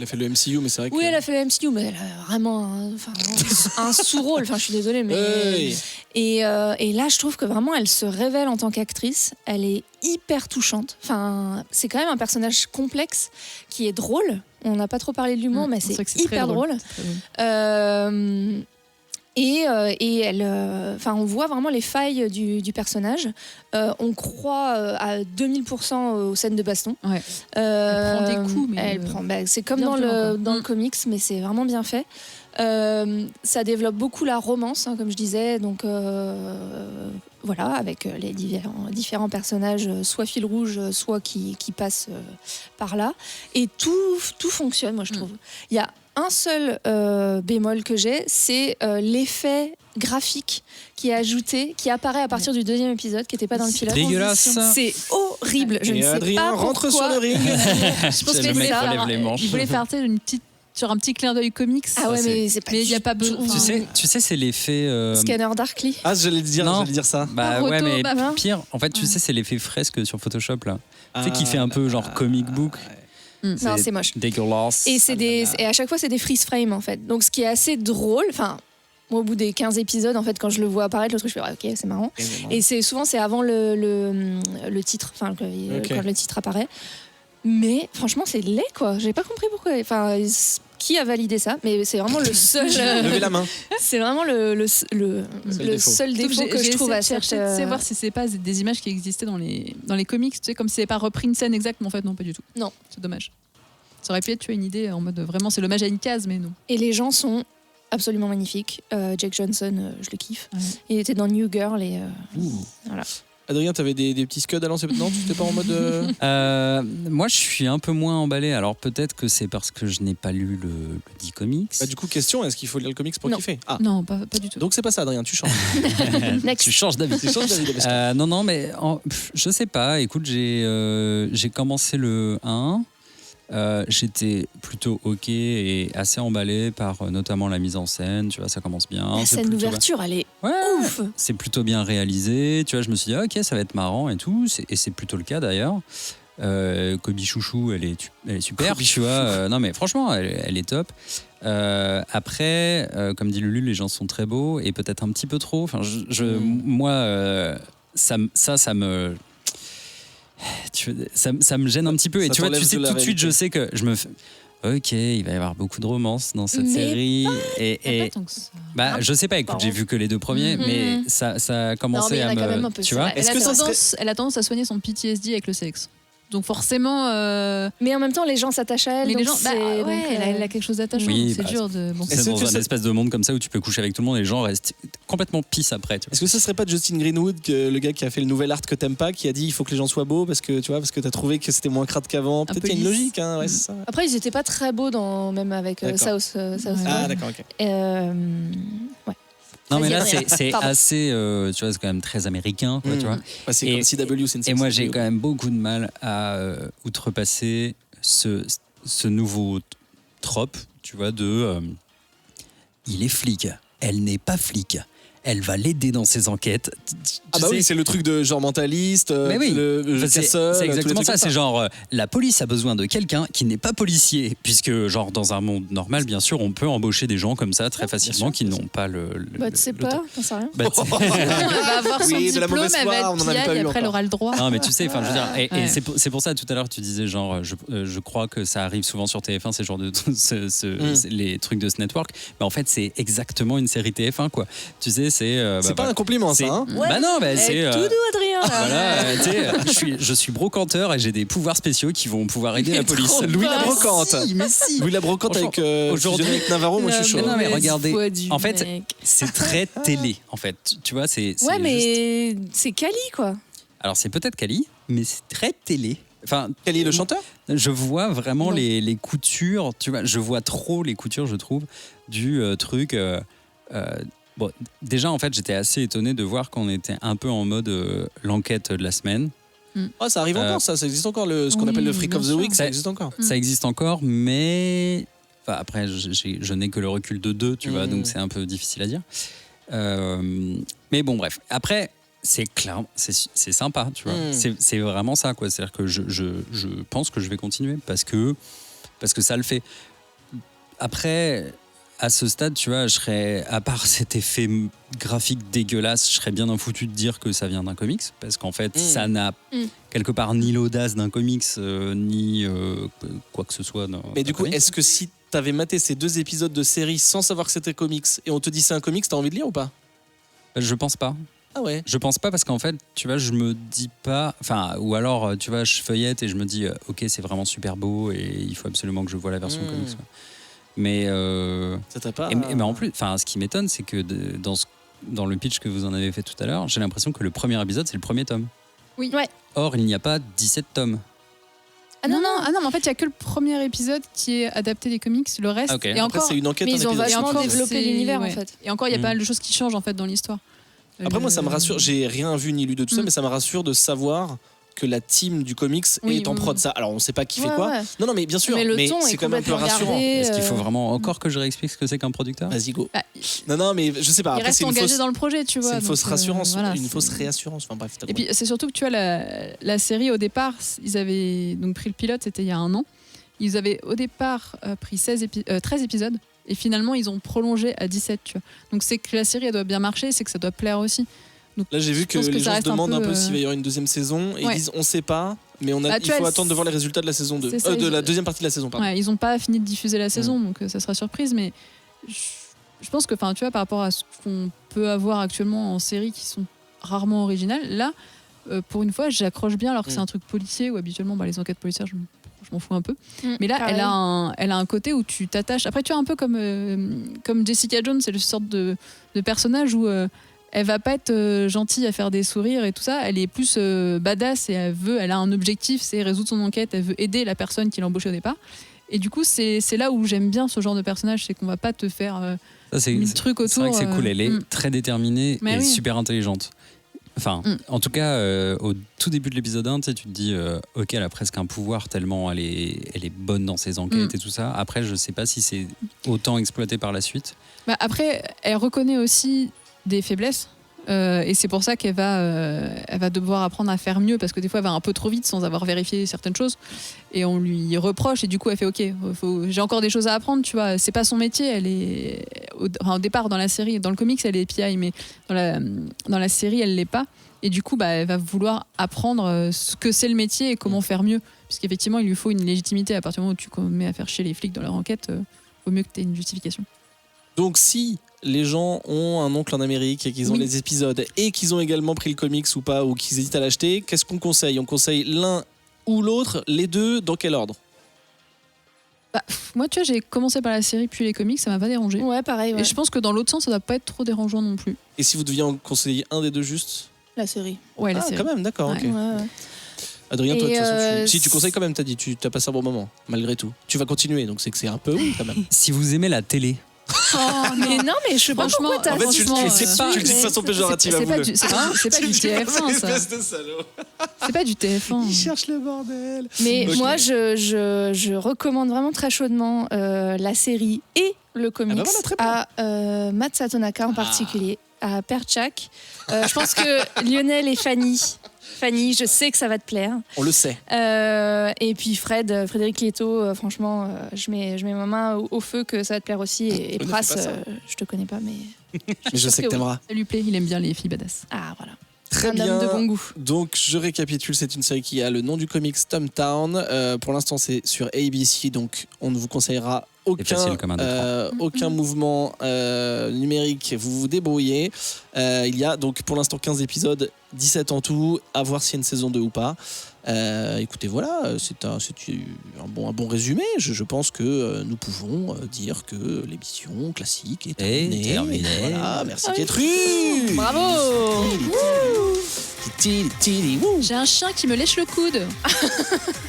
a fait le MCU, mais c'est vrai que... Oui, elle a fait le MCU, mais elle a vraiment un sous-rôle. Enfin, je suis désolée, mais... Hey. Et là, je trouve que vraiment, elle se révèle en tant qu'actrice. Elle est hyper touchante. Enfin, c'est quand même un personnage complexe qui est drôle. On n'a pas trop parlé de l'humour, mais c'est hyper drôle. Et elle, on voit vraiment les failles du personnage. On croit à 2000% aux scènes de baston. Ouais. Elle prend des coups, mais c'est comme dans le comics, mais c'est vraiment bien fait. Ça développe beaucoup la romance, comme je disais. Donc avec les différents personnages, soit fil rouge, soit qui passent par là. Et tout fonctionne, moi je trouve. Il y a un seul bémol que j'ai, c'est l'effet graphique qui est ajouté, qui apparaît à partir du 2e épisode, qui n'était pas dans le pilote. Dégueulasse. C'est horrible. Je ne sais Adrien pas rentre pourquoi. sur le ring. Je pense il voulait faire sur un petit clin d'œil comics. Ah ouais, mais c'est pas. Mais il n'y a pas besoin. Tu sais, c'est l'effet. Scanner Darkly. Ah, j'allais dire ça. Bah ouais, mais pire. En fait, tu sais, c'est l'effet fresque sur Photoshop là. Tu sais, qui fait un peu genre comic book. Non, c'est moche. Dégueulasse. Et à chaque fois, c'est des freeze frames en fait. Donc, ce qui est assez drôle. Enfin, moi, au bout des 15 épisodes, en fait, quand je le vois apparaître, le truc, je fais ok, c'est marrant. Et souvent, c'est avant le titre, quand le titre apparaît. Mais franchement, c'est laid, quoi. J'ai pas compris pourquoi. Enfin, qui a validé ça? Mais c'est vraiment le seul. Levez la main. C'est vraiment le seul défaut que je trouve à cette. C'est voir si c'est pas des images qui existaient dans les comics, tu sais, comme si c'est pas repris une scène exacte, mais en fait, non, pas du tout. Non. C'est dommage. Ça aurait pu être une idée en mode vraiment, c'est l'hommage à une case, mais non. Et les gens sont absolument magnifiques. Jake Johnson, je le kiffe. Ouais. Il était dans New Girl et voilà. Adrien, t'avais des petits scuds à lancer maintenant? Tu n'étais pas en mode... Moi, je suis un peu moins emballé. Alors, peut-être que c'est parce que je n'ai pas lu le dit comics. Bah, du coup, question, est-ce qu'il faut lire le comics pour kiffer? Non, pas du tout. Donc, c'est pas ça, Adrien, tu changes. Tu changes d'avis. Non, mais je sais pas. Écoute, j'ai commencé le 1. J'étais plutôt ok et assez emballé par notamment la mise en scène, tu vois, ça commence bien. La scène d'ouverture, elle est ouf. C'est plutôt bien réalisé, tu vois, je me suis dit ok, ça va être marrant et tout, et c'est plutôt le cas d'ailleurs. Koby Chouchou, elle est super, tu vois. Non mais franchement, elle est top. Après, comme dit Lulu, les gens sont très beaux et peut-être un petit peu trop. Enfin, moi, ça me ça me gêne un petit peu et tu vois, tu sais, tout de suite je sais que je me fais ok, il va y avoir beaucoup de romance dans cette série et je sais pas, écoute, j'ai vu que les 2 premiers, mais ça a commencé à me, tu vois, elle a tendance à soigner son PTSD avec le sexe. Donc forcément... Mais en même temps, les gens s'attachent à elle. Mais les gens, elle a quelque chose d'attachant. Oui, c'est dur de... Bon, c'est dans un espèce de monde comme ça où tu peux coucher avec tout le monde et les gens restent complètement pisse après. Est-ce que ce serait pas Justin Greenwood, le gars qui a fait le nouvel art que t'aimes pas, qui a dit il faut que les gens soient beaux parce que t'as trouvé que c'était moins crade qu'avant? Peut-être qu'il y a une logique. Hein, ouais, c'est ça. Après, ils étaient pas très beaux même avec South. Ah d'accord, ok. Ouais. Non mais là c'est assez, tu vois, c'est quand même très américain, quoi, tu vois. C'est comme CW, c'est une. Et moi j'ai quand même beaucoup de mal à outrepasser ce nouveau trope, tu vois, de il est flic, elle n'est pas flic. Elle va l'aider dans ses enquêtes. Oui, c'est le truc de genre mentaliste, mais oui. C'est exactement ça. C'est genre, la police a besoin de quelqu'un qui n'est pas policier, puisque genre dans un monde normal, bien sûr, on peut embaucher des gens comme ça très facilement qui n'ont pas le. Tu sais pas, t'en sais rien. Elle va avoir son diplôme, elle va être PI, et après elle aura le droit. Non, mais tu sais, enfin, je veux dire, et c'est pour ça tout à l'heure tu disais genre, je crois que ça arrive souvent sur TF1, ces genres de les trucs de ce network. Mais en fait, c'est exactement une série TF1, quoi. Tu sais. C'est pas un compliment, ça. Hein, ouais. Bah non, c'est. Tout doux, Adrien. Voilà, je suis brocanteur et j'ai des pouvoirs spéciaux qui vont pouvoir aider la police. Louis la brocante. Louis la brocante avec aujourd'hui avec Navarro, moi je suis chaud. Non mais regardez, en fait, c'est très télé. En fait, tu vois, c'est. Ouais, mais c'est Kali, quoi. Alors c'est peut-être Kali, mais c'est très télé. Enfin, Kali le chanteur. Je vois vraiment les coutures. Tu vois, je vois trop les coutures, je trouve, du truc. Bon, déjà, en fait, j'étais assez étonné de voir qu'on était un peu en mode l'enquête de la semaine. Oh, ça arrive encore, ça existe encore, ce qu'on appelle le Freak of the Week, ça existe encore. Ça existe encore, mais enfin, après, je n'ai que le recul de 2, tu vois, donc c'est un peu difficile à dire. Mais bon, bref. Après, c'est clair, c'est sympa, tu vois. C'est vraiment ça, quoi. C'est-à-dire que je pense que je vais continuer parce que ça le fait. Après, à ce stade, tu vois, je serais, à part cet effet graphique dégueulasse, je serais bien foutu de dire que ça vient d'un comics, parce qu'en fait, ça n'a quelque part ni l'audace d'un comics, ni quoi que ce soit. Mais du coup, est-ce que si t'avais maté ces 2 épisodes de série sans savoir que c'était comics, et on te dit c'est un comics, t'as envie de lire ou pas? Je pense pas. Ah ouais. Je pense pas parce qu'en fait, tu vois, je me dis pas, enfin, ou alors, tu vois, je feuillette et je me dis, ok, c'est vraiment super beau et il faut absolument que je voie la version comics. Quoi. Mais ça t'a pas. Mais en plus, enfin, ce qui m'étonne, c'est que dans le pitch que vous en avez fait tout à l'heure, j'ai l'impression que le premier épisode, c'est le premier tome. Oui. Ouais. Or, il n'y a pas 17 tomes. Ah non, mais en fait, il n'y a que le premier épisode qui est adapté des comics, le reste. Okay. Et encore, c'est une enquête. Mais ils ont vachement développé l'univers, en fait. Et encore, il y a pas mal de choses qui changent en fait dans l'histoire. Après, moi, ça me rassure. J'ai rien vu ni lu de tout ça, mais ça me rassure de savoir que la team du comics est en prod. Ça. Alors, on sait pas qui fait quoi. Ouais. Non, mais bien sûr. Mais c'est quand même un peu rassurant. Est-ce qu'il faut vraiment encore que je réexplique ce que c'est qu'un producteur? Vas-y, go. Non, mais je sais pas. Il reste engagé dans le projet, tu vois. C'est une fausse rassurance, une fausse réassurance. Enfin bref. Et puis, c'est surtout que tu vois, la série au départ, ils avaient donc pris le pilote, c'était il y a 1 an. Ils avaient au départ pris 13 épisodes. Et finalement, ils ont prolongé à 17, tu vois. Donc, c'est que la série, elle doit bien marcher, c'est que ça doit plaire aussi. Donc, là, j'ai vu que les gens se demandent un peu s'il va y avoir une deuxième saison. Et ils disent, on sait pas, mais il faut attendre de voir les résultats de la saison 2. De la deuxième partie de la saison, pardon. Ouais, ils n'ont pas fini de diffuser la saison, donc ça sera surprise. Mais je pense que, tu vois, par rapport à ce qu'on peut avoir actuellement en séries qui sont rarement originales, là, pour une fois, j'accroche bien, alors que c'est un truc policier, où habituellement, les enquêtes policières, je m'en fous un peu. Mais là, elle a un côté où tu t'attaches. Après, tu vois, un peu comme Jessica Jones, c'est le sorte de personnage où elle va pas être gentille à faire des sourires et tout ça. Elle est plus badass et elle a un objectif, c'est résoudre son enquête. Elle veut aider la personne qui l'a embauchée au départ. Et du coup, c'est là où j'aime bien ce genre de personnage, c'est qu'on va pas te faire mille trucs autour. C'est vrai que c'est cool. Elle est très déterminée et super intelligente. Enfin, en tout cas, au tout début de l'épisode 1, tu te dis, ok, elle a presque un pouvoir tellement elle est bonne dans ses enquêtes et tout ça. Après, je sais pas si c'est autant exploité par la suite. Bah après, elle reconnaît aussi des faiblesses. Et c'est pour ça qu'elle va devoir apprendre à faire mieux, parce que des fois elle va un peu trop vite sans avoir vérifié certaines choses et on lui reproche et du coup elle fait ok, j'ai encore des choses à apprendre, tu vois, c'est pas son métier, elle est au départ dans la série, dans le comics elle est PI, mais dans la série elle l'est pas, et du coup elle va vouloir apprendre ce que c'est le métier et comment faire mieux, puisqu'effectivement il lui faut une légitimité. À partir du moment où tu mets à faire chier les flics dans leur enquête, vaut mieux que tu aies une justification. Donc si les gens ont un oncle en Amérique et qu'ils ont les épisodes et qu'ils ont également pris le comics ou pas, ou qu'ils hésitent à l'acheter, qu'est-ce qu'on conseille? On conseille l'un ou l'autre, les deux, dans quel ordre? Moi, tu vois, j'ai commencé par la série puis les comics, ça m'a pas dérangé. Ouais, pareil. Ouais. Et je pense que dans l'autre sens, ça doit pas être trop dérangeant non plus. Et si vous deviez en conseiller un des deux juste? La série. Ouais, la série. Quand même, d'accord, ok. Ouais. Adrien, toi, de toute façon, si tu conseilles quand même, t'as dit, tu as passé un bon moment, malgré tout. Tu vas continuer, donc c'est que c'est un peu quand même. Si vous aimez la télé. Oh, mais non, mais je sais pas pourquoi t'as. En fait, tu le dis de façon péjorative. C'est pas du TF1, ça. C'est pas du TF1. Il cherche le bordel. Mais moi, je recommande vraiment très chaudement la série et le comics à Matt Satonaka en particulier, à Perchak. Je pense que Lionel et Fanny, je sais que ça va te plaire. On le sait. Et puis Frédéric Lieto, franchement, je mets ma main au feu que ça va te plaire aussi. Et Pras, je te connais pas, mais je sais que t'aimeras. Ça lui plaît, il aime bien les filles badass. Ah, voilà. Très un bien. homme de bon goût. Donc, je récapitule, c'est une série qui a le nom du comics Stumptown. Pour l'instant, c'est sur ABC, donc on ne vous conseillera aucun mouvement numérique. Vous vous débrouillez. Il y a donc pour l'instant 15 épisodes, 17 en tout. À voir s'il y a une saison 2 ou pas. Écoutez, voilà, c'est un bon résumé. Je pense que nous pouvons dire que l'émission classique est terminée. Voilà, merci Kétru. Bravo. J'ai un chien qui me lèche le coude.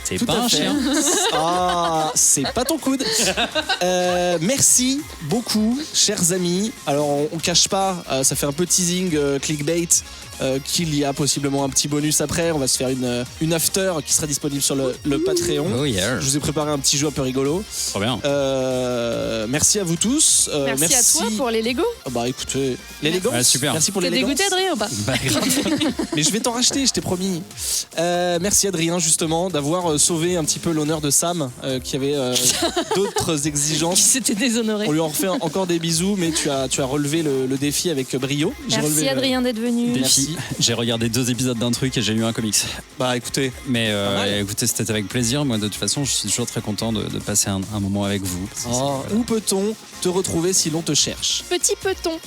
C'est Tout pas à un fait. chien. Ah, c'est pas ton coude. Merci beaucoup, chers amis. Alors, on cache pas, ça fait un peu teasing, clickbait, qu'il y a possiblement un petit bonus après. On va se faire une after qui sera disponible sur le Patreon. Oh yeah. Je vous ai préparé un petit jeu un peu rigolo. Trop bien. Merci à vous tous. Merci à toi pour les Lego. Ah bah écoutez, les Legos. Ah, super. Merci pour les T'es Legos. dégoûté, Adrien, ou pas? Bah, grave. Mais je vais t'en racheter, je t'ai promis. Merci Adrien justement d'avoir sauvé un petit peu l'honneur de Sam qui avait d'autres Qui exigences. s'était déshonoré. On lui en refait encore des bisous, mais tu as relevé le défi avec brio. J'ai Merci relevé, Adrien d'être venu. Merci. Défi. J'ai regardé 2 épisodes d'un truc et j'ai lu un comics. Bah écoutez, Mais Pas mal. écoutez, c'était avec plaisir. Moi, de toute façon, je suis toujours très content de passer un moment avec vous. où peut-on te retrouver si l'on te cherche? Petit peton.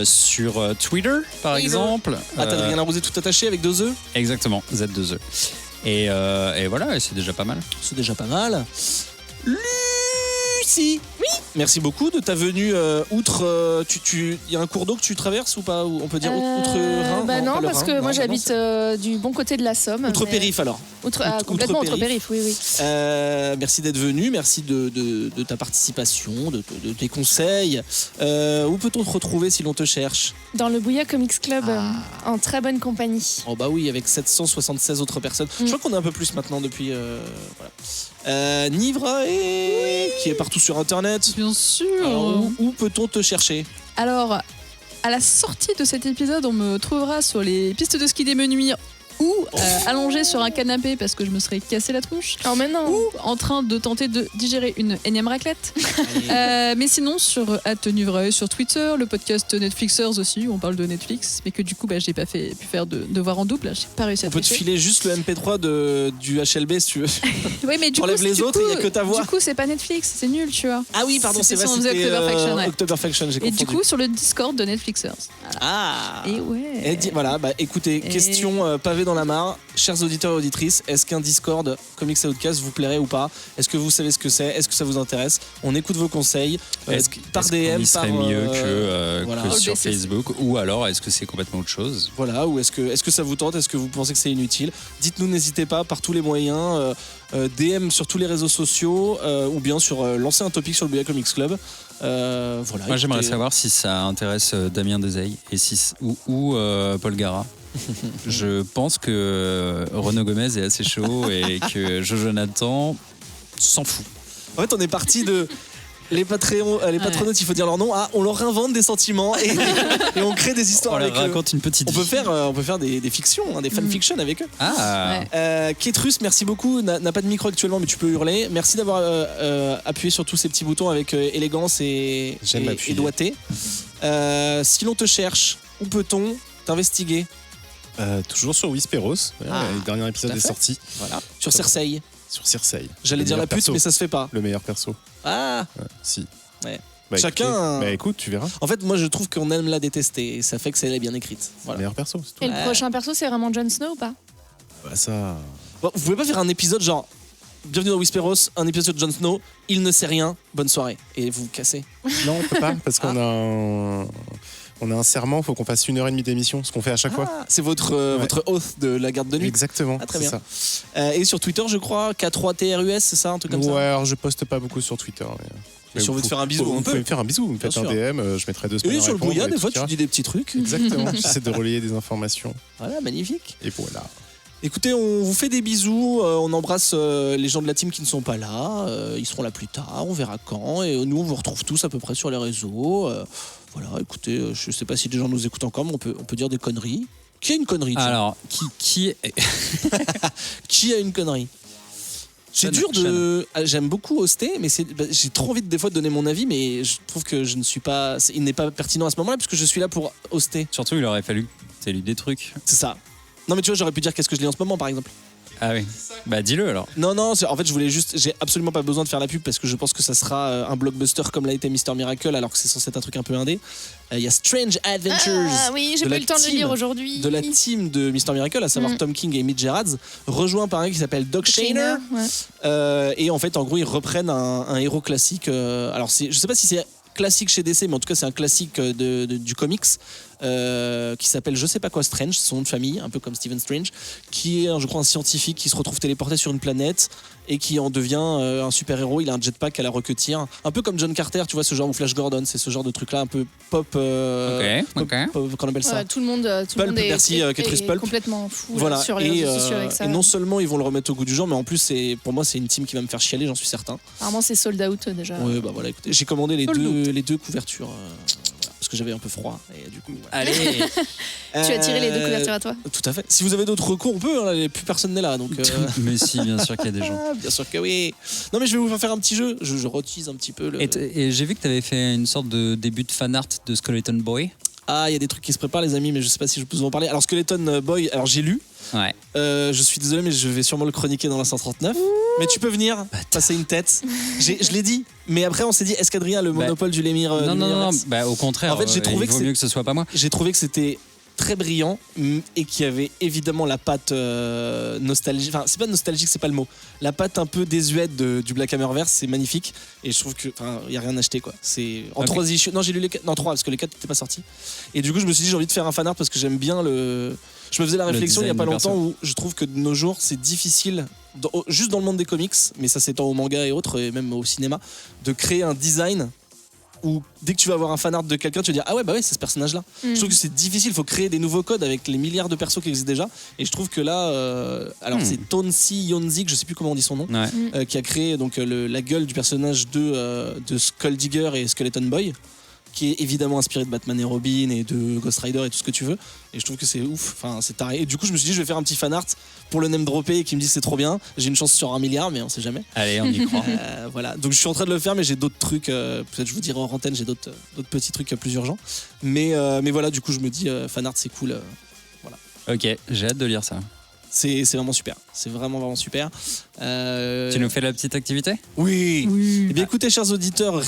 Sur Twitter, par Oui, exemple. Ah, t'as Adrien Larosé tout attaché avec 2 œufs? Exactement, Z2E. Et voilà, et c'est déjà pas mal. C'est déjà pas mal. Lucie. Oui. Merci beaucoup de ta venue outre. Il y a un cours d'eau que tu traverses ou pas? On peut dire outre-Rhin? Bah non, pas le parce Rhin. que moi Non, j'habite du bon côté de la Somme. Outre-périph' alors. Complètement outre-périph'. outre-périph', oui, oui. Merci d'être venu, merci de ta participation, de tes conseils. Où peut-on te retrouver si l'on te cherche? Dans le Bouya Comics Club, en très bonne compagnie. Oh bah oui, avec 776 autres personnes. Je crois qu'on est un peu plus maintenant depuis... voilà. Nivra, qui est partout sur Internet. Bien sûr. Alors, où peut-on te chercher? Alors, à la sortie de cet épisode, on me trouvera sur les pistes de ski des Menuires ou allongé sur un canapé parce que je me serais cassé la tronche. Oh mais non. Ou en train de tenter de digérer une énième raclette. Mais sinon, sur @Nuvreuil, sur Twitter, le podcast Netflixers aussi, où on parle de Netflix, mais que du coup, j'ai pas pu faire de devoir en double. J'ai pas réussi à On peut te tricher. filer juste le MP3 du HLB si tu veux. Oui, mais du coup, Enlève les autres, il y a que ta voix. Du coup, c'est pas Netflix, c'est nul, tu vois. Ah oui, pardon, c'est C'était vrai, sur c'était October Faction, ouais. October Faction, j'ai Et confondu. du coup, sur le Discord de Netflixers. Voilà. Ah. Et ouais. Voilà, bah écoutez, question pavée dans la mare. Chers auditeurs et auditrices, est-ce qu'un Discord Comics Outcast vous plairait ou pas? Est-ce que vous savez ce que c'est? Est-ce que ça vous intéresse? On écoute vos conseils par DM, il serait par mieux que voilà. sur basis. Facebook, ou alors est-ce que c'est complètement autre chose? Voilà, ou est-ce que ça vous tente? Est-ce que vous pensez que c'est inutile? Dites-nous, n'hésitez pas par tous les moyens, DM sur tous les réseaux sociaux, ou bien sur lancer un topic sur le Bouya Comics Club. Voilà. Moi, j'aimerais écoutez, savoir si ça intéresse Damien Dezeille et ou Paul Gara. Je pense que Renaud Gomez est assez chaud et que Jojo Nathan s'en fout. En fait, on est parti de les patronautes, il faut dire leur nom. Ah, on leur invente des sentiments et on crée des histoires On leur avec eux. raconte une petite On peut faire des fictions, des fanfictions avec eux. Ah, Ouais. Ketrus, merci beaucoup. N'a pas de micro actuellement, mais tu peux hurler. Merci d'avoir appuyé sur tous ces petits boutons avec élégance et doigté. Si l'on te cherche, où peut-on t'investiguer? Toujours sur Whisperos. Le dernier épisode tout à est fait. sorti. Voilà. Sur Cersei. Sur Cersei. J'allais Le dire la meilleur pute, perso. mais ça se fait pas. Le meilleur perso. Ah. Si. Ouais. Bah, Chacun- écoutez, écoute, tu verras. En fait, moi, je trouve qu'on aime la détester et ça fait que c'est bien écrite. Le Voilà. meilleur perso, c'est tout. Et le prochain perso, c'est vraiment Jon Snow ou pas? Bah, ça. Bon, vous pouvez pas faire un épisode genre bienvenue dans Whisperos, un épisode de Jon Snow, il ne sait rien, bonne soirée et vous cassez. Non, on peut pas, parce qu'on a un serment, il faut qu'on fasse 1h30 d'émission, ce qu'on fait à chaque fois. C'est votre oath de la garde de nuit. Exactement. Ah, très c'est bien. ça. Et sur Twitter, je crois, K3TRUS, c'est ça, un truc comme Ouais, ça. alors je poste pas beaucoup sur Twitter. Mais Si on veut te faire un bisou, vous on peut. pouvez me faire un bisou, vous me faites Bien un DM, je mettrai 2 semaines Et à sur le répondre, brouillard, et des tout fois, tu ira. dis des petits trucs. Exactement, j'essaie de relayer des informations. Voilà, magnifique. Et voilà. Écoutez, on vous fait des bisous, on embrasse les gens de la team qui ne sont pas là, ils seront là plus tard, on verra quand, et nous on vous retrouve tous à peu près sur les réseaux. Voilà, écoutez, je sais pas si des gens nous écoutent encore, mais on peut dire des conneries. Qui a une connerie tiens alors qui est... Qui a une connerie? C'est dur de. J'aime beaucoup hoster, mais j'ai trop envie des fois de donner mon avis, mais je trouve que je ne suis pas. Il n'est pas pertinent à ce moment-là, puisque je suis là pour hoster. Surtout, il aurait fallu que tu aies lu des trucs. C'est ça. Non, mais tu vois, j'aurais pu dire qu'est-ce que je lis en ce moment, par exemple. Ah oui. Bah dis-le alors. Non, en fait, je voulais juste. J'ai absolument pas besoin de faire la pub parce que je pense que ça sera un blockbuster comme l'a été Mister Miracle, alors que c'est censé être un truc un peu indé. Il y a Strange Adventures. Ah oui, j'ai de pas la eu le temps de le team- lire aujourd'hui. De la team de Mister Miracle, à savoir Tom King et Mitch Gerads, rejoint par un qui s'appelle Doc Shaner. Ouais. Et en fait, en gros, ils reprennent un héros classique. Alors, je sais pas si c'est classique chez DC, mais en tout cas, c'est un classique du comics. qui s'appelle je sais pas quoi Strange, son nom de famille, un peu comme Stephen Strange, qui est je crois un scientifique qui se retrouve téléporté sur une planète et qui en devient un super-héros. Il a un jetpack à la roquetière, un peu comme John Carter, tu vois, ce genre, ou Flash Gordon, c'est ce genre de truc là un peu pop, Ok. pop, qu'on appelle ça. Ouais, tout le monde, Pulp, merci, Catrice Pulp. complètement fou Voilà. là, sur les réseaux sociaux avec ça. Et non seulement ils vont le remettre au goût du jour, mais en plus pour moi c'est une team qui va me faire chialer, j'en suis certain. Apparemment c'est sold out déjà. Ouais, bah voilà, écoutez, j'ai commandé les deux couvertures voilà, parce que j'avais un peu froid et du coup. Voilà. Allez. Tu as tiré les 2 couvertures à toi. Tout à fait. Si vous avez d'autres recours, on peut. Hein, plus personne n'est là, donc. Mais si, bien sûr qu'il y a des gens. Bien sûr que oui. Non, mais je vais vous faire un petit jeu. Je retise un petit peu le. Et j'ai vu que tu avais fait une sorte de début de fan art de Skeleton Boy. Ah, il y a des trucs qui se préparent, les amis, mais je sais pas si je peux vous en parler. Alors, Skeleton Boy, alors j'ai lu. Ouais. Je suis désolé, mais je vais sûrement le chroniquer dans la 139. Mais tu peux venir passer une tête. Je l'ai dit, mais après on s'est dit, est-ce qu'Adrien a le monopole du Lémire Non. Bah, au contraire, en fait, j'ai trouvé il vaut mieux que ce soit pas moi. J'ai trouvé que c'était très brillant et qu'il y avait évidemment la patte nostalgique. Enfin, c'est pas nostalgique, c'est pas le mot. La patte un peu désuète du Black Hammerverse, c'est magnifique. Et je trouve que, il y a rien à acheter quoi. C'est en 3 issues. Non, j'ai lu les 4, non 3 parce que les 4 n'étaient pas sortis. Et du coup, je me suis dit, j'ai envie de faire un fanart parce que j'aime bien le. Je me faisais la réflexion il y a pas longtemps où je trouve que de nos jours, c'est difficile, juste dans le monde des comics, mais ça s'étend au manga et autres, et même au cinéma, de créer un design où dès que tu vas avoir un fanart de quelqu'un, tu vas dire ah ouais bah ouais c'est ce personnage là. Je trouve que c'est difficile, il faut créer des nouveaux codes avec les milliards de persos qui existent déjà. Et je trouve que là, alors c'est Tonsi Yonzik, je sais plus comment on dit son nom, qui a créé donc la gueule du personnage de Skull Digger et Skeleton Boy, qui est évidemment inspiré de Batman et Robin et de Ghost Rider et tout ce que tu veux. Et je trouve que c'est ouf, enfin c'est taré. Et du coup je me suis dit je vais faire un petit fanart pour le name dropper et qui me dit c'est trop bien. J'ai une chance sur 1 milliard mais on sait jamais. Allez, on y croit. Voilà, donc je suis en train de le faire mais j'ai d'autres trucs, peut-être je vous dirai en antenne, j'ai d'autres petits trucs plus urgents. Mais voilà, du coup je me dis fanart c'est cool. Voilà. Ok, j'ai hâte de lire ça. C'est vraiment super, c'est vraiment super. Tu nous fais la petite activité ? Oui. Eh bien écoutez chers auditeurs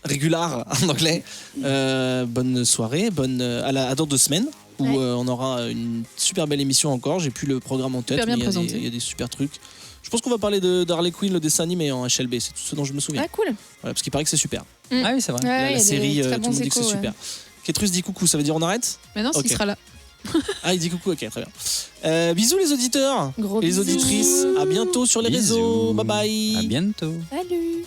régulars en anglais, bonne soirée, à dans 2 semaines où on aura une super belle émission encore. J'ai plus le programme en tête, Super bien mais présenté. il y a des super trucs. Je pense qu'on va parler d'Harley Quinn, le dessin animé en HLB, c'est tout ce dont je me souviens. Ah cool. Voilà, parce qu'il paraît que c'est super. Ah oui, c'est vrai. Ouais, La il y a série, des très tout le bons monde dit que c'est échos, super. Ketrus dit coucou, ça veut dire on arrête ? Maintenant, Ok. il sera là. Ah, il dit coucou, ok, très bien. Bisous les auditeurs Gros et les bisous. auditrices. À bientôt sur les Bisous. réseaux. Bye bye. À bientôt. Salut.